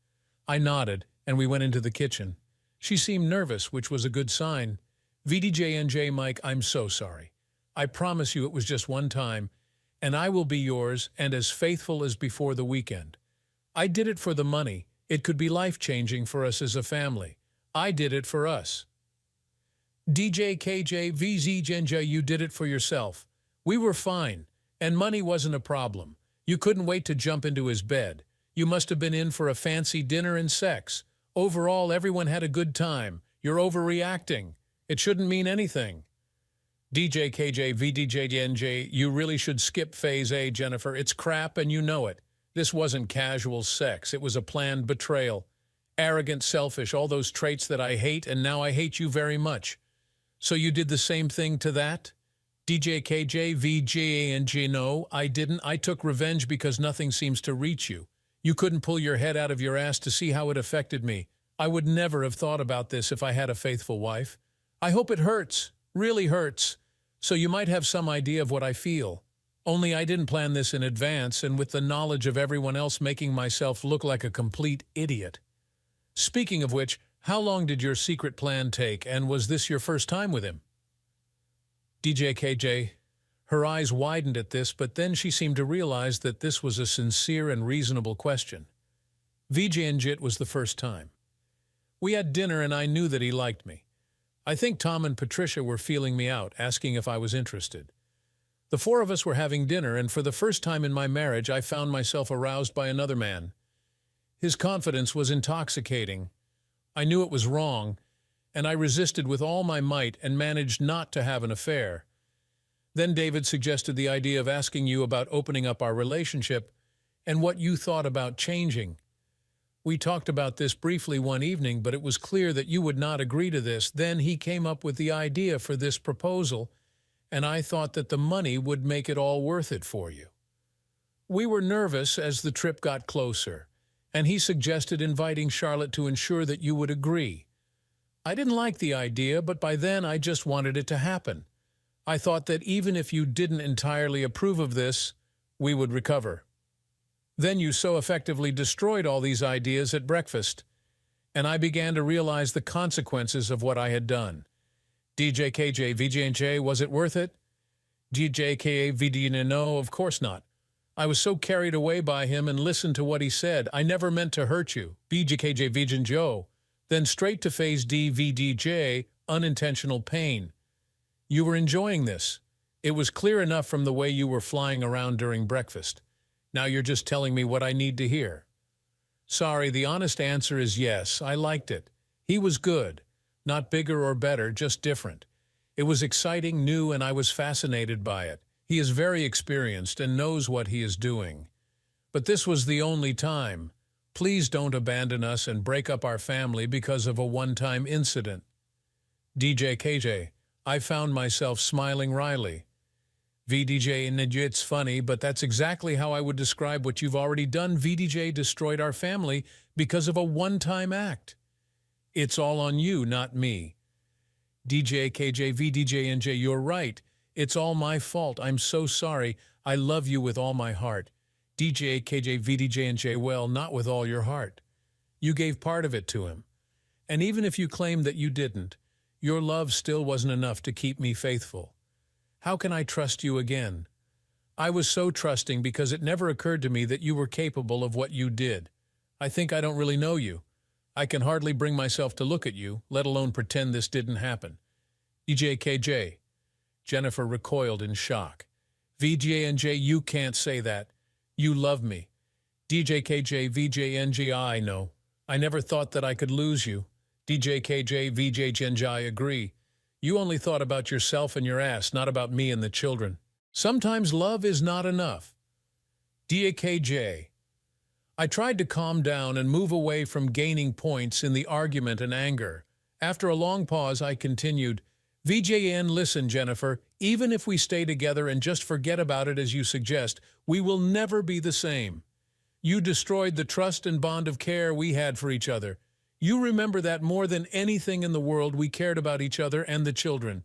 I nodded and we went into the kitchen. She seemed nervous, which was a good sign. VDJNJ, Mike, I'm so sorry. I promise you it was just one time, and I will be yours and as faithful as before the weekend. I did it for the money. It could be life-changing for us as a family. I did it for us. DJKJ, VZJNJ, you did it for yourself. We were fine, and money wasn't a problem. You couldn't wait to jump into his bed. You must have been in for a fancy dinner and sex. Overall, everyone had a good time. You're overreacting. It shouldn't mean anything. DJKJ, VDJNJ, you really should skip phase A, Jennifer. It's crap and you know it. This wasn't casual sex. It was a planned betrayal. Arrogant, selfish, all those traits that I hate, and now I hate you very much. So you did the same thing to that? DJKJ, VJNJ, no, I didn't. I took revenge because nothing seems to reach you. You couldn't pull your head out of your ass to see how it affected me. I would never have thought about this if I had a faithful wife. I hope it hurts, really hurts, so you might have some idea of what I feel. Only I didn't plan this in advance and with the knowledge of everyone else making myself look like a complete idiot. Speaking of which, how long did your secret plan take, and was this your first time with him? DJKJ, her eyes widened at this, but then she seemed to realize that this was a sincere and reasonable question. VJNJit was the first time. We had dinner and I knew that he liked me. I think Tom and Patricia were feeling me out, asking if I was interested. The four of us were having dinner, and for the first time in my marriage, I found myself aroused by another man. His confidence was intoxicating. I knew it was wrong, and I resisted with all my might and managed not to have an affair. Then David suggested the idea of asking you about opening up our relationship and what you thought about changing. We talked about this briefly one evening, but it was clear that you would not agree to this. Then he came up with the idea for this proposal, and I thought that the money would make it all worth it for you. We were nervous as the trip got closer, and he suggested inviting Charlotte to ensure that you would agree. I didn't like the idea, but by then I just wanted it to happen. I thought that even if you didn't entirely approve of this, we would recover. Then you so effectively destroyed all these ideas at breakfast, and I began to realize the consequences of what I had done. DJ KJ VJ&J, was it worth it? DJ KA VD, no, of course not. I was so carried away by him and listened to what he said. I never meant to hurt you. BJKJ VJ&Joe. Then straight to phase DVDJ, unintentional pain. You were enjoying this. It was clear enough from the way you were flying around during breakfast. Now you're just telling me what I need to hear. Sorry, the honest answer is yes, I liked it. He was good. Not bigger or better, just different. It was exciting, new, and I was fascinated by it. He is very experienced and knows what he is doing. But this was the only time. Please don't abandon us and break up our family because of a one-time incident. DJ KJ, I found myself smiling wryly. VDJ, and it's funny, but that's exactly how I would describe what you've already done. VDJ destroyed our family because of a one-time act. It's all on you, not me. DJ KJ VDJ&J, you're right. It's all my fault. I'm so sorry. I love you with all my heart. DJ KJ VDJ&J, well, not with all your heart. You gave part of it to him. And even if you claim that you didn't, your love still wasn't enough to keep me faithful. How can I trust you again? I was so trusting because it never occurred to me that you were capable of what you did. I think I don't really know you. I can hardly bring myself to look at you, let alone pretend this didn't happen. DJ KJ. Jennifer recoiled in shock. VJ&J, you can't say that. You love me. DJ KJ VJ&J, I know. I never thought that I could lose you. DJ KJ VJ&J, I agree. You only thought about yourself and your ass, not about me and the children. Sometimes love is not enough. DKJ. I tried to calm down and move away from gaining points in the argument and anger. After a long pause, I continued, VJN, listen, Jennifer, even if we stay together and just forget about it as you suggest, we will never be the same. You destroyed the trust and bond of care we had for each other. You remember that more than anything in the world we cared about each other and the children.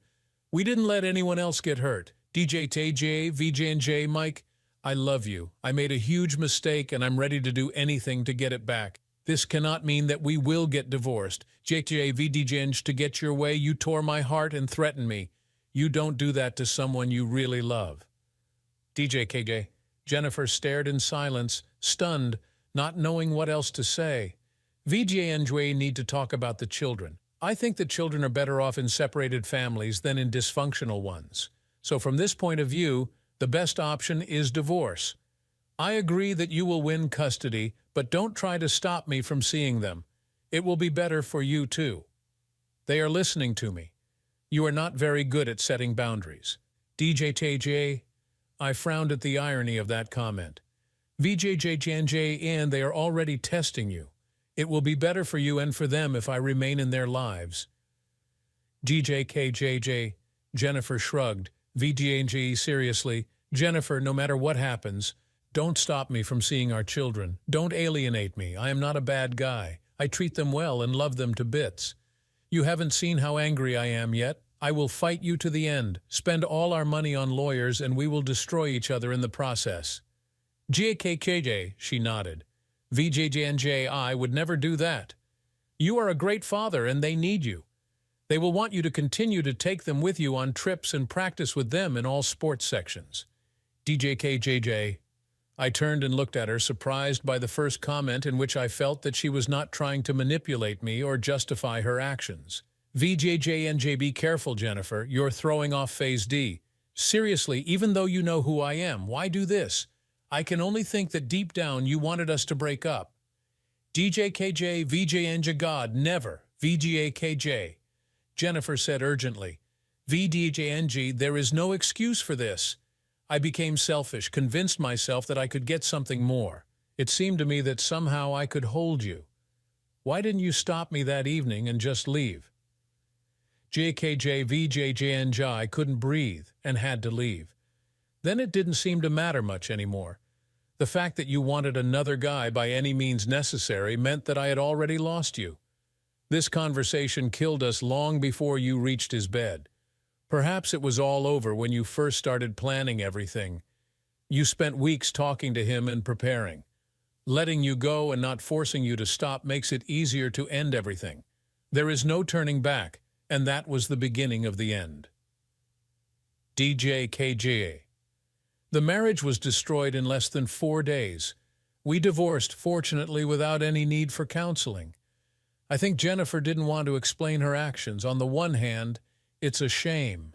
We didn't let anyone else get hurt. DJ TJ, VJ&J, Mike, I love you. I made a huge mistake and I'm ready to do anything to get it back. This cannot mean that we will get divorced. JJ, VDJ, to get your way, you tore my heart and threatened me. You don't do that to someone you really love. DJ KJ. Jennifer stared in silence, stunned, not knowing what else to say. VJ&J need to talk about the children. I think the children are better off in separated families than in dysfunctional ones. So from this point of view, the best option is divorce. I agree that you will win custody, but don't try to stop me from seeing them. It will be better for you too. They are listening to me. You are not very good at setting boundaries. DJ TJ, I frowned at the irony of that comment. VJJJ, and they are already testing you. It will be better for you and for them if I remain in their lives. DJKJJ, Jennifer shrugged. VDNG, seriously, Jennifer, no matter what happens, don't stop me from seeing our children. Don't alienate me. I am not a bad guy. I treat them well and love them to bits. You haven't seen how angry I am yet. I will fight you to the end, spend all our money on lawyers, and we will destroy each other in the process. JKKJ, she nodded. VJJNJ, I would never do that. You are a great father and they need you. They will want you to continue to take them with you on trips and practice with them in all sports sections. DJKJJ. I turned and looked at her, surprised by the first comment in which I felt that she was not trying to manipulate me or justify her actions. VJJNJ, be careful, Jennifer. You're throwing off Phase D. Seriously, even though you know who I am, why do this? I can only think that deep down you wanted us to break up. DJKJ, VJNJ, God, never. VGAKJ. Jennifer said urgently. VDJNG, there is no excuse for this. I became selfish, convinced myself that I could get something more. It seemed to me that somehow I could hold you. Why didn't you stop me that evening and just leave? JKJ, VJJNJ, I couldn't breathe and had to leave. Then it didn't seem to matter much anymore. The fact that you wanted another guy by any means necessary meant that I had already lost you. This conversation killed us long before you reached his bed. Perhaps it was all over when you first started planning everything. You spent weeks talking to him and preparing. Letting you go and not forcing you to stop makes it easier to end everything. There is no turning back, and that was the beginning of the end. DJKJ. The marriage was destroyed in less than 4 days. We divorced, fortunately, without any need for counseling. I think Jennifer didn't want to explain her actions. On the one hand, it's a shame.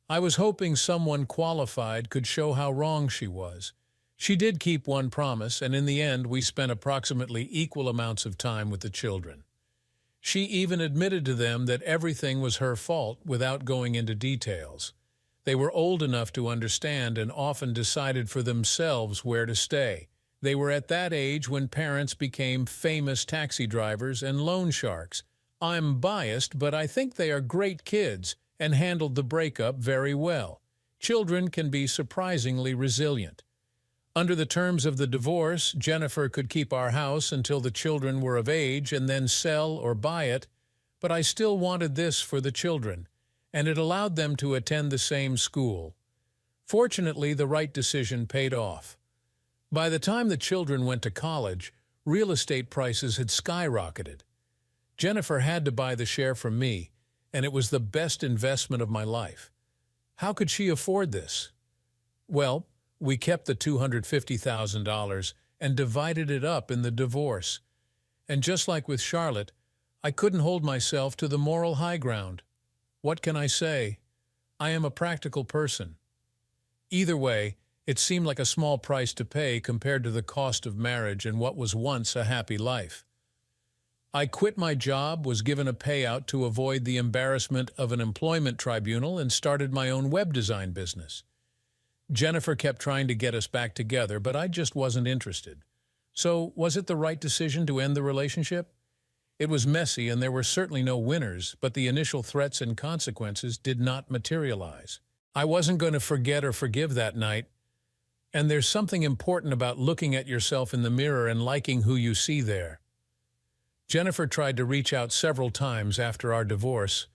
I was hoping someone qualified could show how wrong she was. She did keep one promise, and in the end, we spent approximately equal amounts of time with the children. She even admitted to them that everything was her fault without going into details. They were old enough to understand and often decided for themselves where to stay. They were at that age when parents became famous taxi drivers and loan sharks. I'm biased, but I think they are great kids and handled the breakup very well. Children can be surprisingly resilient. Under the terms of the divorce, Jennifer could keep our house until the children were of age and then sell or buy it, but I still wanted this for the children, and it allowed them to attend the same school. Fortunately, the right decision paid off. By the time the children went to college, real estate prices had skyrocketed. Jennifer had to buy the share from me, and it was the best investment of my life. How could she afford this? Well, we kept the $250,000 and divided it up in the divorce. And just like with Charlotte, I couldn't hold myself to the moral high ground. What can I say? I am a practical person. Either way, it seemed like a small price to pay compared to the cost of marriage and what was once a happy life. I quit my job, was given a payout to avoid the embarrassment of an employment tribunal, and started my own web design business. Jennifer kept trying to get us back together, but I just wasn't interested. So, was it the right decision to end the relationship? It was messy, and there were certainly no winners, but the initial threats and consequences did not materialize. I wasn't going to forget or forgive that night, and there's something important about looking at yourself in the mirror and liking who you see there. Jennifer tried to reach out several times after our divorce,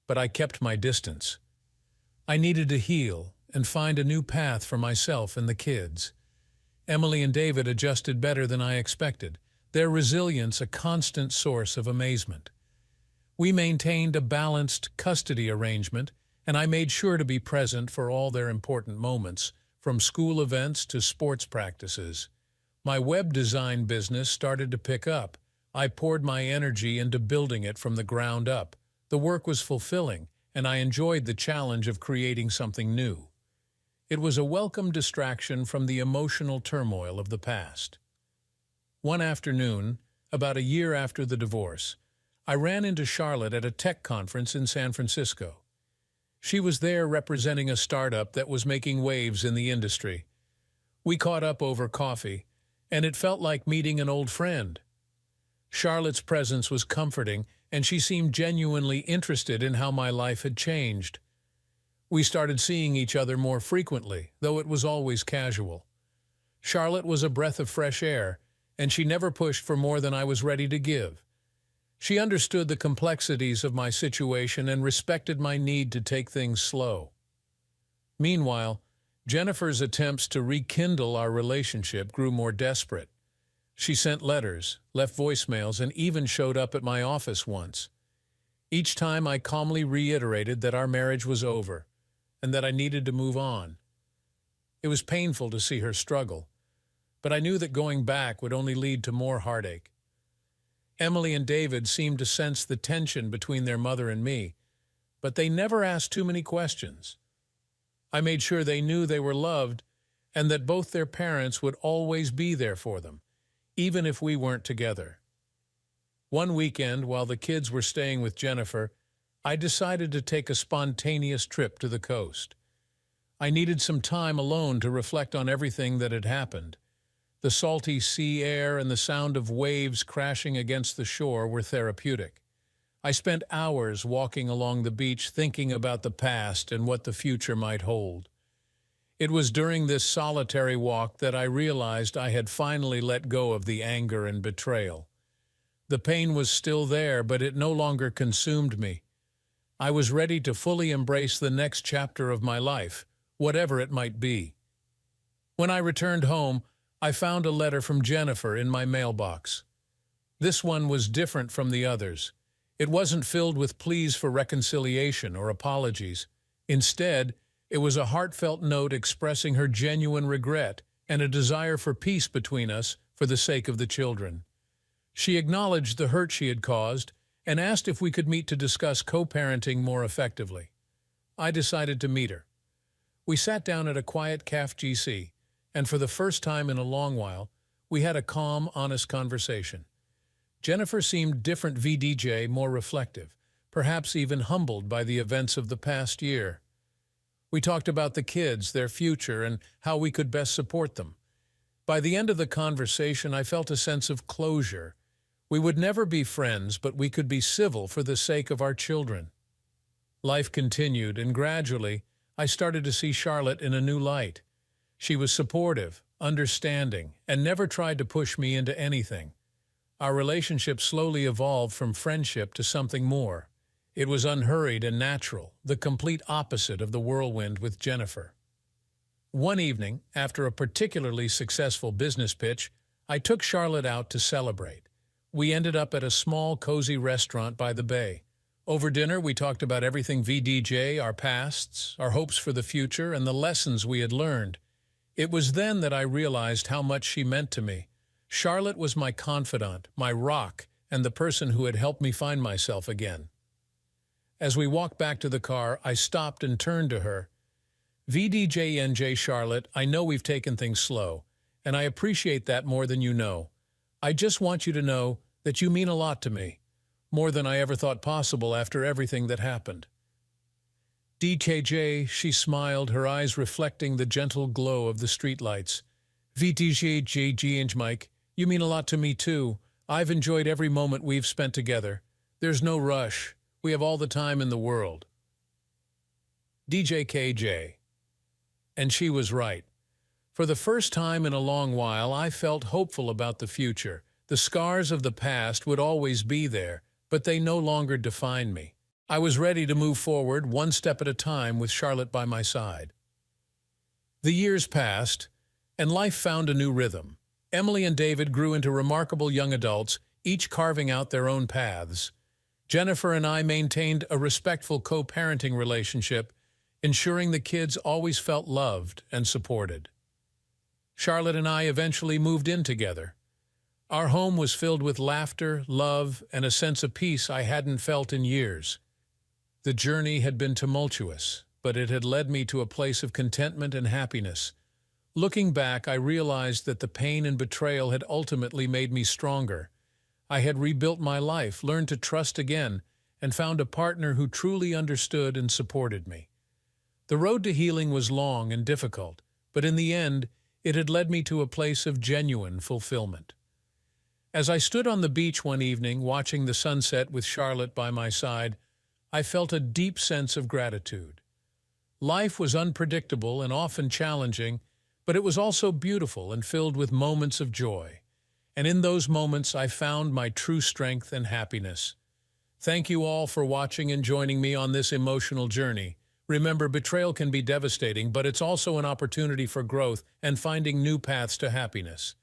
but I kept my distance. I needed to heal and find a new path for myself and the kids. Emily and David adjusted better than I expected, their resilience a constant source of amazement. We maintained a balanced custody arrangement, and I made sure to be present for all their important moments, from school events to sports practices. My web design business started to pick up. I poured my energy into building it from the ground up. The work was fulfilling, and I enjoyed the challenge of creating something new. It was a welcome distraction from the emotional turmoil of the past. One afternoon, about a year after the divorce, I ran into Charlotte at a tech conference in San Francisco. She was there representing a startup that was making waves in the industry. We caught up over coffee, and it felt like meeting an old friend. Charlotte's presence was comforting, and she seemed genuinely interested in how my life had changed. We started seeing each other more frequently, though it was always casual. Charlotte was a breath of fresh air, and she never pushed for more than I was ready to give. She understood the complexities of my situation and respected my need to take things slow. Meanwhile, Jennifer's attempts to rekindle our relationship grew more desperate. She sent letters, left voicemails, and even showed up at my office once. Each time I calmly reiterated that our marriage was over and that I needed to move on. It was painful to see her struggle, but I knew that going back would only lead to more heartache. Emily and David seemed to sense the tension between their mother and me, but they never asked too many questions. I made sure they knew they were loved and that both their parents would always be there for them, even if we weren't together. One weekend, while the kids were staying with Jennifer, I decided to take a spontaneous trip to the coast. I needed some time alone to reflect on everything that had happened. The salty sea air and the sound of waves crashing against the shore were therapeutic. I spent hours walking along the beach thinking about the past and what the future might hold. It was during this solitary walk that I realized I had finally let go of the anger and betrayal. The pain was still there, but it no longer consumed me. I was ready to fully embrace the next chapter of my life, whatever it might be. When I returned home, I found a letter from Jennifer in my mailbox. This one was different from the others. It wasn't filled with pleas for reconciliation or apologies. Instead, it was a heartfelt note expressing her genuine regret and a desire for peace between us for the sake of the children. She acknowledged the hurt she had caused and asked if we could meet to discuss co-parenting more effectively. I decided to meet her. We sat down at a quiet cafe GC, and for the first time in a long while, we had a calm, honest conversation. Jennifer seemed different VDJ, more reflective, perhaps even humbled by the events of the past year. We talked about the kids, their future, and how we could best support them. By the end of the conversation, I felt a sense of closure. We would never be friends, but we could be civil for the sake of our children. Life continued, and gradually, I started to see Charlotte in a new light. She was supportive, understanding, and never tried to push me into anything. Our relationship slowly evolved from friendship to something more. It was unhurried and natural, the complete opposite of the whirlwind with Jennifer. One evening, after a particularly successful business pitch, I took Charlotte out to celebrate. We ended up at a small, cozy restaurant by the bay. Over dinner, we talked about everything VDJ, our pasts, our hopes for the future, and the lessons we had learned. It was then that I realized how much she meant to me. Charlotte was my confidant, my rock, and the person who had helped me find myself again. As we walked back to the car, I stopped and turned to her. VDJNJ Charlotte, I know we've taken things slow, and I appreciate that more than you know. I just want you to know that you mean a lot to me, more than I ever thought possible after everything that happened. DKJ, she smiled, her eyes reflecting the gentle glow of the streetlights. VDJJG Mike, you mean a lot to me too. I've enjoyed every moment we've spent together. There's no rush. We have all the time in the world. DJKJ. And she was right. For the first time in a long while, I felt hopeful about the future. The scars of the past would always be there, but they no longer defined me. I was ready to move forward one step at a time with Charlotte by my side. The years passed, and life found a new rhythm. Emily and David grew into remarkable young adults, each carving out their own paths. Jennifer and I maintained a respectful co-parenting relationship, ensuring the kids always felt loved and supported. Charlotte and I eventually moved in together. Our home was filled with laughter, love, and a sense of peace I hadn't felt in years. The journey had been tumultuous, but it had led me to a place of contentment and happiness. Looking back, I realized that the pain and betrayal had ultimately made me stronger. I had rebuilt my life, learned to trust again, and found a partner who truly understood and supported me. The road to healing was long and difficult, but in the end, it had led me to a place of genuine fulfillment. As I stood on the beach one evening, watching the sunset with Charlotte by my side, I felt a deep sense of gratitude. Life was unpredictable and often challenging, but it was also beautiful and filled with moments of joy. And in those moments, I found my true strength and happiness. Thank you all for watching and joining me on this emotional journey. Remember, betrayal can be devastating, but it's also an opportunity for growth and finding new paths to happiness.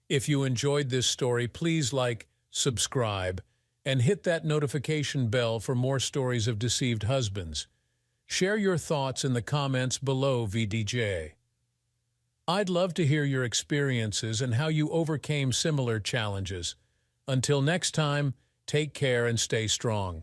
If you enjoyed this story, please like, subscribe, and hit that notification bell for more stories of deceived husbands. Share your thoughts in the comments below, VDJ. I'd love to hear your experiences and how you overcame similar challenges. Until next time, take care and stay strong.